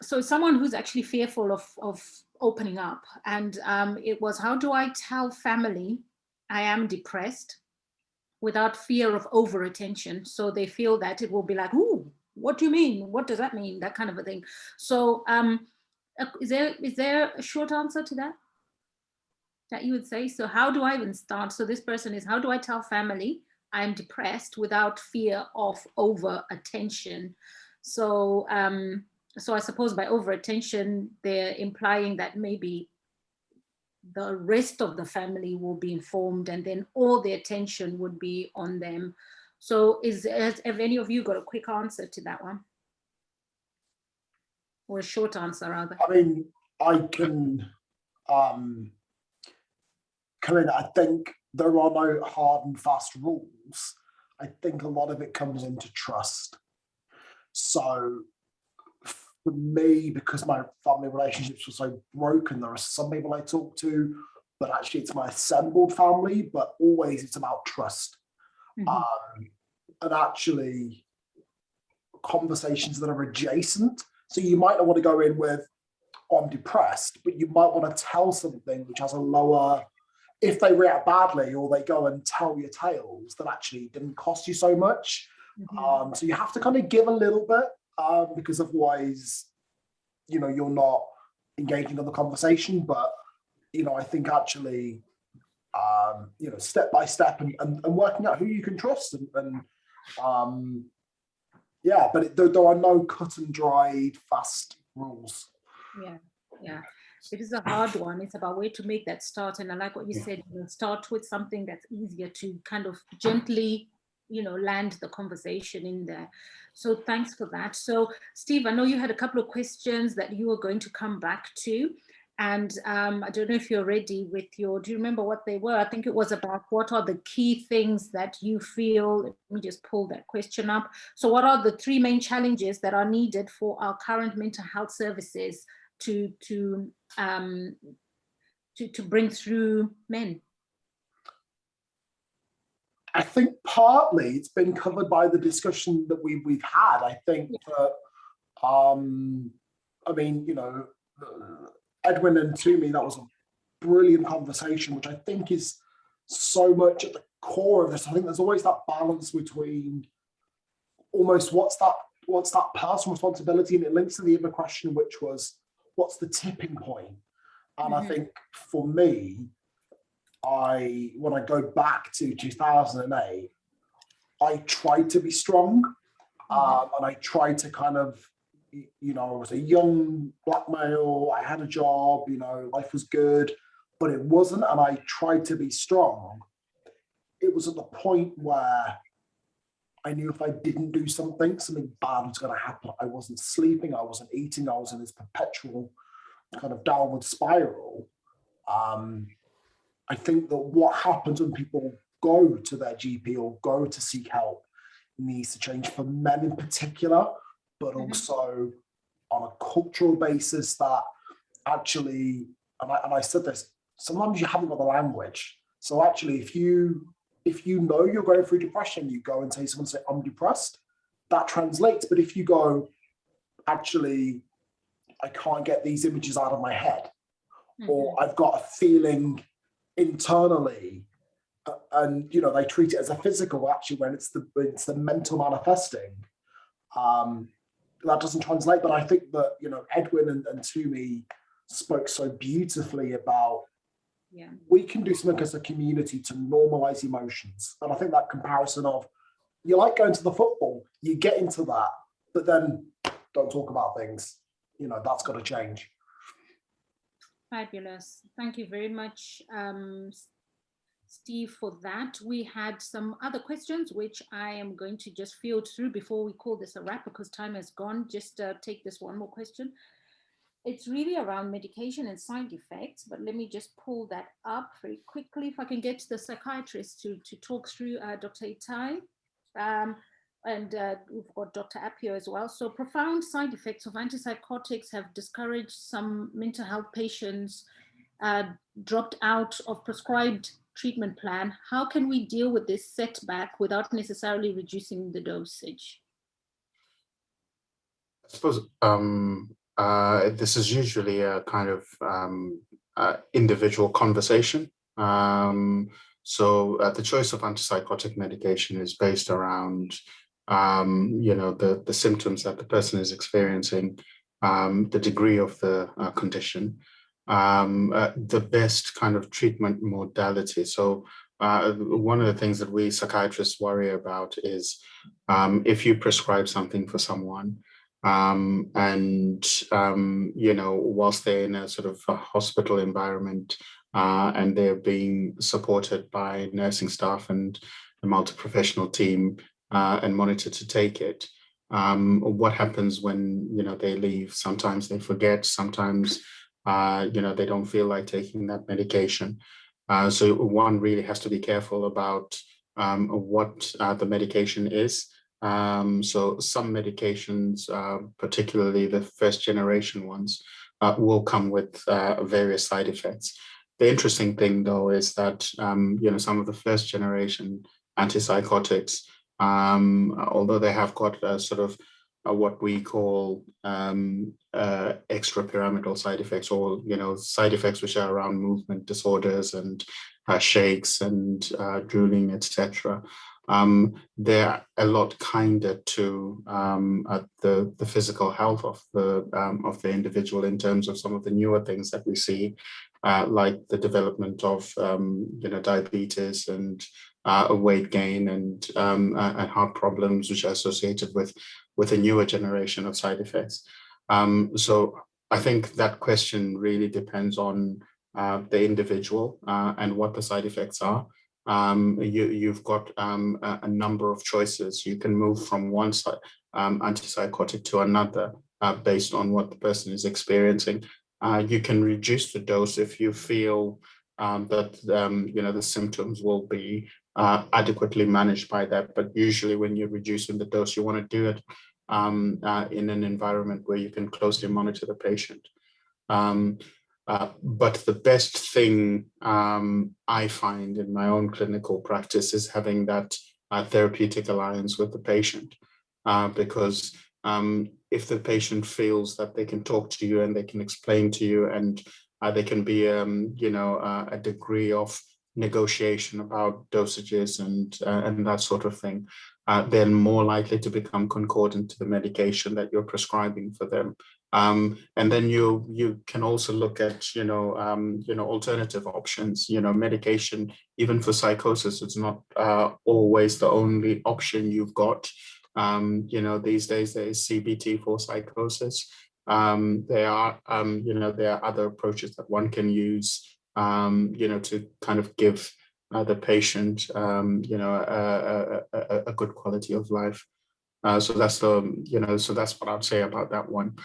so someone who's actually fearful of opening up, and it was, how do I tell family I am depressed without fear of over attention? So they feel that it will be like, ooh, what do you mean? What does that mean? That kind of a thing. So is there a short answer to that you would say? So how do I even start? So this person is, how do I tell family I'm depressed without fear of over attention? So so I suppose by over attention, they're implying that maybe the rest of the family will be informed and then all the attention would be on them. So have any of you got a quick answer to that one? Or a short answer rather? I mean, I can come in. I think there are no hard and fast rules. I think a lot of it comes into trust. So for me, because my family relationships were so broken, there are some people I talk to, but actually it's my assembled family, but always it's about trust. Mm-hmm. And actually conversations that are adjacent. So you might not want to go in with, oh, I'm depressed, but you might want to tell something which has a lower, if they react badly or they go and tell your tales that actually didn't cost you so much. Mm-hmm. So you have to kind of give a little bit, because otherwise, you know, you're not engaging in the conversation. But, you know, I think actually, you know, step by step and working out who you can trust and yeah, but there are no cut and dried fast rules. Yeah. It is a hard one. It's about where to make that start. And I like what you said, you know, start with something that's easier to kind of gently, you know, land the conversation in there. So thanks for that. So Steve, I know you had a couple of questions that you were going to come back to. And I don't know if you're ready with your, do you remember what they were? I think it was about what are the key things that you feel, let me just pull that question up. So what are the three main challenges that are needed for our current mental health services to bring through men? I think partly it's been covered by the discussion that we've had. I think that, I mean, you know, Edwin and Tumi, that was a brilliant conversation, which I think is so much at the core of this. I think there's always that balance between almost what's that personal responsibility, and it links to the other question, which was what's the tipping point? And I think for me, when I go back to 2008, I tried to be strong, and I tried to kind of, you know, I was a young black male, I had a job, you know, life was good, but it wasn't, and I tried to be strong. It was at the point where I knew if I didn't do something bad was going to happen. I wasn't sleeping, I wasn't eating, I was in this perpetual kind of downward spiral. I think that what happens when people go to their GP or go to seek help needs to change for men in particular, but also on a cultural basis that actually, and I said this, sometimes you haven't got the language. So actually, if you know you're going through depression, you go and tell someone, say, I'm depressed, that translates. But if you go, actually, I can't get these images out of my head, or I've got a feeling internally, and you know, they treat it as a physical, actually, when it's the mental manifesting, that doesn't translate. But I think that, you know, Edwin and Tumi spoke so beautifully about we can do something as a community to normalize emotions. And I think that comparison of, you like going to the football, you get into that, but then don't talk about things, you know, that's got to change. Fabulous. Thank you very much, Steve, for that. We had some other questions, which I am going to just field through before we call this a wrap, because time has gone. Just take this one more question. it's really around medication and side effects, but let me just pull that up very quickly. If I can get the psychiatrist to talk through Dr. Itai. And we've got Dr. Appio as well. So profound side effects of antipsychotics have discouraged some mental health patients, dropped out of prescribed treatment plan. How can we deal with this setback without necessarily reducing the dosage? I suppose this is usually a kind of individual conversation. So the choice of antipsychotic medication is based around, the symptoms that the person is experiencing, the degree of the condition, the best kind of treatment modality. So one of the things that we psychiatrists worry about is if you prescribe something for someone, whilst they're in a sort of a hospital environment and they're being supported by nursing staff and a multi-professional team and monitored to take it, what happens when, they leave? Sometimes they forget, sometimes, they don't feel like taking that medication. So one really has to be careful about what the medication is. So some medications, particularly the first generation ones, will come with various side effects. The interesting thing, though, is that some of the first generation antipsychotics, although they have got a sort of what we call extrapyramidal side effects, or side effects which are around movement disorders and shakes and drooling, etc. They're a lot kinder to the physical health of the individual in terms of some of the newer things that we see, like the development of diabetes and weight gain and heart problems, which are associated with a newer generation of side effects. So I think that question really depends on the individual and what the side effects are. You've got a number of choices. You can move from one side antipsychotic to another based on what the person is experiencing. You can reduce the dose if you feel that the symptoms will be adequately managed by that. But usually when you're reducing the dose, you want to do it in an environment where you can closely monitor the patient. But the best thing I find in my own clinical practice is having that therapeutic alliance with the patient, because if the patient feels that they can talk to you and they can explain to you, and there can be a degree of negotiation about dosages and that sort of thing, they're more likely to become concordant to the medication that you're prescribing for them. And then you can also look at alternative options. Medication, even for psychosis, it's not always the only option you've got. These days there is CBT for psychosis. There are other approaches that one can use to kind of give the patient a good quality of life. So that's what I'd say about that one.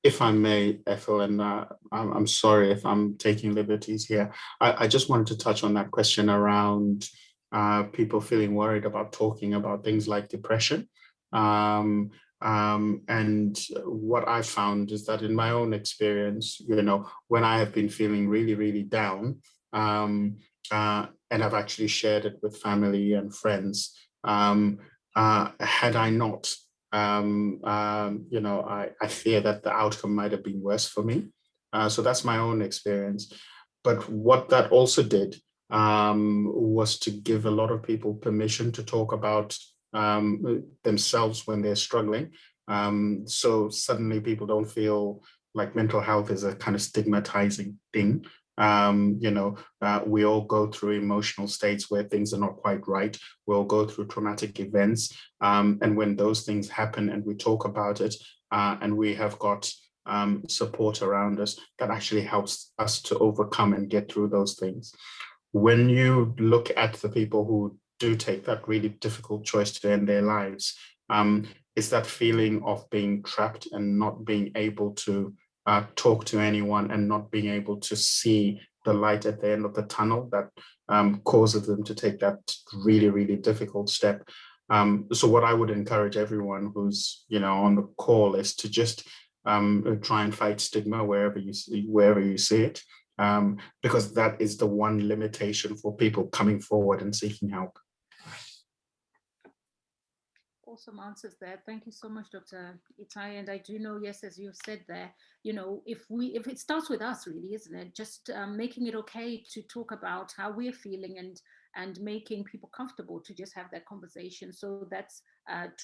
If I may, Ethel, and I'm sorry if I'm taking liberties here, I just wanted to touch on that question around people feeling worried about talking about things like depression. And what I found is that in my own experience, when I have been feeling really, really down, and I've actually shared it with family and friends, had I not, I fear that the outcome might have been worse for me. So that's my own experience. But what that also did was to give a lot of people permission to talk about themselves when they're struggling. So suddenly people don't feel like mental health is a kind of stigmatizing thing. We all go through emotional states where things are not quite right. We all go through traumatic events. And when those things happen and we talk about it and we have got support around us, that actually helps us to overcome and get through those things. When you look at the people who do take that really difficult choice to end their lives, it's that feeling of being trapped and not being able to talk to anyone and not being able to see the light at the end of the tunnel that causes them to take that really, really difficult step. So what I would encourage everyone who's on the call is to just try and fight stigma wherever you see it, because that is the one limitation for people coming forward and seeking help. Awesome answers there. Thank you so much, Dr. Itai. And I do know, yes, as you've said there, if it starts with us, really, isn't it? Just making it okay to talk about how we're feeling and making people comfortable to just have that conversation. So that's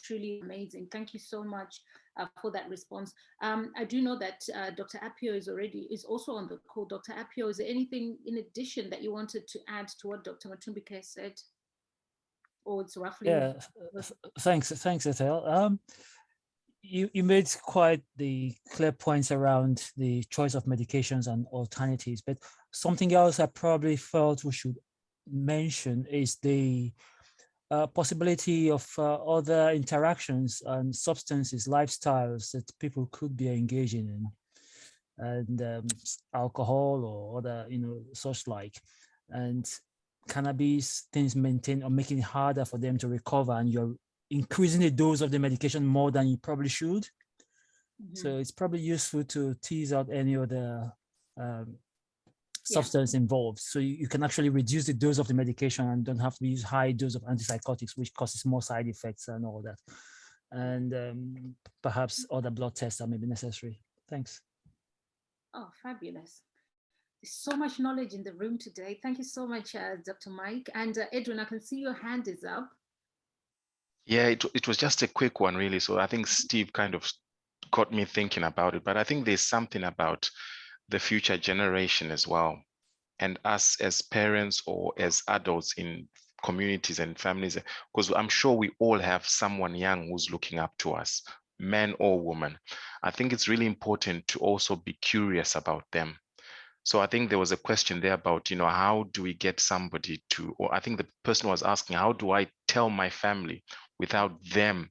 truly amazing. Thank you so much for that response. I do know that Dr. Appio is also on the call. Dr. Appio, is there anything in addition that you wanted to add to what Dr. Matumbike said? Or it's roughly? Yeah, thanks, Ethel. You made quite the clear points around the choice of medications and alternatives, but something else I probably felt we should mention is the possibility of other interactions and substances, lifestyles that people could be engaging in, and alcohol or other, such like, and cannabis, things maintain or making it harder for them to recover, and you're increasing the dose of the medication more than you probably should. Mm-hmm. So it's probably useful to tease out any other substance involved, so you can actually reduce the dose of the medication and don't have to use high dose of antipsychotics, which causes more side effects and all that. And perhaps other blood tests that may be necessary. Thanks. Oh, fabulous. There's so much knowledge in the room today. Thank you so much, Dr. Mike. And Edwin, I can see your hand is up. Yeah, it was just a quick one, really. So I think Steve kind of got me thinking about it, but I think there's something about the future generation as well. And us as parents or as adults in communities and families, because I'm sure we all have someone young who's looking up to us, man or woman. I think it's really important to also be curious about them. So I think there was a question there about, how do we get somebody to, or I think the person was asking, how do I tell my family without them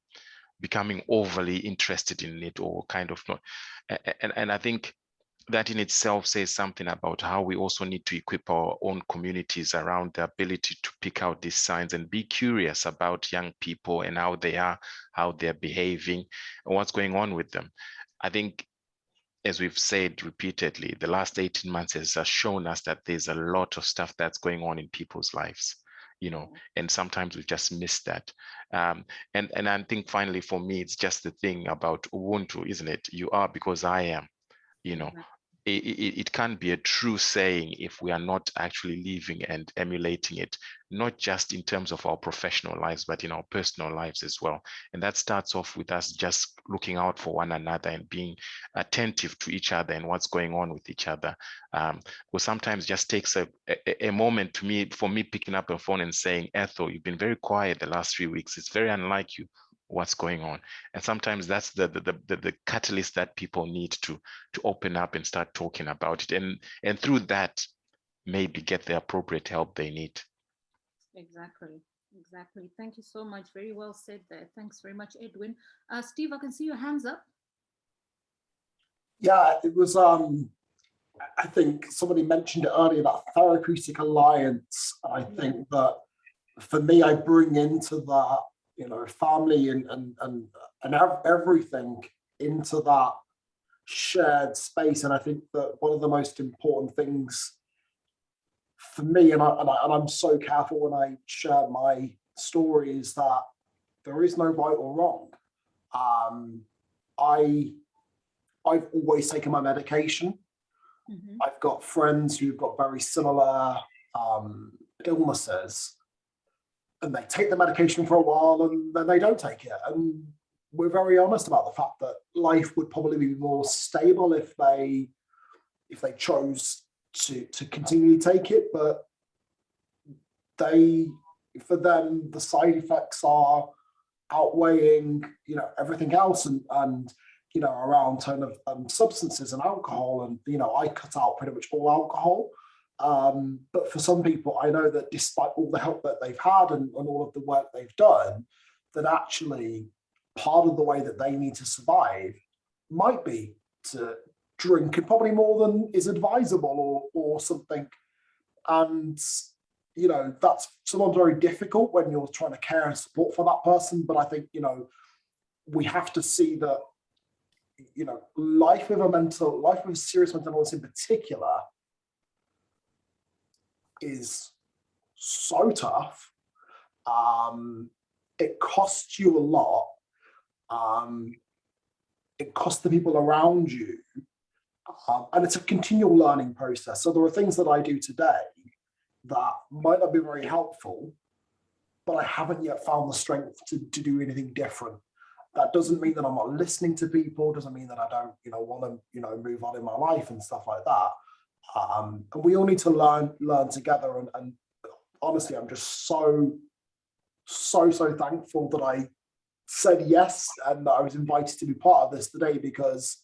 becoming overly interested in it or kind of not? And I think that in itself says something about how we also need to equip our own communities around the ability to pick out these signs and be curious about young people and how they are, how they're behaving, and what's going on with them. I think, as we've said repeatedly, the last 18 months has shown us that there's a lot of stuff that's going on in people's lives, and sometimes we just miss that. And I think finally for me, it's just the thing about Ubuntu, isn't it? You are because I am, It can't be a true saying if we are not actually living and emulating it, not just in terms of our professional lives, but in our personal lives as well. And that starts off with us just looking out for one another and being attentive to each other and what's going on with each other. Because sometimes it just takes a moment for me picking up a phone and saying, Ethel, you've been very quiet the last 3 weeks. It's very unlike you. What's going on? And sometimes that's the catalyst that people need to open up and start talking about it, and through that maybe get the appropriate help they need. Exactly. Thank you so much. Very well said there. Thanks very much, Edwin. Steve, I can see your hands up. Yeah, it was I think somebody mentioned it earlier, that therapeutic alliance. I think that for me, I bring into that family and everything into that shared space. And I think that one of the most important things for me, and I'm so careful when I share my story, is that there is no right or wrong. I've always taken my medication. Mm-hmm. I've got friends who've got very similar illnesses, and they take the medication for a while and then they don't take it. And we're very honest about the fact that life would probably be more stable if they chose to continue to take it. But for them, the side effects are outweighing, everything else and around kind of substances and alcohol. And, I cut out pretty much all alcohol. But for some people, I know that despite all the help that they've had and all of the work they've done, that actually part of the way that they need to survive might be to drinking probably more than is advisable or something. And, you know, that's sometimes very difficult when you're trying to care and support for that person. But I think, you know, we have to see that, you know, life with serious mental illness in particular is so tough. It costs you a lot. It costs the people around you. And it's a continual learning process. So there are things that I do today that might not be very helpful, but I haven't yet found the strength to do anything different. That doesn't mean that I'm not listening to people, doesn't mean that I don't, you know, want to, you know, move on in my life and stuff like that. And we all need to learn together. And honestly, I'm just so thankful that I said yes and that I was invited to be part of this today, because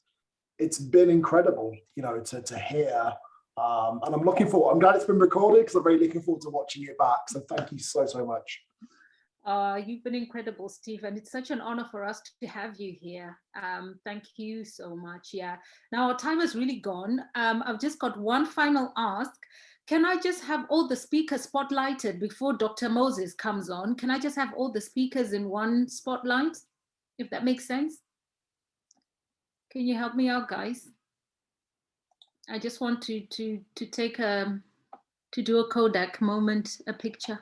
it's been incredible, you know, to hear. And I'm glad it's been recorded, because I'm really looking forward to watching it back. So thank you so much. You've been incredible, Steve, and it's such an honor for us to have you here. Thank you so much. Yeah. Now our time has really gone. I've just got one final ask. Can I just have all the speakers spotlighted before Dr. Moses comes on? Can I just have all the speakers in one spotlight, if that makes sense? Can you help me out, guys? I just want to take to do a Kodak moment, a picture.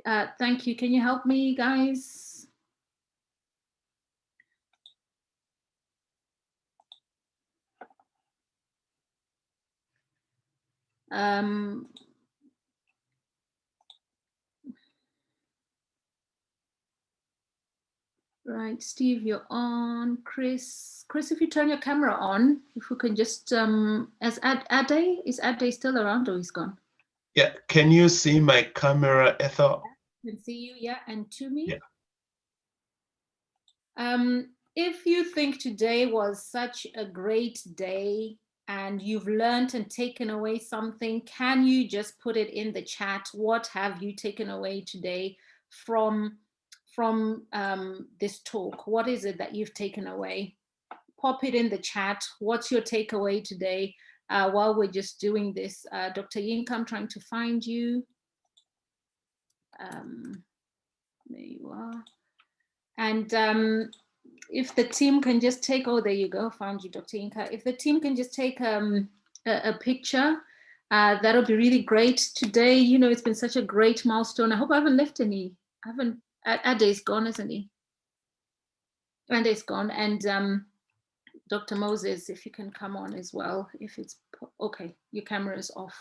Thank you. Can you help me, guys? Right, Steve, you're on. Chris, if you turn your camera on, if we can just, as Ade, is Ade still around or he's gone? Yeah, can you see my camera, Ethel? I can see you, yeah, and to me. Yeah. If you think today was such a great day and you've learned and taken away something, can you just put it in the chat? What have you taken away today from this talk? What is it that you've taken away? Pop it in the chat. What's your takeaway today? While we're just doing this, Dr. Yinka, I'm trying to find you. There you are. And if the team can just take, oh, there you go, found you, Dr. Yinka. If the team can just take a picture, that'll be really great. Today, you know, it's been such a great milestone. I hope I haven't left any. I haven't. Ade's gone, isn't he? Ade's gone. And Dr. Moses, if you can come on as well, if it's okay, your camera is off.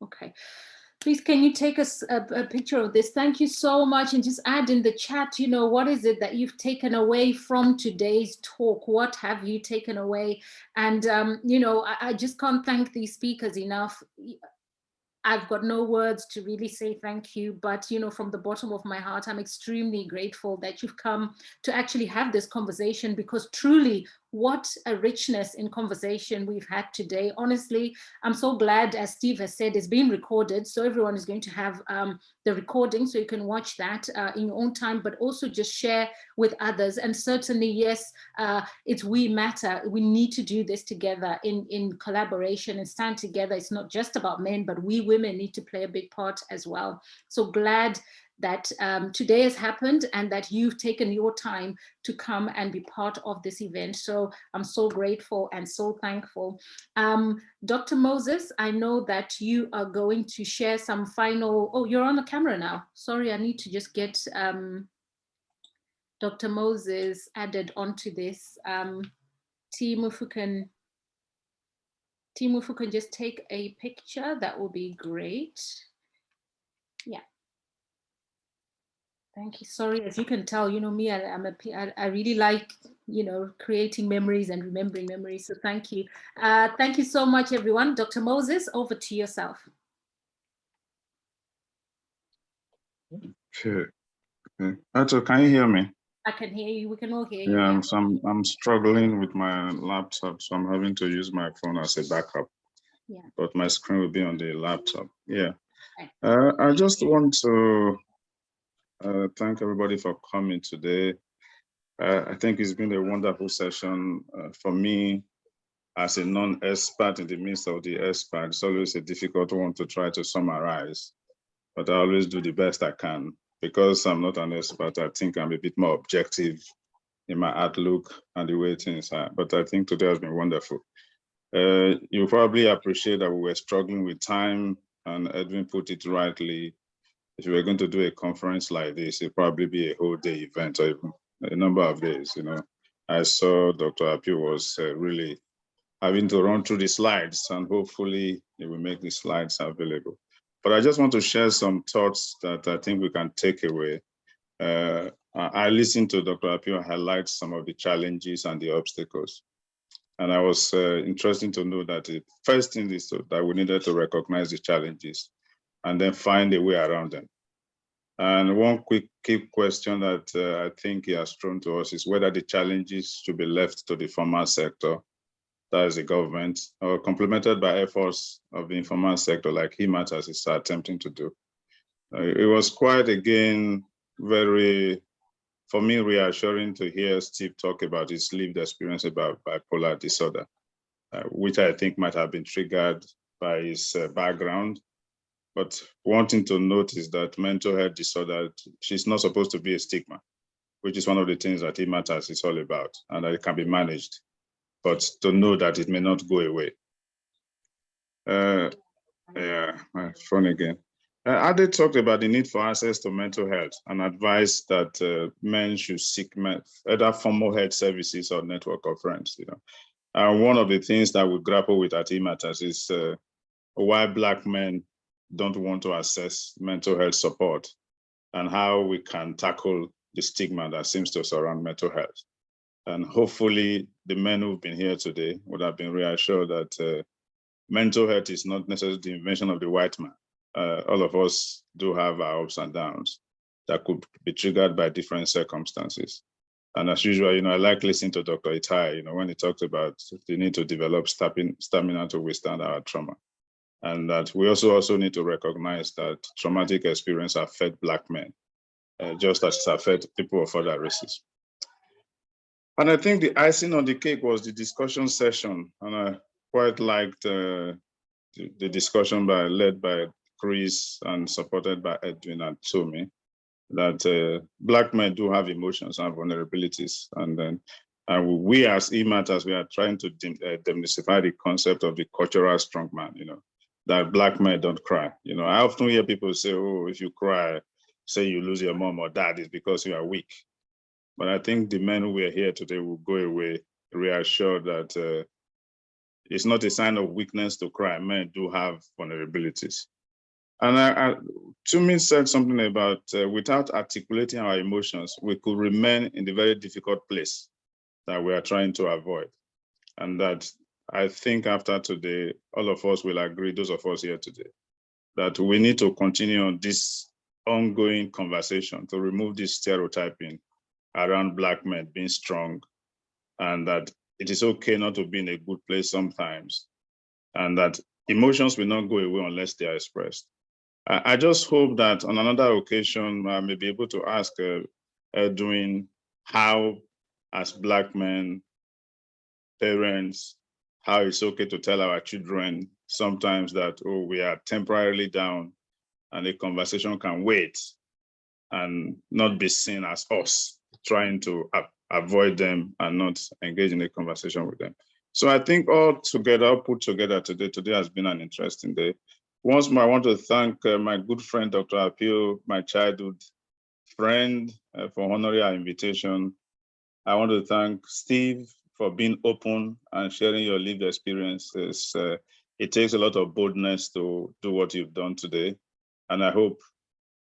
Okay. Please, can you take us a picture of this? Thank you so much. And just add in the chat, you know, what is it that you've taken away from today's talk? What have you taken away? And, you know, I just can't thank these speakers enough. I've got no words to really say thank you, but, you know, from the bottom of my heart, I'm extremely grateful that you've come to actually have this conversation, because truly, what a richness in conversation we've had today. Honestly, I'm so glad, as Steve has said, it's being recorded. So everyone is going to have the recording, so you can watch that in your own time, but also just share with others. And certainly, yes, it's we matter. We need to do this together in collaboration and stand together. It's not just about men, but we women need to play a big part as well. So glad that today has happened and that you've taken your time to come and be part of this event. So I'm so grateful and so thankful. Dr. Moses, I know that you are going to share some final, oh, you're on the camera now. Sorry, I need to just get Dr. Moses added onto this. Team, if we can just take a picture, that would be great. Yeah. Thank you. Sorry, as you can tell, you know me, I really like, you know, creating memories and remembering memories. So thank you. Thank you so much, everyone. Dr. Moses, over to yourself. Okay. Ato, can you hear me? I can hear you. We can all hear you. Yeah, I'm struggling with my laptop, so I'm having to use my phone as a backup. Yeah. But my screen will be on the laptop. Yeah. Okay. I just want to thank everybody for coming today. I think it's been a wonderful session for me as a non-expert in the midst of the experts. It's always a difficult one to try to summarize, but I always do the best I can. Because I'm not an expert, I think I'm a bit more objective in my outlook and the way things are. But I think today has been wonderful. You probably appreciate that we were struggling with time, and Edwin put it rightly. If you were going to do a conference like this, it'd probably be a whole day event or even a number of days. You know, I saw Dr. Appio was really having to run through the slides, and hopefully he will make the slides available. But I just want to share some thoughts that I think we can take away. I listened to Dr. Appio highlight some of the challenges and the obstacles. And I was interested to know that the first thing is that we needed to recognize the challenges and then find a way around them. And one quick key question that I think he has thrown to us is whether the challenges should be left to the formal sector, that is the government, or complemented by efforts of the informal sector like he matters is attempting to do. It was quite, again, very, for me, reassuring to hear Steve talk about his lived experience about bipolar disorder, which I think might have been triggered by his background. But one thing to note is that mental health disorder, she's not supposed to be a stigma, which is one of the things that he matters is all about, and that it can be managed, but to know that it may not go away. Yeah, my phone again. Ade talked about the need for access to mental health and advised that men should seek either formal health services or network of friends. You know, and one of the things that we grapple with at eMatters is why Black men don't want to access mental health support and how we can tackle the stigma that seems to surround mental health. And hopefully the men who've been here today would have been reassured that mental health is not necessarily the invention of the white man. All of us do have our ups and downs that could be triggered by different circumstances. And as usual, you know, I like listening to Dr. Itai, you know, when he talks about the need to develop stamina to withstand our trauma. And that we also need to recognize that traumatic experience affect Black men, just as it affects people of other races. And I think the icing on the cake was the discussion session. And I quite liked the discussion led by Chris and supported by Edwin and Tomi, that Black men do have emotions and vulnerabilities. And then we as eMatters, we are trying to demystify the concept of the cultural strongman, you know, that Black men don't cry. You know, I often hear people say, oh, if you cry, say you lose your mom or dad, it's because you are weak. But I think the men who are here today will go away reassured that it's not a sign of weakness to cry. Men do have vulnerabilities. And Tomi said something about without articulating our emotions, we could remain in the very difficult place that we are trying to avoid. And that I think after today, all of us will agree, those of us here today, that we need to continue on this ongoing conversation to remove this stereotyping around Black men being strong, and that it is okay not to be in a good place sometimes, and that emotions will not go away unless they are expressed. I just hope that on another occasion, I may be able to ask Edwin how, as Black men, parents, how it's okay to tell our children sometimes that, oh, we are temporarily down and the conversation can wait and not be seen as us trying to avoid them and not engage in a conversation with them. So I think all together, put together today has been an interesting day. Once more, I want to thank my good friend, Dr. Appio, my childhood friend, for honoring our invitation. I want to thank Steve for being open and sharing your lived experiences. It takes a lot of boldness to do what you've done today. And I hope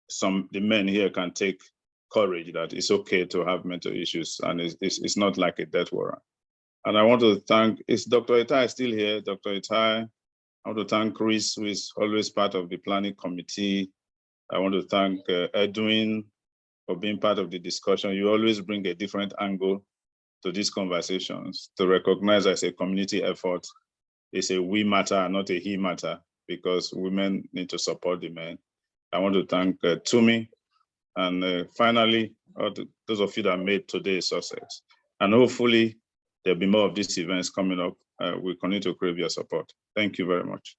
the men here can take courage that it's okay to have mental issues and it's not like a death warrant. And I want to thank, is Dr. Itai still here? Dr. Itai, I want to thank Chris, who is always part of the planning committee. I want to thank Edwin for being part of the discussion. You always bring a different angle to these conversations to recognize as a community effort. It's a we matter, not a he matter, because women need to support the men. I want to thank Tomi And finally, those of you that made today a success. And hopefully there'll be more of these events coming up. We continue to crave your support. Thank you very much.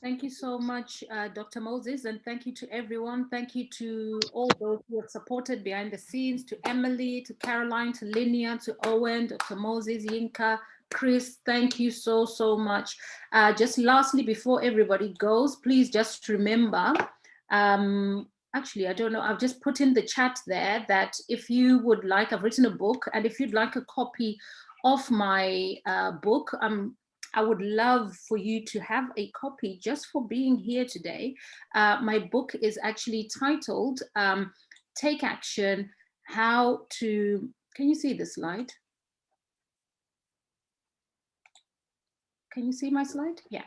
Thank you so much, Dr. Moses, and thank you to everyone. Thank you to all those who have supported behind the scenes, to Emily, to Caroline, to Linnea, to Owen, Dr. Moses, Yinka, Chris, thank you so, so much. Just lastly, before everybody goes, please just remember, actually, I don't know, I've just put in the chat there that if you would like, I've written a book, and if you'd like a copy of my book, I would love for you to have a copy just for being here today. My book is actually titled Take Action, How to, can you see the slide? Can you see my slide? Yeah.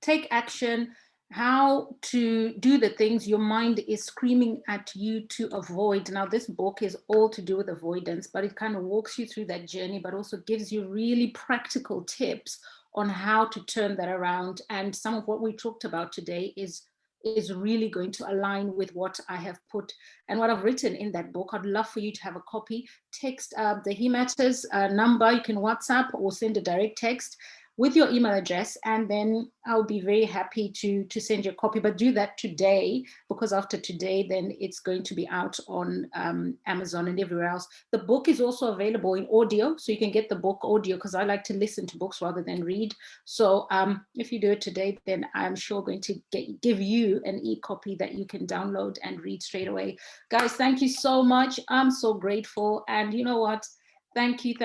Take action, how to do the things your mind is screaming at you to avoid. Now, this book is all to do with avoidance, but it kind of walks you through that journey, but also gives you really practical tips on how to turn that around. And some of what we talked about today is really going to align with what I have put and what I've written in that book. I'd love for you to have a copy. Text the He Matters number. You can WhatsApp or send a direct text with your email address, and then I'll be very happy to send you a copy, but do that today, because after today, then it's going to be out on Amazon and everywhere else. The book is also available in audio, so you can get the book audio, because I like to listen to books rather than read. So if you do it today, then I'm sure going to give you an e-copy that you can download and read straight away. Guys, thank you so much. I'm so grateful. And you know what? Thank you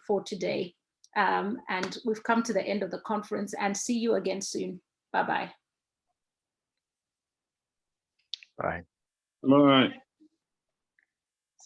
for today. And we've come to the end of the conference, and see you again soon. Bye-bye. Bye. Bye.